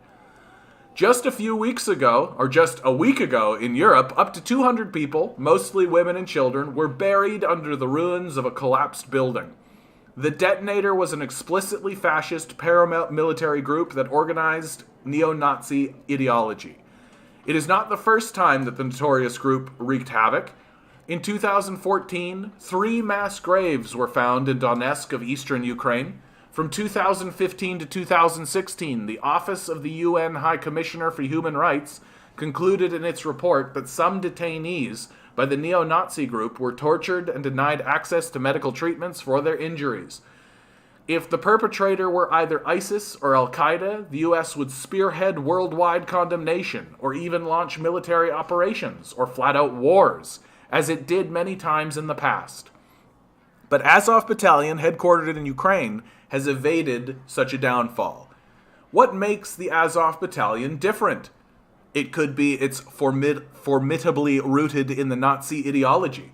Just a few weeks ago, or just a week ago in Europe, up to 200 people, mostly women and children, were buried under the ruins of a collapsed building. The detonator was an explicitly fascist paramilitary group that organized neo-Nazi ideology. It is not the first time that the notorious group wreaked havoc. In 2014, 3 mass graves were found in Donetsk of eastern Ukraine. From 2015 to 2016, the Office of the UN High Commissioner for Human Rights concluded in its report that some detainees by the neo-Nazi group were tortured and denied access to medical treatments for their injuries. If the perpetrator were either ISIS or Al-Qaeda, the US would spearhead worldwide condemnation or even launch military operations or flat-out wars, as it did many times in the past. But Azov Battalion, headquartered in Ukraine, has evaded such a downfall. What makes the Azov Battalion different? It could be it's formidably rooted in the Nazi ideology.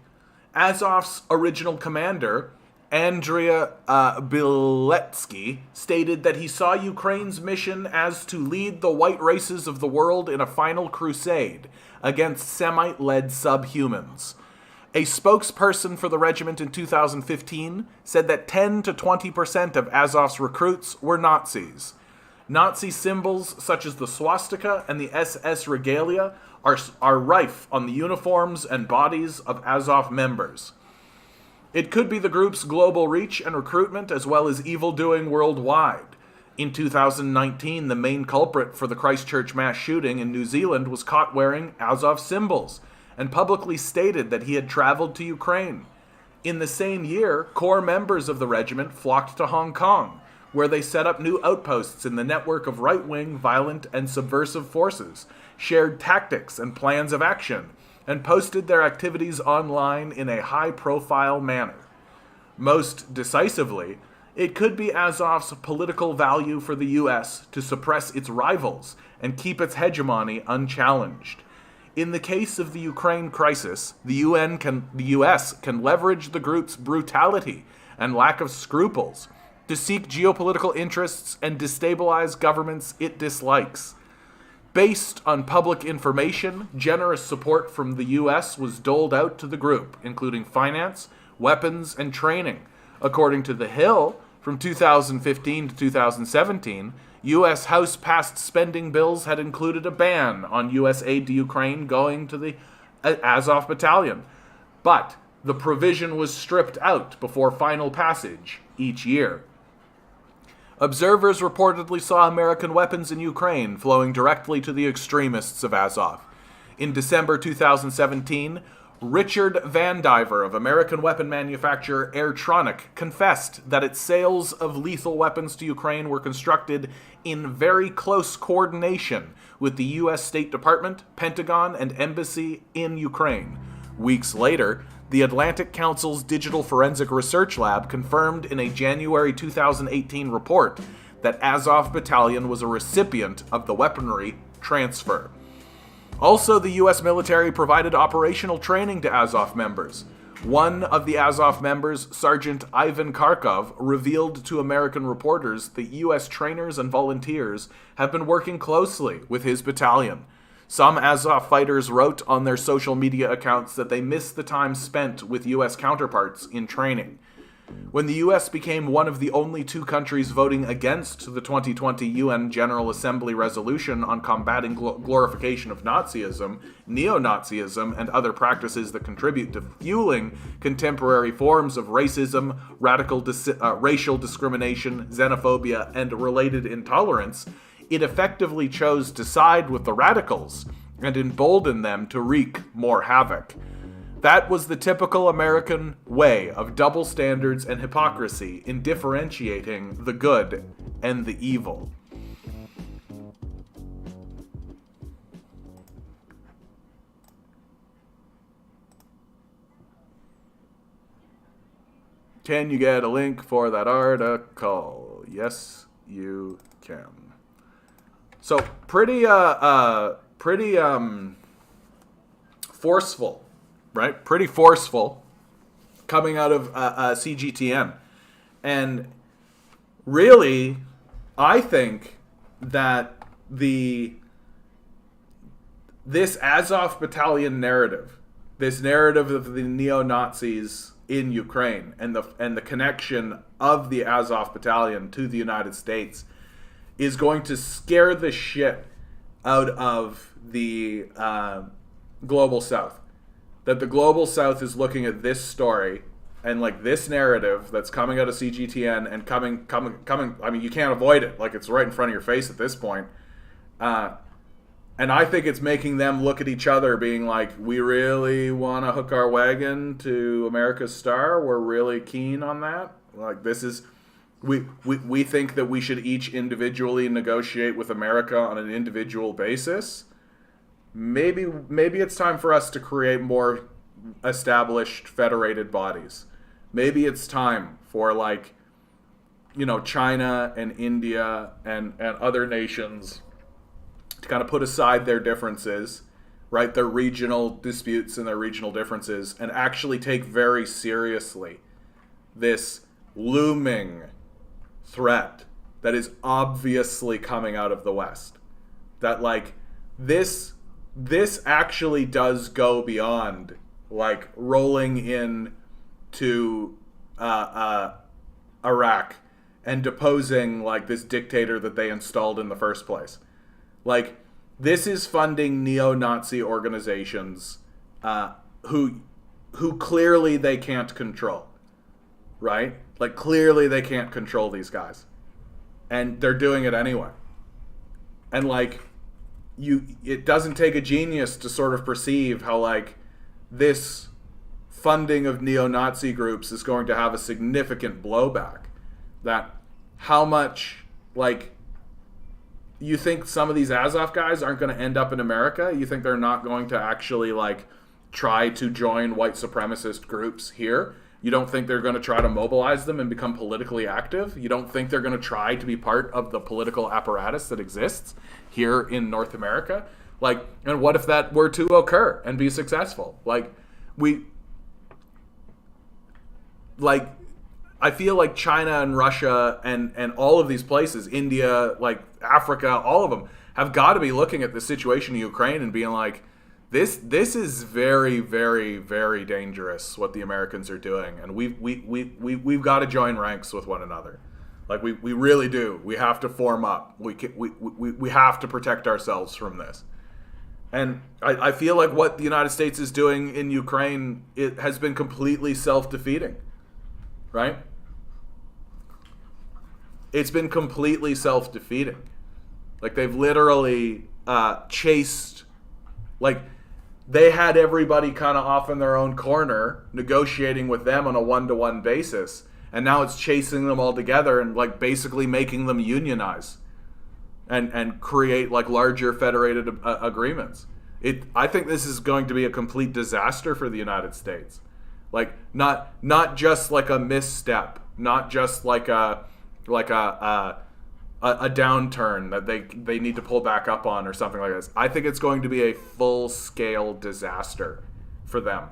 Azov's original commander, Andrea Biletsky, stated that he saw Ukraine's mission as to lead the white races of the world in a final crusade against Semite-led subhumans. A spokesperson for the regiment in 2015 said that 10 to 20% of Azov's recruits were Nazis. Nazi symbols such as the swastika and the SS regalia are rife on the uniforms and bodies of Azov members. It could be the group's global reach and recruitment as well as evil-doing worldwide. In 2019, the main culprit for the Christchurch mass shooting in New Zealand was caught wearing Azov symbols and publicly stated that he had traveled to Ukraine. In the same year, core members of the regiment flocked to Hong Kong, where they set up new outposts in the network of right-wing, violent, and subversive forces, shared tactics and plans of action, and posted their activities online in a high-profile manner. Most decisively, it could be Azov's political value for the U.S. to suppress its rivals and keep its hegemony unchallenged. In the case of the Ukraine crisis, the U.S. can leverage the group's brutality and lack of scruples to seek geopolitical interests and destabilize governments it dislikes. Based on public information, generous support from the U.S. was doled out to the group, including finance, weapons, and training. According to The Hill, from 2015 to 2017, U.S. House-passed spending bills had included a ban on U.S. aid to Ukraine going to the Azov Battalion, but the provision was stripped out before final passage each year. Observers reportedly saw American weapons in Ukraine flowing directly to the extremists of Azov. In December 2017, Richard Vandiver of American weapon manufacturer Airtronic confessed that its sales of lethal weapons to Ukraine were constructed in very close coordination with the U.S. State Department, Pentagon, and Embassy in Ukraine. Weeks later, the Atlantic Council's Digital Forensic Research Lab confirmed in a January 2018 report that Azov Battalion was a recipient of the weaponry transfer. Also, the U.S. military provided operational training to Azov members. One of the Azov members, Sergeant Ivan Kharkov, revealed to American reporters that U.S. trainers and volunteers have been working closely with his battalion. Some Azov fighters wrote on their social media accounts that they missed the time spent with U.S. counterparts in training. When the US became one of the only two countries voting against the 2020 UN General Assembly resolution on combating glorification of Nazism, neo-Nazism, and other practices that contribute to fueling contemporary forms of racism, racial discrimination, xenophobia, and related intolerance, it effectively chose to side with the radicals and embolden them to wreak more havoc. That was the typical American way of double standards and hypocrisy in differentiating the good and the evil. Can you get a link for that article? Yes, you can. So pretty forceful. Right? Pretty forceful coming out of CGTN. And really, I think that this Azov Battalion narrative, this narrative of the neo-Nazis in Ukraine and the connection of the Azov Battalion to the United States is going to scare the shit out of the Global South. That the Global South is looking at this story and like this narrative that's coming out of CGTN and coming. I mean, you can't avoid it. Like, it's right in front of your face at this point. And I think it's making them look at each other being like, we really want to hook our wagon to America's star. We're really keen on that. Like, this is, we think that we should each individually negotiate with America on an individual basis. Maybe it's time for us to create more established federated bodies. Maybe it's time for, like, you know, China and India and other nations to kind of put aside their differences, right? Their regional disputes and their regional differences, and actually take very seriously this looming threat that is obviously coming out of the West. That, like, this actually does go beyond, like, rolling in to Iraq and deposing, like, this dictator that they installed in the first place. Like, this is funding neo-Nazi organizations who clearly they can't control, right? Like, clearly they can't control these guys. And they're doing it anyway. And, like, it doesn't take a genius to sort of perceive how, like, this funding of neo-Nazi groups is going to have a significant blowback. That how much, like, you think some of these Azov guys aren't going to end up in America? You think they're not going to actually, like, try to join white supremacist groups here? You don't think they're going to try to mobilize them and become politically active? You don't think they're going to try to be part of the political apparatus that exists here in North America? Like, and what if that were to occur and be successful? I feel like China and Russia and all of these places, India, like Africa, all of them have got to be looking at the situation in Ukraine and being like, this is very, very, very dangerous what the Americans are doing, and we've got to join ranks with one another. Like, we really do. We have to form up. We have to protect ourselves from this. And I feel like what the United States is doing in Ukraine, it has been completely self-defeating, right? It's been completely self-defeating. Like, they've literally chased, like, they had everybody kind of off in their own corner, negotiating with them on a one-to-one basis, and now it's chasing them all together and, like, basically making them unionize and create, like, larger federated agreements. I think this is going to be a complete disaster for the United States. Like, not just like a misstep, not just like a downturn that they need to pull back up on or something like this. I think it's going to be a full-scale disaster for them.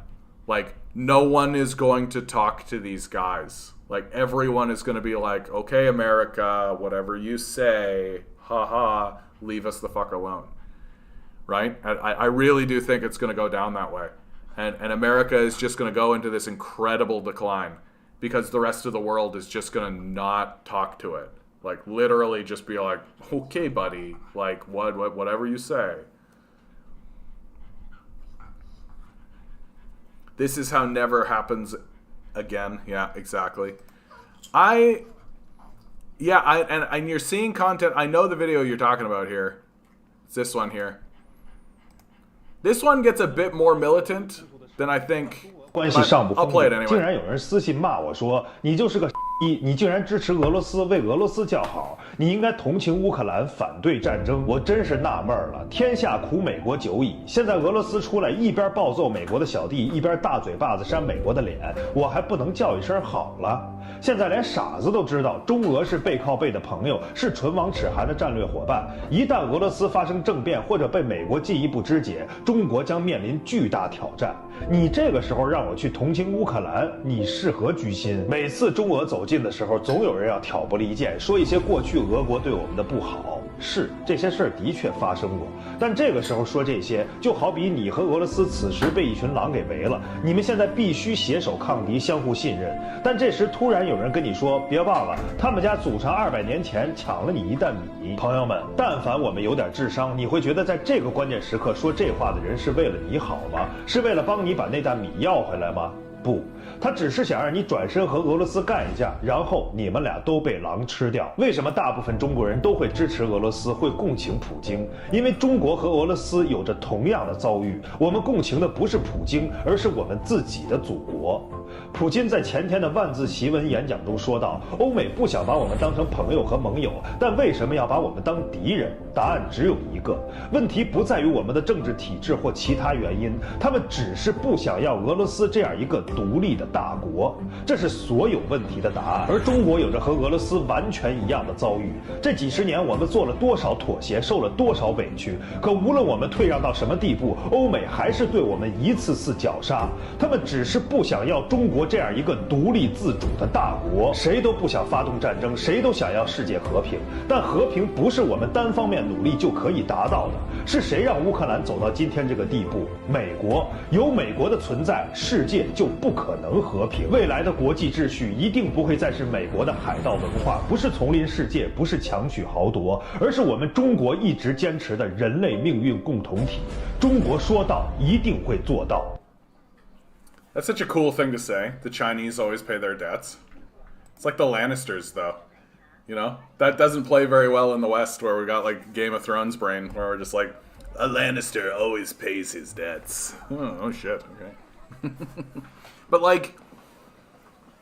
Like, no one is going to talk to these guys. Like, everyone is going to be like, okay, America, whatever you say, haha, leave us the fuck alone. Right? I really do think it's going to go down that way. And America is just going to go into this incredible decline. because the rest of the world is just gonna not talk to it. Like literally just be like, okay, buddy, like whatever you say. This is how never happens again. Yeah, exactly. And you're seeing content. I know the video you're talking about here. It's this one here. This one gets a bit more militant than I think. 关系上不封 I'll play it 顶， anyway. 竟然有人私信骂我说你就是个你竟然支持俄罗斯，为俄罗斯叫好，你应该同情乌克兰，反对战争。我真是纳闷了，天下苦美国久矣，现在俄罗斯出来一边暴揍美国的小弟，一边大嘴巴子扇美国的脸，我还不能叫一声好了？现在连傻子都知道，中俄是背靠背的朋友，是唇亡齿寒的战略伙伴。一旦俄罗斯发生政变或者被美国进一步肢解，中国将面临巨大挑战。你这个时候让我去同情乌克兰，你是何居心？每次中俄走近的时候，总有人要挑拨离间，说一些过去俄国对我们的不好。是，这些事儿的确发生过，但这个时候说这些，就好比你和俄罗斯此时被一群狼给围了，你们现在必须携手抗敌，相互信任。但这时突然有人跟你说，别忘了，他们家祖上200年前抢了你一担米。朋友们，但凡我们有点智商，你会觉得在这个关键时刻说这话的人是为了你好吗？是为了帮你把那担米要回来吗？不，他只是想让你转身和俄罗斯干一架，然后你们俩都被狼吃掉。为什么大部分中国人都会支持俄罗斯，会共情普京？因为中国和俄罗斯有着同样的遭遇，我们共情的不是普京，而是我们自己的祖国。普京在前天的万字檄文演讲中说道，欧美不想把我们当成朋友和盟友，但为什么要把我们当敌人？答案只有一个，问题不在于我们的政治体制或其他原因，他们只是不想要俄罗斯这样一个独立的大国，这是所有问题的答案。而中国有着和俄罗斯完全一样的遭遇，这几十年我们做了多少妥协，受了多少委屈，可无论我们退让到什么地步，欧美还是对我们一次次绞杀，他们只是不想要中国这样一个独立自主的大国。谁都不想发动战争，谁都想要世界和平，但和平不是我们单方面努力就可以达到的。是谁让乌克兰走到今天这个地步？美国。有美国的存在，世界就不可能和平。未来的国际秩序一定不会再是美国的海盗文化，不是丛林世界，不是强取豪夺，而是我们中国一直坚持的人类命运共同体。中国说到，一定会做到。That's such a cool thing to say. The Chinese always pay their debts. It's like the Lannisters, though. You know? That doesn't play very well in the West, where we got, like, Game of Thrones brain, where we're just like, a Lannister always pays his debts. Oh shit, okay. But, like,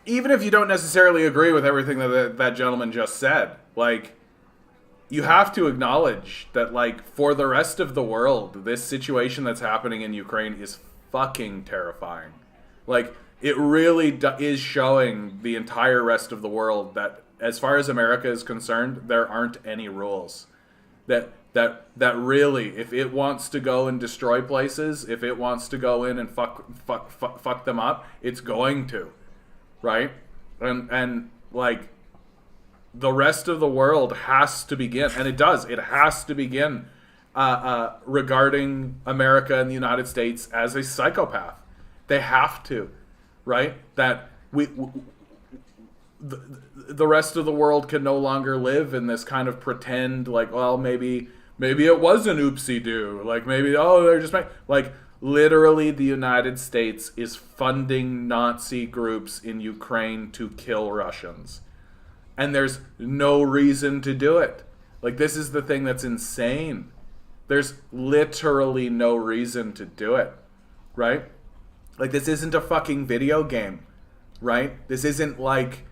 even if you don't necessarily agree with everything that gentleman just said, like, you have to acknowledge that, like, for the rest of the world, this situation that's happening in Ukraine is fucking terrifying. Like, it really is showing the entire rest of the world that, as far as America is concerned, there aren't any rules. That really, if it wants to go and destroy places, if it wants to go in and fuck them up, it's going to, right? And like, the rest of the world has to begin, and it does. It has to begin regarding America and the United States as a psychopath. They have to, right? That the rest of the world can no longer live in this kind of pretend, like, well, maybe it was an oopsie-doo. Like, maybe, they're just like, literally the United States is funding Nazi groups in Ukraine to kill Russians. And there's no reason to do it. Like, this is the thing that's insane. There's literally no reason to do it, right? Like, this isn't a fucking video game, right? This isn't like,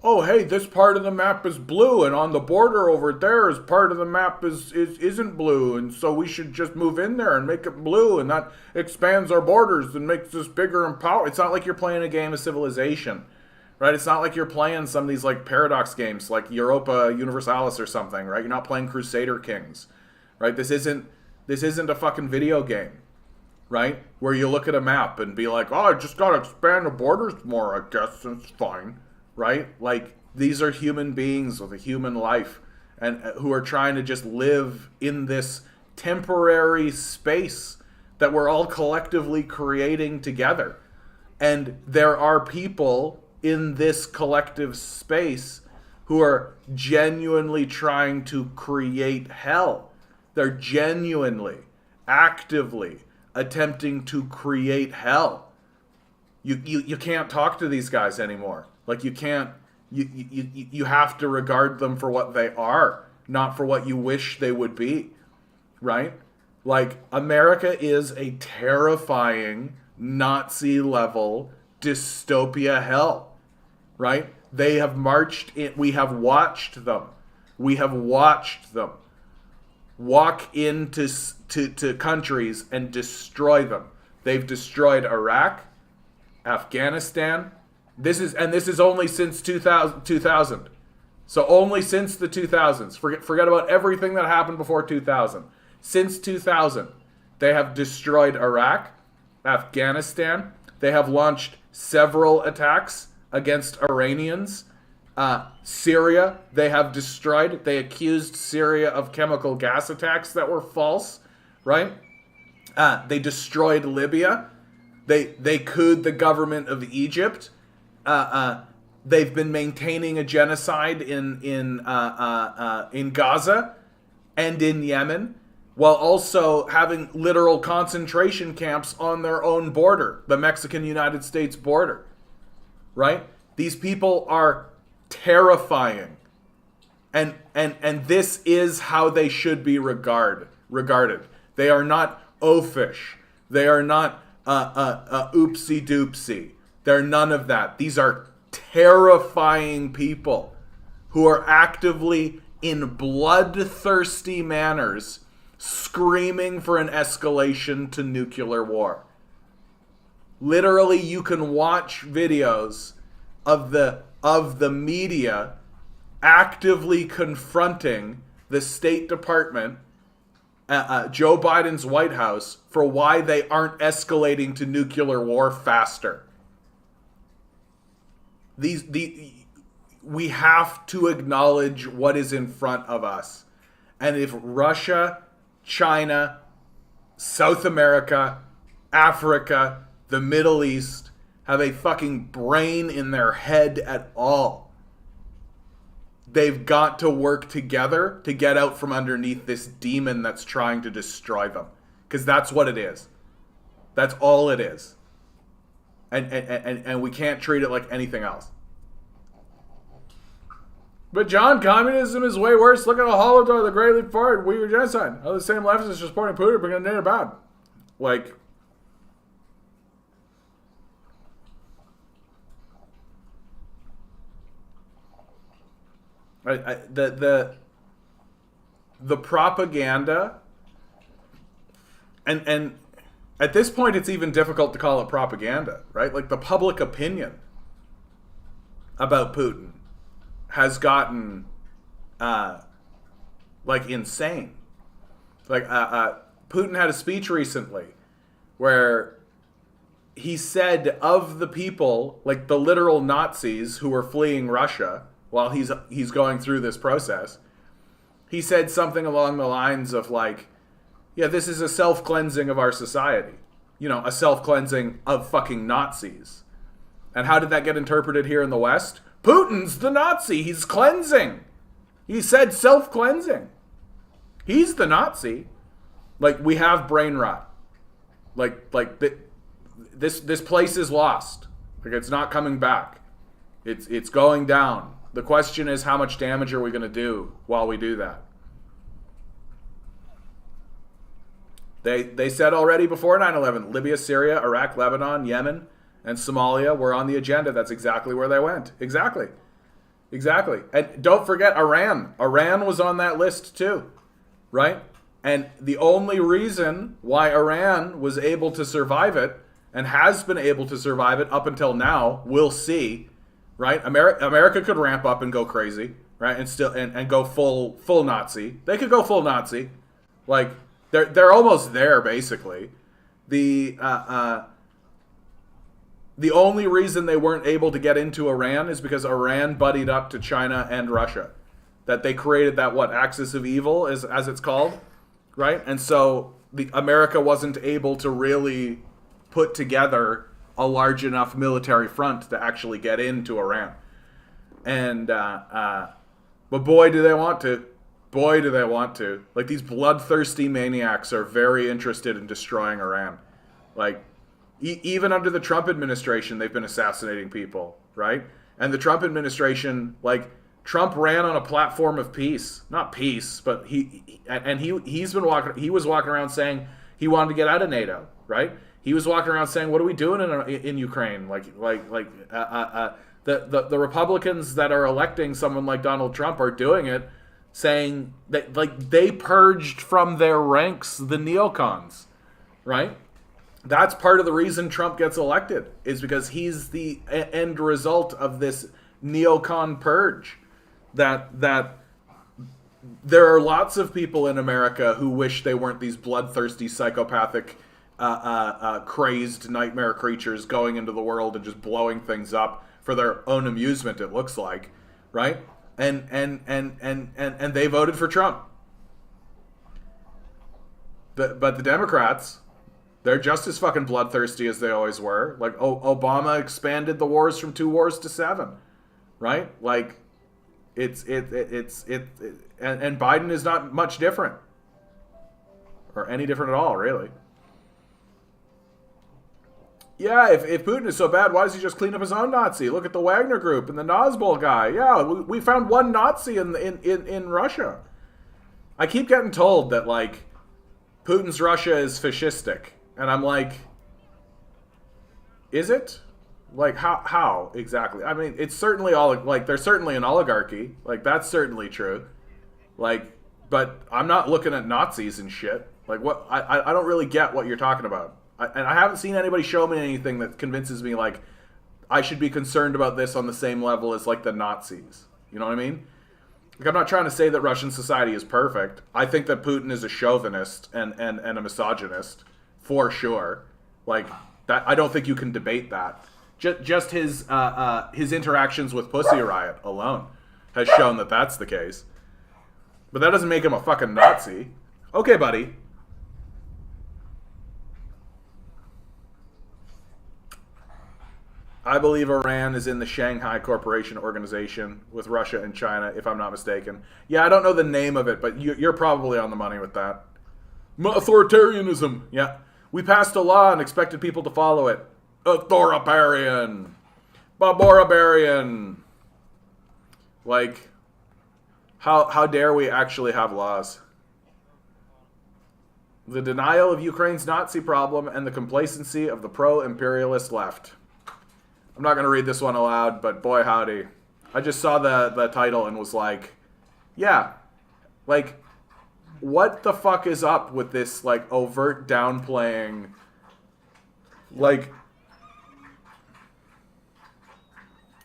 oh, hey, this part of the map is blue, and on the border over there is part of the map isn't blue, and so we should just move in there and make it blue, and that expands our borders and makes us bigger and powerful. It's not like you're playing a game of Civilization, right? It's not like you're playing some of these, like, paradox games, like Europa Universalis or something, right? You're not playing Crusader Kings, right? This isn't a fucking video game, right? Where you look at a map and be like, oh, I just gotta expand the borders more, I guess, it's fine. Right? Like, these are human beings with a human life, and who are trying to just live in this temporary space that we're all collectively creating together. And there are people in this collective space who are genuinely trying to create hell. They're genuinely, actively attempting to create hell. You can't talk to these guys anymore. Like, you can't, you have to regard them for what they are, not for what you wish they would be, right? Like, America is a terrifying Nazi-level dystopia hell, right? They have marched in, we have watched them walk into to countries and destroy them. They've destroyed Iraq, Afghanistan. This is only since 2000. So only since the 2000s. Forget about everything that happened before 2000. Since 2000, they have destroyed Iraq, Afghanistan. They have launched several attacks against Iranians. Syria, they have destroyed. They accused Syria of chemical gas attacks that were false, right? They destroyed Libya. They couped the government of Egypt. They've been maintaining a genocide in Gaza and in Yemen, while also having literal concentration camps on their own border, the Mexican-United States border, right? These people are terrifying, and this is how they should be regarded. They are not oafish. They are not oopsie doopsie. They're none of that. These are terrifying people who are actively, in bloodthirsty manners, screaming for an escalation to nuclear war. Literally, you can watch videos of the media actively confronting the State Department, Joe Biden's White House, for why they aren't escalating to nuclear war faster. We have to acknowledge what is in front of us. And if Russia, China, South America, Africa, the Middle East have a fucking brain in their head at all, they've got to work together to get out from underneath this demon that's trying to destroy them. Because that's what it is. That's all it is. And we can't treat it like anything else. But John, communism is way worse. Look at the Holodomor, the Great Leap Forward, Uyghur genocide. All the same leftists are supporting Putin, but going to it bad. Like, the propaganda, and at this point it's even difficult to call it propaganda, right? Like, the public opinion about Putin has gotten like insane. Like, Putin had a speech recently where he said of the people, like the literal Nazis who were fleeing Russia while he's going through this process, he said something along the lines of like, yeah, this is a self-cleansing of our society. You know, a self-cleansing of fucking Nazis. And how did that get interpreted here in the West? Putin's the Nazi. He's cleansing. He said self-cleansing. He's the Nazi. Like, we have brain rot. This place is lost. Like, it's not coming back. It's going down. The question is, how much damage are we going to do while we do that? They said already before 9/11, Libya, Syria, Iraq, Lebanon, Yemen, and Somalia were on the agenda. That's exactly where they went. Exactly. And don't forget Iran. Iran was on that list too, right? And the only reason why Iran was able to survive it, and has been able to survive it up until now, we'll see, right? America could ramp up and go crazy, right? And still and go full Nazi. They could go full Nazi. Like, they're almost there, basically. The only reason they weren't able to get into Iran is because Iran buddied up to China and Russia. That they created that, axis of evil, as it's called, right? And so America wasn't able to really put together a large enough military front to actually get into Iran. And but boy, do they want to. Boy, do they want to. Like, these bloodthirsty maniacs are very interested in destroying Iran. Like, even under the Trump administration, they've been assassinating people, right? And the Trump administration, like, Trump ran on a platform of peace. Not peace, but he was walking around saying he wanted to get out of NATO, right? He was walking around saying, what are we doing in Ukraine? The Republicans that are electing someone like Donald Trump are doing it, saying that, like, they purged from their ranks the neocons, right? That's part of the reason Trump gets elected, is because he's the end result of this neocon purge. That there are lots of people in America who wish they weren't these bloodthirsty, psychopathic, crazed nightmare creatures going into the world and just blowing things up for their own amusement, it looks like, right? And they voted for Trump. But the Democrats, they're just as fucking bloodthirsty as they always were. Like, Obama expanded the wars from 2 wars to 7, right? Like, and Biden is not much different, or any different at all, really. Yeah, if Putin is so bad, why does he just clean up his own Nazi? Look at the Wagner Group and the Nazbol guy. Yeah, we found one Nazi in Russia. I keep getting told that, like, Putin's Russia is fascistic. And I'm like, is it? Like, how exactly? I mean, it's certainly all, like, there's certainly an oligarchy. Like, that's certainly true. Like, but I'm not looking at Nazis and shit. Like, what? I don't really get what you're talking about. And I haven't seen anybody show me anything that convinces me, like, I should be concerned about this on the same level as, like, the Nazis. You know what I mean? Like, I'm not trying to say that Russian society is perfect. I think that Putin is a chauvinist and a misogynist, for sure. Like, that, I don't think you can debate that. Just his interactions with Pussy Riot alone has shown that that's the case. But that doesn't make him a fucking Nazi. Okay, buddy. I believe Iran is in the Shanghai Cooperation Organization with Russia and China, if I'm not mistaken. Yeah, I don't know the name of it, but you're probably on the money with that. Authoritarianism. Yeah. We passed a law and expected people to follow it. Authoritarian. Barbarabarian. Like, how dare we actually have laws? The denial of Ukraine's Nazi problem and the complacency of the pro-imperialist left. I'm not going to read this one aloud, but boy howdy. I just saw the title and was like, yeah, like, what the fuck is up with this, like, overt downplaying? Like,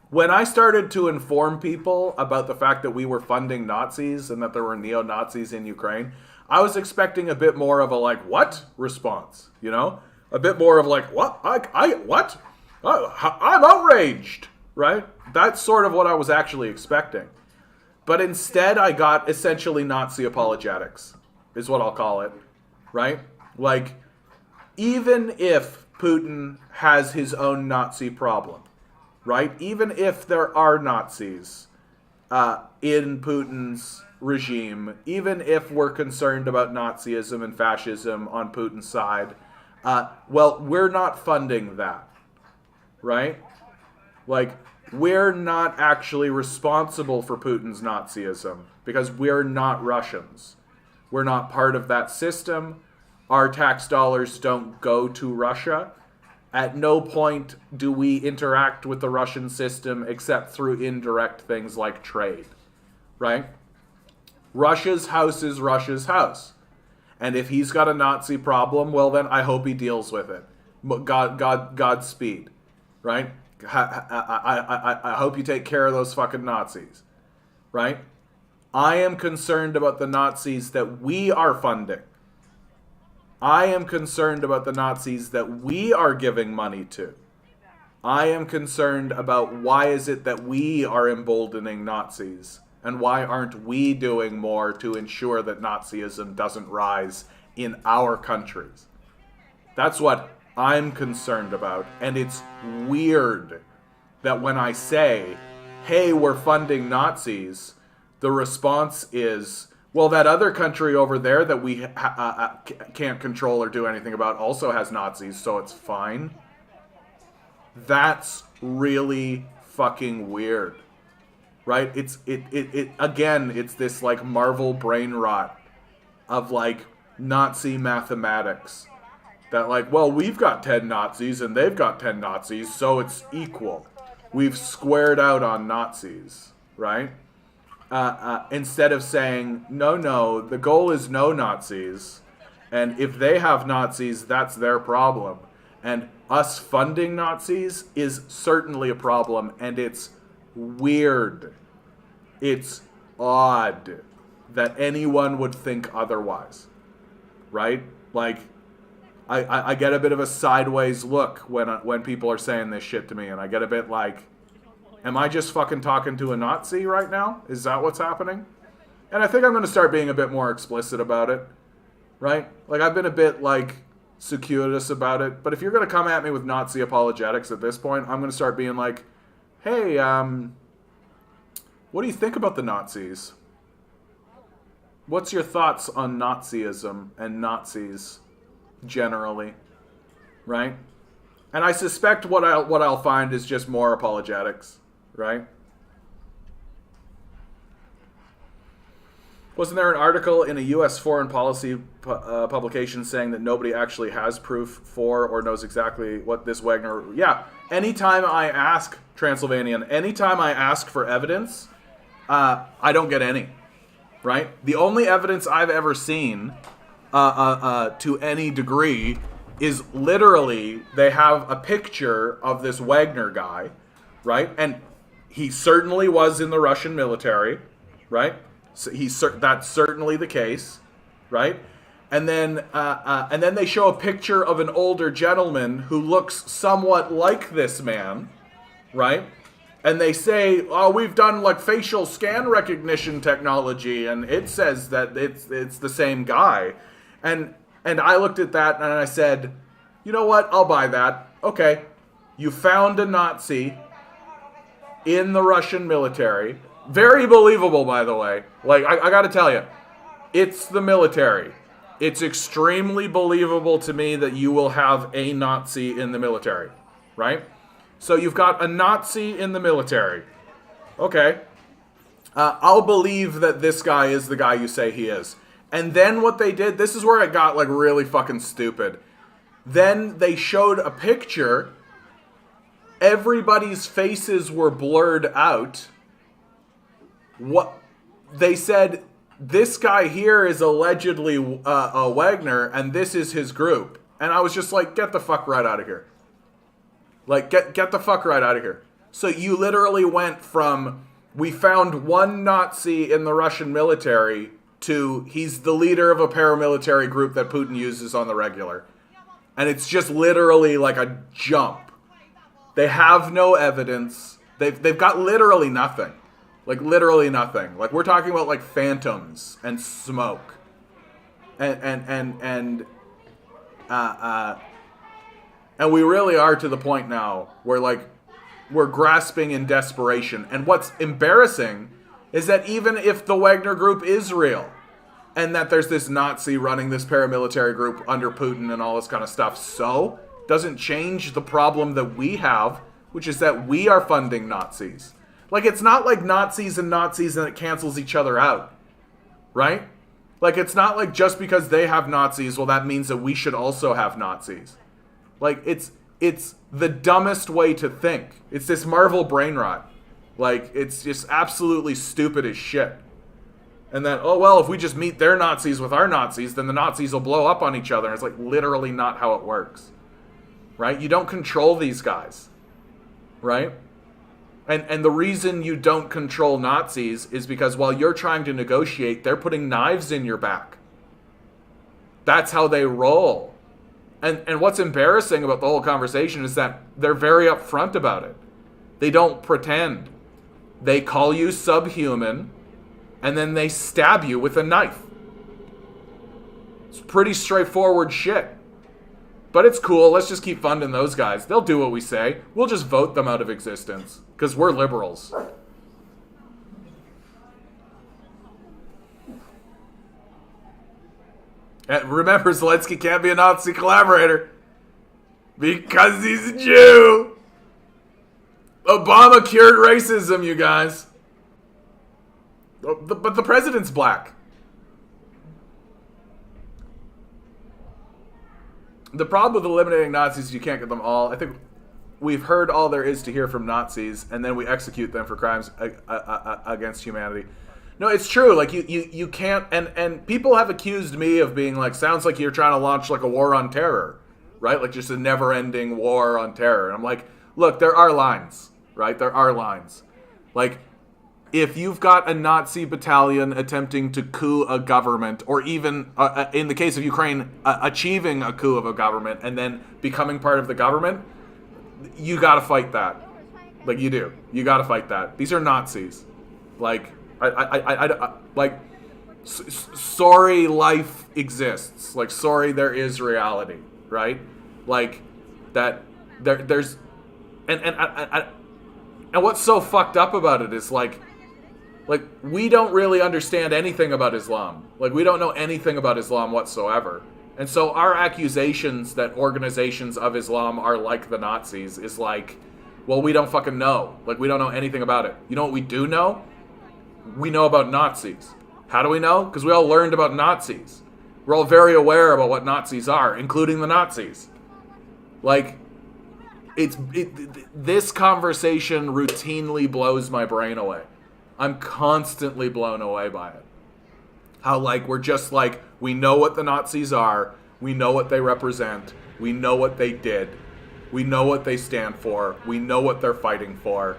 when I started to inform people about the fact that we were funding Nazis and that there were neo-Nazis in Ukraine, I was expecting a bit more of a, like, what response, you know? A bit more of, like, what? What? I'm outraged, right? That's sort of what I was actually expecting. But instead, I got essentially Nazi apologetics, is what I'll call it, right? Like, even if Putin has his own Nazi problem, right? Even if there are Nazis in Putin's regime, even if we're concerned about Nazism and fascism on Putin's side, well, we're not funding that. Right? Like, we're not actually responsible for Putin's Nazism because we're not Russians. We're not part of that system. Our tax dollars don't go to Russia. At no point do we interact with the Russian system except through indirect things like trade. Right? Russia's house is Russia's house. And if he's got a Nazi problem, well then I hope he deals with it. Godspeed. Right? I hope you take care of those fucking Nazis. Right? I am concerned about the Nazis that we are funding. I am concerned about the Nazis that we are giving money to. I am concerned about why is it that we are emboldening Nazis, and why aren't we doing more to ensure that Nazism doesn't rise in our countries. That's what I'm concerned about. And it's weird that when I say, hey, we're funding Nazis, the response is, well, that other country over there that we can't control or do anything about also has Nazis, so it's fine. That's really fucking weird, right? It's again, it's this like Marvel brain rot of like Nazi mathematics that like, well, we've got 10 Nazis and they've got 10 Nazis, so it's equal. We've squared out on Nazis, right? Instead of saying, no, the goal is no Nazis, and if they have Nazis, that's their problem. And us funding Nazis is certainly a problem, and it's weird. It's odd that anyone would think otherwise, right? Like, I get a bit of a sideways look when people are saying this shit to me, and I get a bit like, am I just fucking talking to a Nazi right now? Is that what's happening? And I think I'm going to start being a bit more explicit about it, right? Like, I've been a bit, like, circuitous about it, but if you're going to come at me with Nazi apologetics at this point, I'm going to start being like, hey, what do you think about the Nazis? What's your thoughts on Nazism and Nazis generally, right? And I suspect what I'll find is just more apologetics, right? Wasn't there an article in a U.S. foreign policy publication saying that nobody actually has proof for or knows exactly what this Wagner... Yeah, anytime I ask Transylvanian, anytime I ask for evidence, I don't get any, right? The only evidence I've ever seen to any degree is literally they have a picture of this Wagner guy, right? And he certainly was in the Russian military, right? So that's certainly the case, right? And then they show a picture of an older gentleman who looks somewhat like this man, right? And they say, oh, we've done like facial scan recognition technology, and it says that it's the same guy. And I looked at that and I said, you know what? I'll buy that. Okay. You found a Nazi in the Russian military. Very believable, by the way. Like, I gotta tell you, it's the military. It's extremely believable to me that you will have a Nazi in the military, right? So you've got a Nazi in the military. Okay. I'll believe that this guy is the guy you say he is. And then what they did, this is where it got like really fucking stupid. Then they showed a picture. Everybody's faces were blurred out. What they said, this guy here is allegedly a Wagner, and this is his group. And I was just like, get the fuck right out of here. Like, get the fuck right out of here. So you literally went from, we found one Nazi in the Russian military, to he's the leader of a paramilitary group that Putin uses on the regular. And it's just literally like a jump. They have no evidence. They've got literally nothing. Like, literally nothing. Like, we're talking about, like, phantoms and smoke. And we really are to the point now where, like, we're grasping in desperation. And what's embarrassing is that even if the Wagner group is real, and that there's this Nazi running this paramilitary group under Putin and all this kind of stuff, so doesn't change the problem that we have, which is that we are funding Nazis. Like, it's not like Nazis and it cancels each other out, right? Like, it's not like just because they have Nazis, well, that means that we should also have Nazis. Like, it's the dumbest way to think. It's this Marvel brain rot. Like, it's just absolutely stupid as shit. And then, oh, well, if we just meet their Nazis with our Nazis, then the Nazis will blow up on each other. And it's like literally not how it works, right? You don't control these guys, right? And the reason you don't control Nazis is because while you're trying to negotiate, they're putting knives in your back. That's how they roll. And what's embarrassing about the whole conversation is that they're very upfront about it. They don't pretend. They call you subhuman, and then they stab you with a knife. It's pretty straightforward shit. But it's cool. Let's just keep funding those guys. They'll do what we say. We'll just vote them out of existence because we're liberals. And remember, Zelensky can't be a Nazi collaborator because he's a Jew. Obama cured racism, you guys. But the president's black. The problem with eliminating Nazis is you can't get them all. I think we've heard all there is to hear from Nazis, and then we execute them for crimes against humanity. No, it's true. Like, you can't... And people have accused me of being like, sounds like you're trying to launch like a war on terror, right? Like just a never-ending war on terror. And I'm like, look, there are lines, right? There are lines. Like, if you've got a Nazi battalion attempting to coup a government, or even, in the case of Ukraine, achieving a coup of a government and then becoming part of the government, you gotta fight that. Like, you do. You gotta fight that. These are Nazis. Like, sorry life exists. Like, sorry there is reality, right? Like, that there's... And what's so fucked up about it is, like, we don't really understand anything about Islam. Like, we don't know anything about Islam whatsoever. And so our accusations that organizations of Islam are like the Nazis is like, well, we don't fucking know. Like, we don't know anything about it. You know what we do know? We know about Nazis. How do we know? Because we all learned about Nazis. We're all very aware about what Nazis are, including the Nazis. Like, this conversation routinely blows my brain away. I'm constantly blown away by it. How, like, we're just like, we know what the Nazis are, we know what they represent, we know what they did, we know what they stand for, we know what they're fighting for.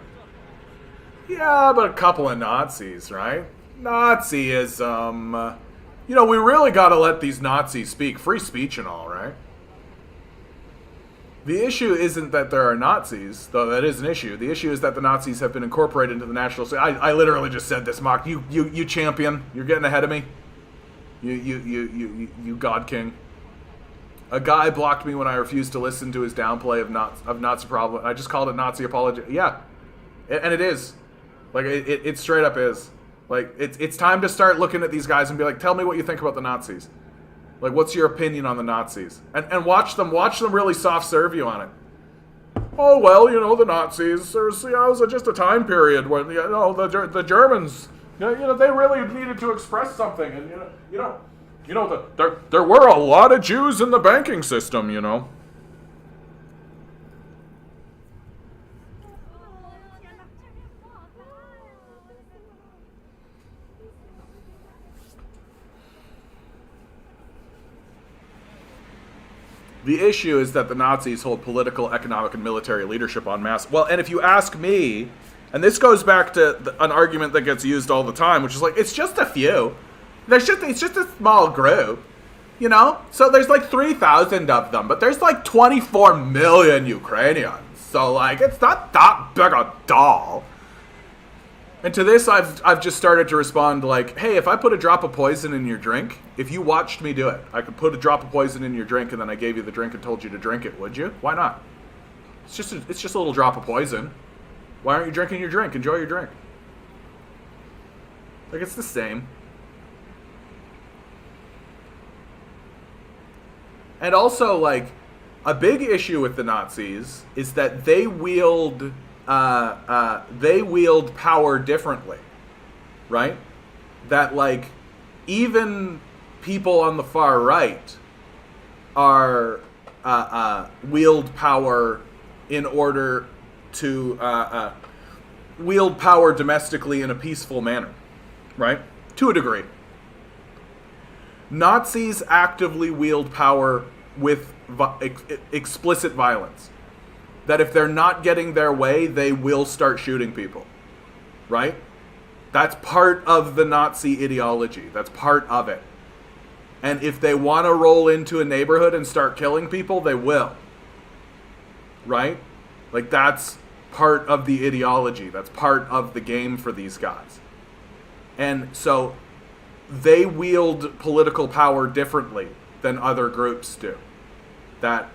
Yeah, but a couple of Nazis, right? Nazism. You know, we really gotta let these Nazis speak. Free speech and all, right? The issue isn't that there are Nazis, though that is an issue. The issue is that the Nazis have been incorporated into the national... I literally just said this, Mock. You champion. You're getting ahead of me. You God King. A guy blocked me when I refused to listen to his downplay of Nazi problem. I just called it Nazi apology. Yeah, and it is. Like, it straight up is. Like, it's time to start looking at these guys and be like, tell me what you think about the Nazis. Like, what's your opinion on the Nazis? And watch them really soft serve you on it. Oh, well, you know, the Nazis, it was just a time period when, you know, the Germans, you know, they really needed to express something. And, there were a lot of Jews in the banking system, you know. The issue is that the Nazis hold political, economic, and military leadership en masse. Well, and if you ask me, and this goes back to an argument that gets used all the time, which is like, it's just a few. It's just a small group, you know? So there's like 3,000 of them, but there's like 24 million Ukrainians. So, like, it's not that big a doll. And to this, I've just started to respond like, hey, if I put a drop of poison in your drink, if you watched me do it, I could put a drop of poison in your drink and then I gave you the drink and told you to drink it, would you? Why not? It's just a little drop of poison. Why aren't you drinking your drink? Enjoy your drink. Like, it's the same. And also, like, a big issue with the Nazis is that they wield power differently, right? That, like, even people on the far right are wield power in order to wield power domestically in a peaceful manner, right? To a degree. Nazis actively wield power with explicit violence. That if they're not getting their way, they will start shooting people, right? That's part of the Nazi ideology. That's part of it. And if they want to roll into a neighborhood and start killing people, they will, right? Like, that's part of the ideology. That's part of the game for these guys. And so they wield political power differently than other groups do. that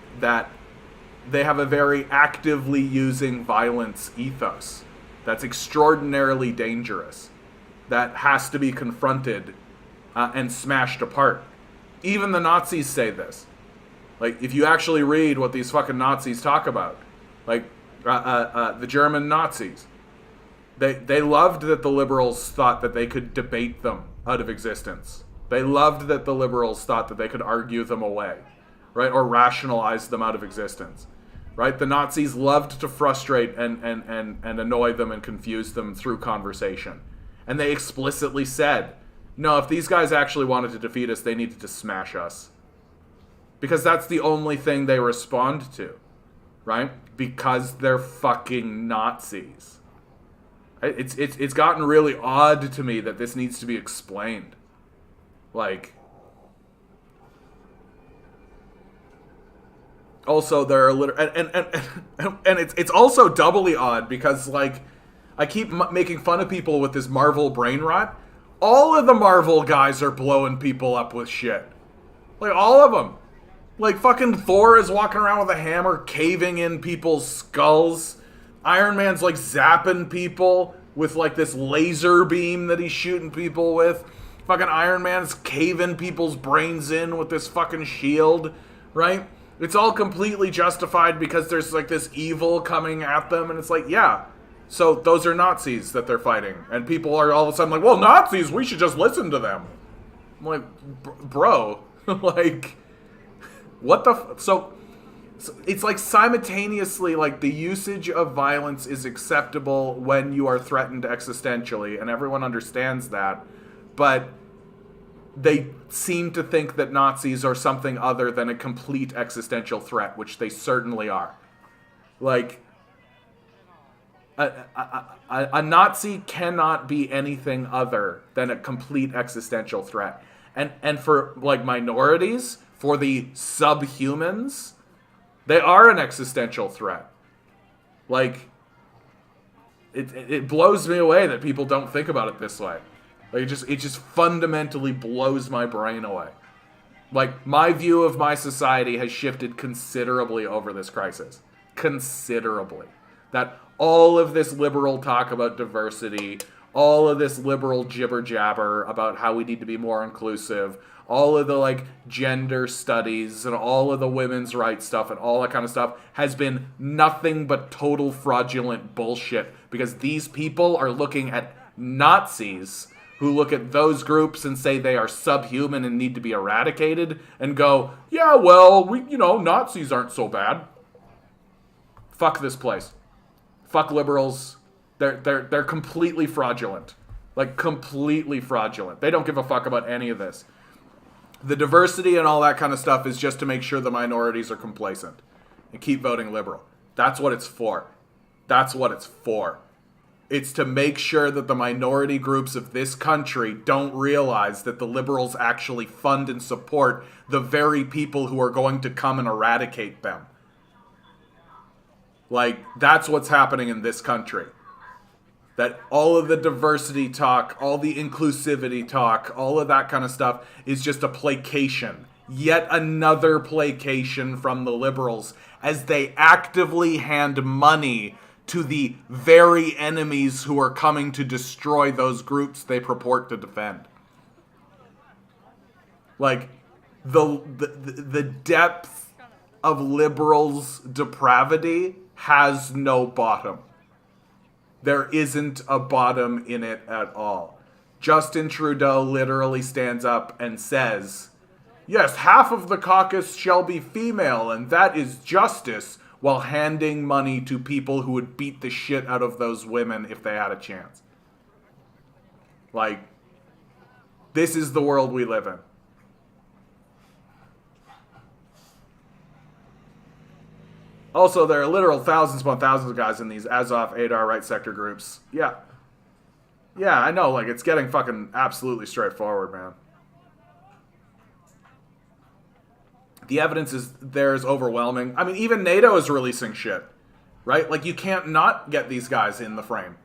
they have a very actively using violence ethos that's extraordinarily dangerous, that has to be confronted and smashed apart. Even the Nazis say this. Like, if you actually read what these fucking Nazis talk about, like the German Nazis, they loved that the liberals thought that they could debate them out of existence. They loved that the liberals thought that they could argue them away, right, or rationalize them out of existence, right? The Nazis loved to frustrate and annoy them and confuse them through conversation. And they explicitly said, no, if these guys actually wanted to defeat us, they needed to smash us. Because that's the only thing they respond to, right? Because they're fucking Nazis. It's gotten really odd to me that this needs to be explained. Like, also there are and it's also doubly odd because, like, I keep making fun of people with this Marvel brain rot. All of the Marvel guys are blowing people up with shit. Like, all of them. Like, fucking Thor is walking around with a hammer caving in people's skulls. Iron Man's, like, zapping people with, like, this laser beam that he's shooting people with. Fucking Iron Man's caving people's brains in with this fucking shield, right? It's all completely justified because there's, like, this evil coming at them, and it's like, yeah, so those are Nazis that they're fighting. And people are all of a sudden like, well, Nazis, we should just listen to them. I'm like, bro, like, what the so it's like simultaneously, like, the usage of violence is acceptable when you are threatened existentially, and everyone understands that. But they seem to think that Nazis are something other than a complete existential threat, which they certainly are. Like, a Nazi cannot be anything other than a complete existential threat. And for, like, minorities, for the subhumans, they are an existential threat. Like, it blows me away that people don't think about it this way. Like, it just fundamentally blows my brain away. Like, my view of my society has shifted considerably over this crisis. Considerably. That all of this liberal talk about diversity, all of this liberal jibber jabber about how we need to be more inclusive, all of the, like, gender studies and all of the women's rights stuff and all that kind of stuff has been nothing but total fraudulent bullshit, because these people are looking at Nazis who look at those groups and say they are subhuman and need to be eradicated and go, yeah, well, Nazis aren't so bad. Fuck this place. Fuck liberals. They're completely fraudulent. Like, completely fraudulent. They don't give a fuck about any of this. The diversity and all that kind of stuff is just to make sure the minorities are complacent and keep voting liberal. That's what it's for. That's what it's for. It's to make sure that the minority groups of this country don't realize that the liberals actually fund and support the very people who are going to come and eradicate them. Like, that's what's happening in this country. That all of the diversity talk, all the inclusivity talk, all of that kind of stuff is just a placation. Yet another placation from the liberals as they actively hand money to the very enemies who are coming to destroy those groups they purport to defend. Like, the depth of liberals' depravity has no bottom. There isn't a bottom in it at all. Justin Trudeau literally stands up and says, yes, half of the caucus shall be female, and that is justice, while handing money to people who would beat the shit out of those women if they had a chance. Like, this is the world we live in. Also, there are literal thousands upon thousands of guys in these Azov, Adar, right sector groups. Yeah. Yeah, I know, like, it's getting fucking absolutely straightforward, man. The evidence is overwhelming. I mean, even NATO is releasing shit, right? Like, you can't not get these guys in the frame,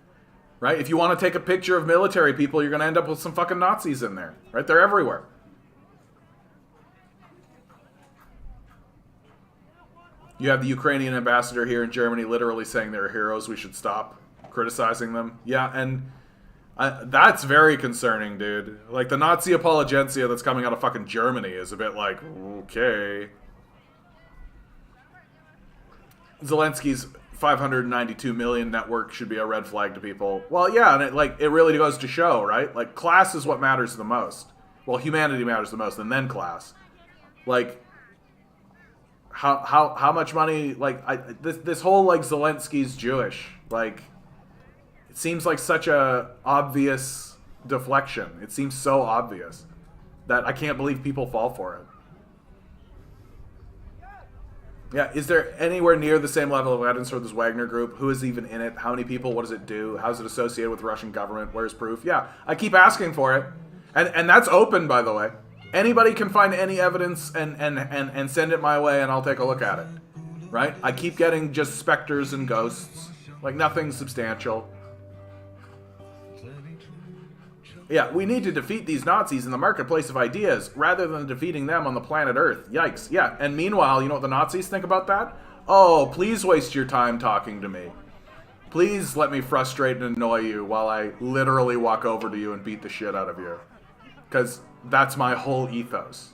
right? If you want to take a picture of military people, you're going to end up with some fucking Nazis in there, right? They're everywhere. You have the Ukrainian ambassador here in Germany literally saying they're heroes. We should stop criticizing them. Yeah, and that's very concerning, dude. Like, the Nazi apologencia that's coming out of fucking Germany is a bit like, okay. Zelensky's 592 million network should be a red flag to people. Well, yeah, and it really goes to show, right? Like, class is what matters the most. Well, humanity matters the most, and then class. Like, how much money? Like, this whole like Zelensky's Jewish. Like, it seems like such a obvious deflection. It seems so obvious that I can't believe people fall for it. Yeah, is there anywhere near the same level of evidence for this Wagner group? Who is even in it? How many people? What does it do? How is it associated with the Russian government? Where's proof? Yeah, I keep asking for it. And that's open, by the way. Anybody can find any evidence and send it my way, and I'll take a look at it. Right? I keep getting just specters and ghosts. Like, nothing substantial. Yeah, we need to defeat these Nazis in the marketplace of ideas rather than defeating them on the planet Earth. Yikes. Yeah, and meanwhile, you know what the Nazis think about that? Oh, please waste your time talking to me. Please let me frustrate and annoy you while I literally walk over to you and beat the shit out of you. Because that's my whole ethos.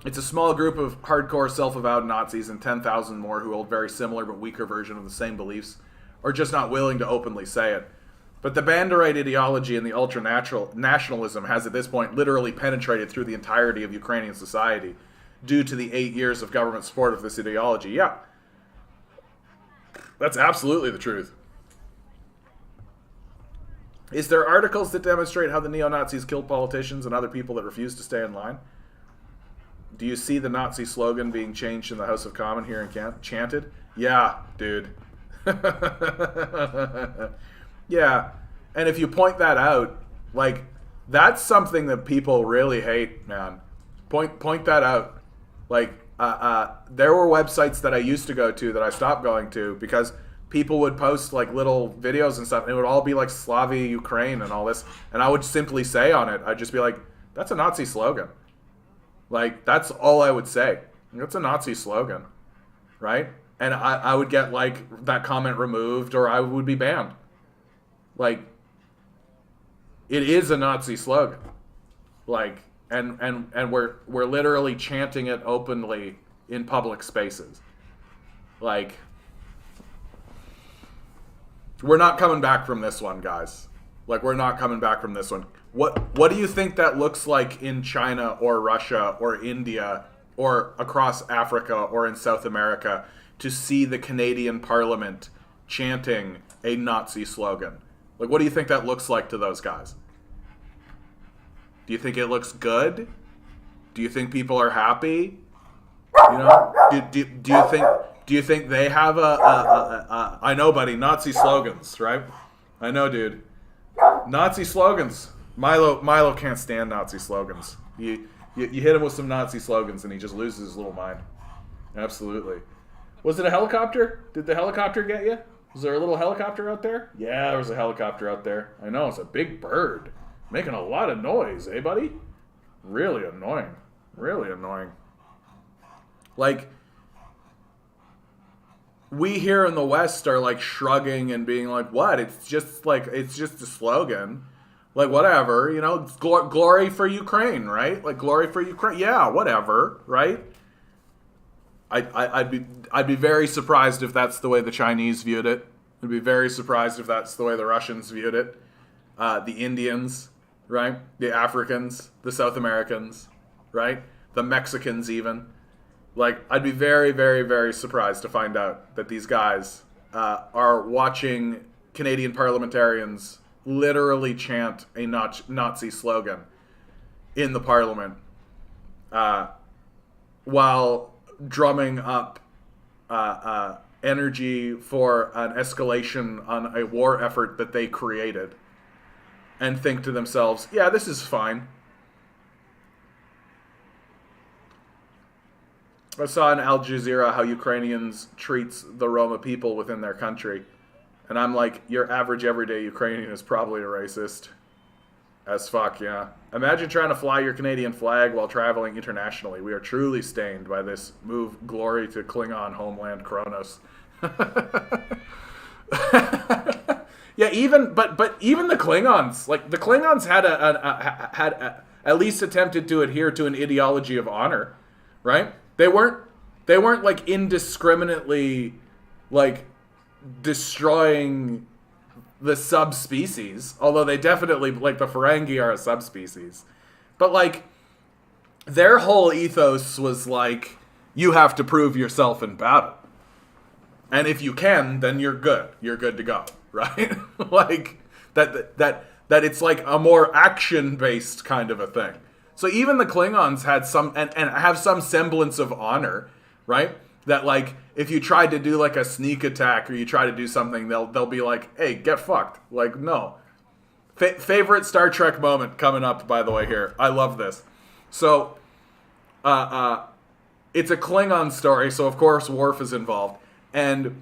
It's a small group of hardcore self-avowed Nazis and 10,000 more who hold very similar but weaker version of the same beliefs, or just not willing to openly say it. But the Banderite ideology and the ultra-nationalism has at this point literally penetrated through the entirety of Ukrainian society due to the 8 years of government support of this ideology. Yeah. That's absolutely the truth. Is there articles that demonstrate how the neo-Nazis killed politicians and other people that refused to stay in line? Do you see the Nazi slogan being changed in the House of Commons here in chanted? Yeah, dude. Yeah, and if you point that out, like, that's something that people really hate, man. Point that out. Like, there were websites that I used to go to that I stopped going to because people would post, like, little videos and stuff, and it would all be, like, Slavia, Ukraine, and all this, and I would simply say on it, I'd just be like, that's a Nazi slogan. Like, that's all I would say. That's a Nazi slogan, right? And I would get, like, that comment removed, or I would be banned. Like, it is a Nazi slogan. Like, and we're literally chanting it openly in public spaces. Like, we're not coming back from this one, guys. Like, we're not coming back from this one. What do you think that looks like in China or Russia or India or across Africa or in South America to see the Canadian Parliament chanting a Nazi slogan? Like, what do you think that looks like to those guys? Do you think it looks good? Do you think people are happy? You know, do you think they have a I know, buddy, Nazi slogans, right? I know, dude. Nazi slogans. Milo can't stand Nazi slogans. You hit him with some Nazi slogans and he just loses his little mind. Absolutely. Was it a helicopter? Did the helicopter get you? Was there a little helicopter out there? Yeah, there was a helicopter out there. I know, it's a big bird. Making a lot of noise, eh, buddy? Really annoying. Really annoying. Like, we here in the West are, like, shrugging and being like, what? It's just a slogan. Like, whatever, you know, glory for Ukraine, right? Like, glory for Ukraine. Yeah, whatever, right? I'd be very surprised if that's the way the Chinese viewed it. I'd be very surprised if that's the way the Russians viewed it. The Indians, right? The Africans, the South Americans, right? The Mexicans even. Like, I'd be very, very, very surprised to find out that these guys are watching Canadian parliamentarians literally chant a Nazi slogan in the Parliament while drumming up energy for an escalation on a war effort that they created and think to themselves, yeah, this is fine. I saw in Al Jazeera how Ukrainians treats the Roma people within their country. And I'm like, your average everyday Ukrainian is probably a racist. As fuck, yeah. Imagine trying to fly your Canadian flag while traveling internationally. We are truly stained by this move. Glory to Klingon homeland Kronos. Yeah, but even the Klingons, like the Klingons had at least attempted to adhere to an ideology of honor, right? They weren't like indiscriminately like destroying the subspecies, although they definitely, like the Ferengi are a subspecies. But like their whole ethos was like, you have to prove yourself in battle. And if you can, then you're good. You're good to go, right? Like that it's like a more action-based kind of a thing. So even the Klingons had some and have some semblance of honor, right? That like if you tried to do like a sneak attack or you try to do something, they'll be like, "Hey, get fucked." Like, no. Favorite Star Trek moment coming up, by the way, here. I love this. So it's a Klingon story, so of course Worf is involved. And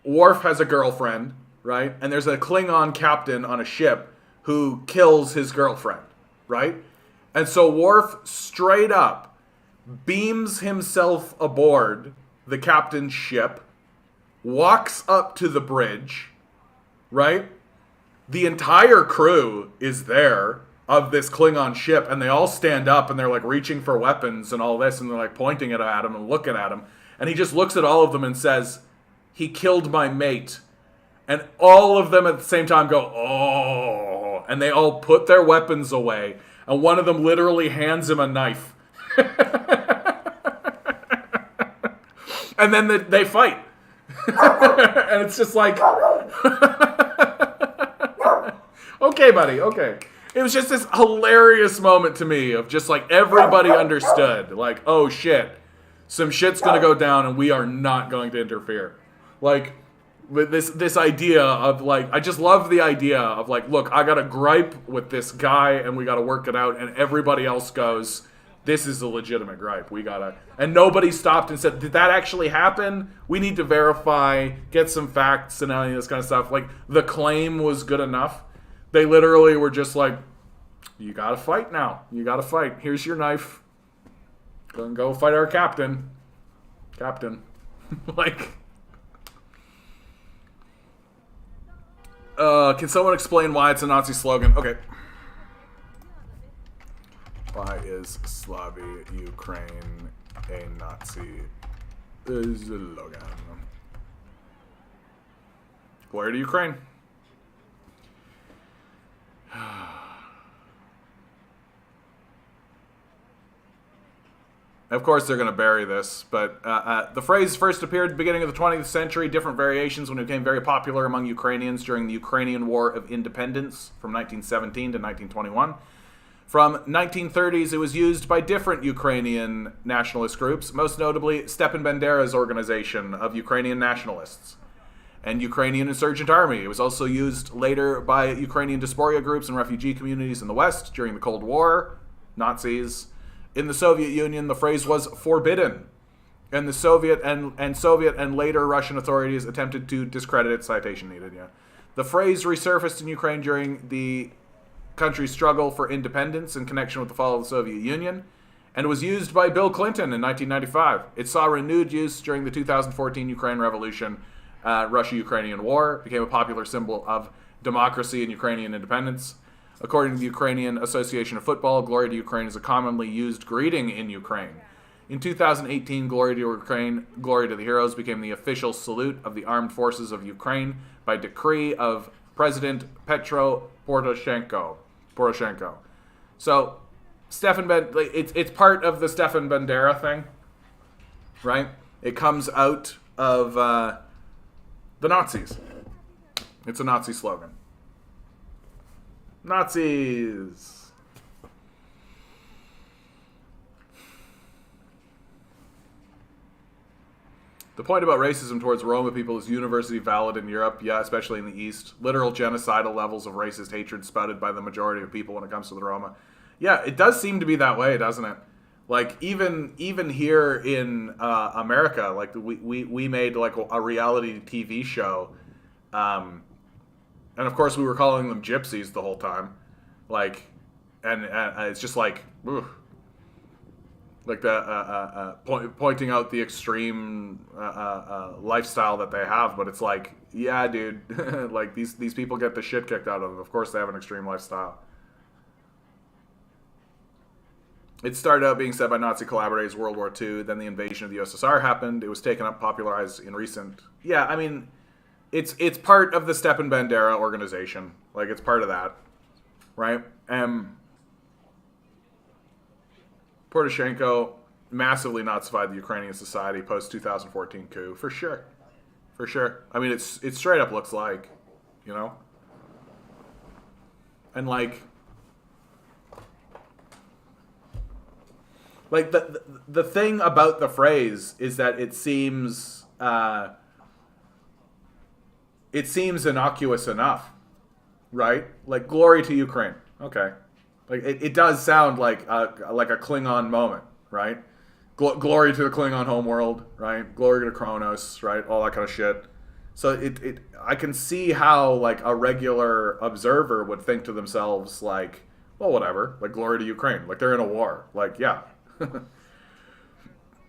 Worf has a girlfriend, right? And there's a Klingon captain on a ship who kills his girlfriend, right? And so Worf straight up beams himself aboard the captain's ship, walks up to the bridge, right? The entire crew is there of this Klingon ship, and they all stand up, and they're like reaching for weapons and all this, and they're like pointing it at him and looking at him. And he just looks at all of them and says, "He killed my mate." And all of them at the same time go, "Oh." And they all put their weapons away. And one of them literally hands him a knife. And then they fight. And it's just like, okay, buddy, okay. It was just this hilarious moment to me of just like everybody understood. Like, oh shit. Some shit's gonna go down and we are not going to interfere. Like, with this idea of like, I just love the idea of like, look, I got a gripe with this guy and we gotta work it out, and everybody else goes, this is a legitimate gripe. We gotta, and nobody stopped and said, did that actually happen? We need to verify, get some facts and any of this kind of stuff. Like, the claim was good enough. They literally were just like, you gotta fight now. You gotta fight. Here's your knife. Go fight our captain. Like, can someone explain why it's a Nazi slogan? Okay. Why is Slavy Ukraine a Nazi slogan? Glory to Ukraine. Of course they're going to bury this, but the phrase first appeared at the beginning of the 20th century, different variations when it became very popular among Ukrainians during the Ukrainian War of Independence from 1917 to 1921. From 1930s, it was used by different Ukrainian nationalist groups, most notably Stepan Bandera's organization of Ukrainian nationalists and Ukrainian Insurgent Army. It was also used later by Ukrainian diaspora groups and refugee communities in the West during the Cold War, Nazis. In the Soviet Union, the phrase was forbidden, and the Soviet and later Russian authorities attempted to discredit it. Citation needed, yeah. The phrase resurfaced in Ukraine during the country's struggle for independence in connection with the fall of the Soviet Union, and it was used by Bill Clinton in 1995. It saw renewed use during the 2014 Ukraine Revolution, Russia-Ukrainian War. It became a popular symbol of democracy and Ukrainian independence. According to the Ukrainian Association of Football, Glory to Ukraine is a commonly used greeting in Ukraine. In 2018, Glory to Ukraine, Glory to the Heroes became the official salute of the armed forces of Ukraine by decree of President Petro Poroshenko. So, it's part of the Stefan Bandera thing, right? It comes out of the Nazis. It's a Nazi slogan. Nazis. The point about racism towards Roma people is universally valid in Europe, yeah, especially in the East. Literal genocidal levels of racist hatred spouted by the majority of people when it comes to the Roma. Yeah, it does seem to be that way, doesn't it? Like, even here in America, like, we made, like, a reality TV show, and of course we were calling them gypsies the whole time. Like, and it's just like, ugh. Like the pointing out the extreme lifestyle that they have, but it's like, yeah, dude, like these people get the shit kicked out of them. Of course, they have an extreme lifestyle. It started out being said by Nazi collaborators World War II. Then the invasion of the USSR happened. It was taken up, popularized in recent. Yeah, I mean, it's part of the Stepan Bandera organization. Like, it's part of that, right? Poroshenko massively Nazified the Ukrainian society post 2014 coup, for sure, for sure. I mean, it straight up looks like, you know, and like the thing about the phrase is that it seems innocuous enough, right? Like, glory to Ukraine, okay. Like, it does sound like a Klingon moment, right? Glory to the Klingon homeworld, right? Glory to Kronos, right? All that kind of shit. So I can see how, like, a regular observer would think to themselves, like, well, whatever. Like, glory to Ukraine. Like, they're in a war. Like, yeah.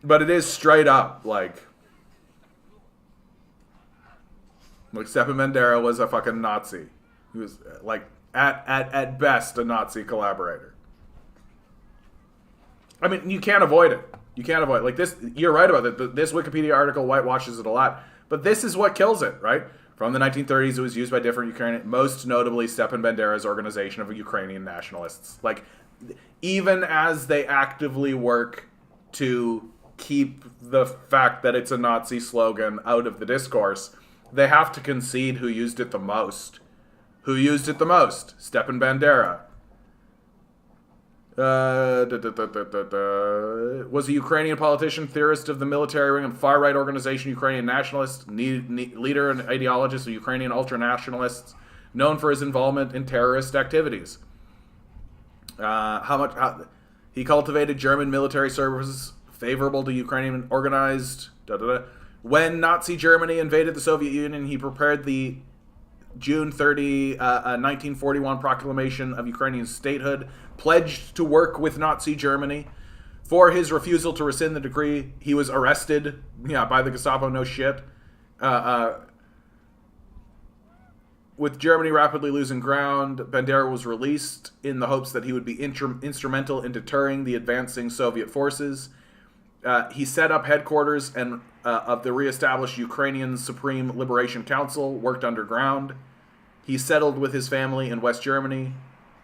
But it is straight up, like Stepan Bandera was a fucking Nazi. He was, like, at best, a Nazi collaborator. I mean, you can't avoid it. You can't avoid it. Like, this, you're right about it. This Wikipedia article whitewashes it a lot. But this is what kills it, right? From the 1930s, it was used by different Ukrainian, most notably Stepan Bandera's organization of Ukrainian nationalists. Like, even as they actively work to keep the fact that it's a Nazi slogan out of the discourse, they have to concede who used it the most. Who used it the most? Stepan Bandera. Was a Ukrainian politician, theorist of the military wing and far-right organization Ukrainian Nationalists, leader and ideologist of Ukrainian ultranationalists, known for his involvement in terrorist activities. He cultivated German military services favorable to Ukrainian organized. When Nazi Germany invaded the Soviet Union, he prepared the June 30, 1941 proclamation of Ukrainian statehood, pledged to work with Nazi Germany. For his refusal to rescind the decree, he was arrested, by the Gestapo, no shit. With Germany rapidly losing ground, Bandera was released in the hopes that he would be instrumental in deterring the advancing Soviet forces. He set up headquarters of the reestablished Ukrainian Supreme Liberation Council, worked underground. He settled with his family in West Germany,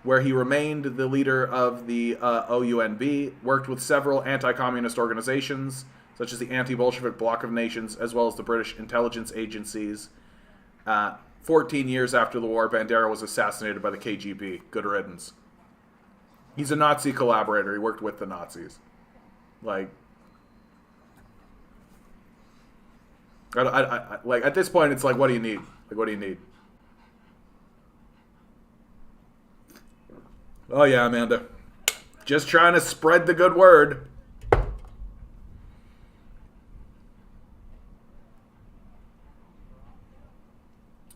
where he remained the leader of the OUNB, worked with several anti-communist organizations, such as the Anti-Bolshevik Bloc of Nations, as well as the British intelligence agencies. 14 years after the war, Bandera was assassinated by the KGB. Good riddance. He's a Nazi collaborator. He worked with the Nazis. Like, like, at this point, it's like, what do you need? Like, what do you need? Oh, yeah, Amanda. Just trying to spread the good word.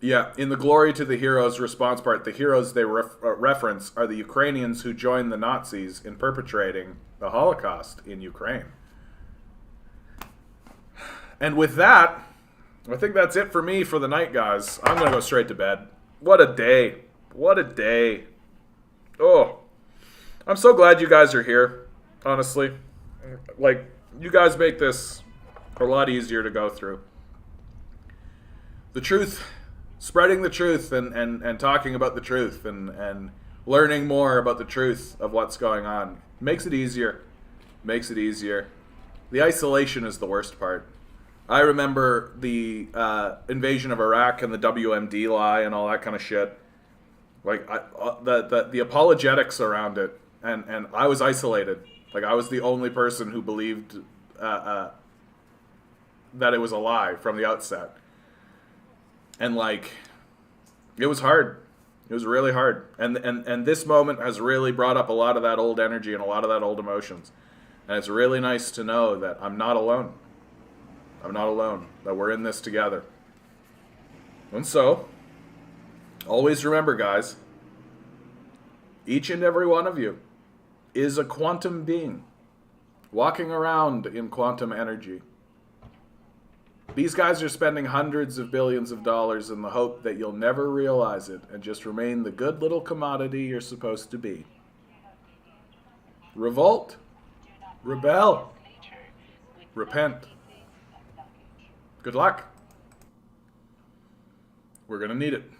Yeah, in the Glory to the Heroes response part, the heroes they reference are the Ukrainians who joined the Nazis in perpetrating the Holocaust in Ukraine. And with that, I think that's it for me for the night, guys. I'm going to go straight to bed. What a day. What a day. Oh, I'm so glad you guys are here, honestly. Like, you guys make this a lot easier to go through. The truth, spreading the truth and talking about the truth and learning more about the truth of what's going on makes it easier. Makes it easier. The isolation is the worst part. I remember the invasion of Iraq and the WMD lie and all that kind of shit. Like, the apologetics around it, and I was isolated. Like, I was the only person who believed that it was a lie from the outset. And, like, it was hard. It was really hard. And this moment has really brought up a lot of that old energy and a lot of that old emotions. And it's really nice to know that I'm not alone. I'm not alone. That we're in this together. And so, always remember, guys, Each and every one of you is a quantum being walking around in quantum energy. These guys are spending hundreds of billions of dollars in the hope that you'll never realize it and just remain the good little commodity you're supposed to be. Revolt. Rebel. Repent. Good luck. We're going to need it.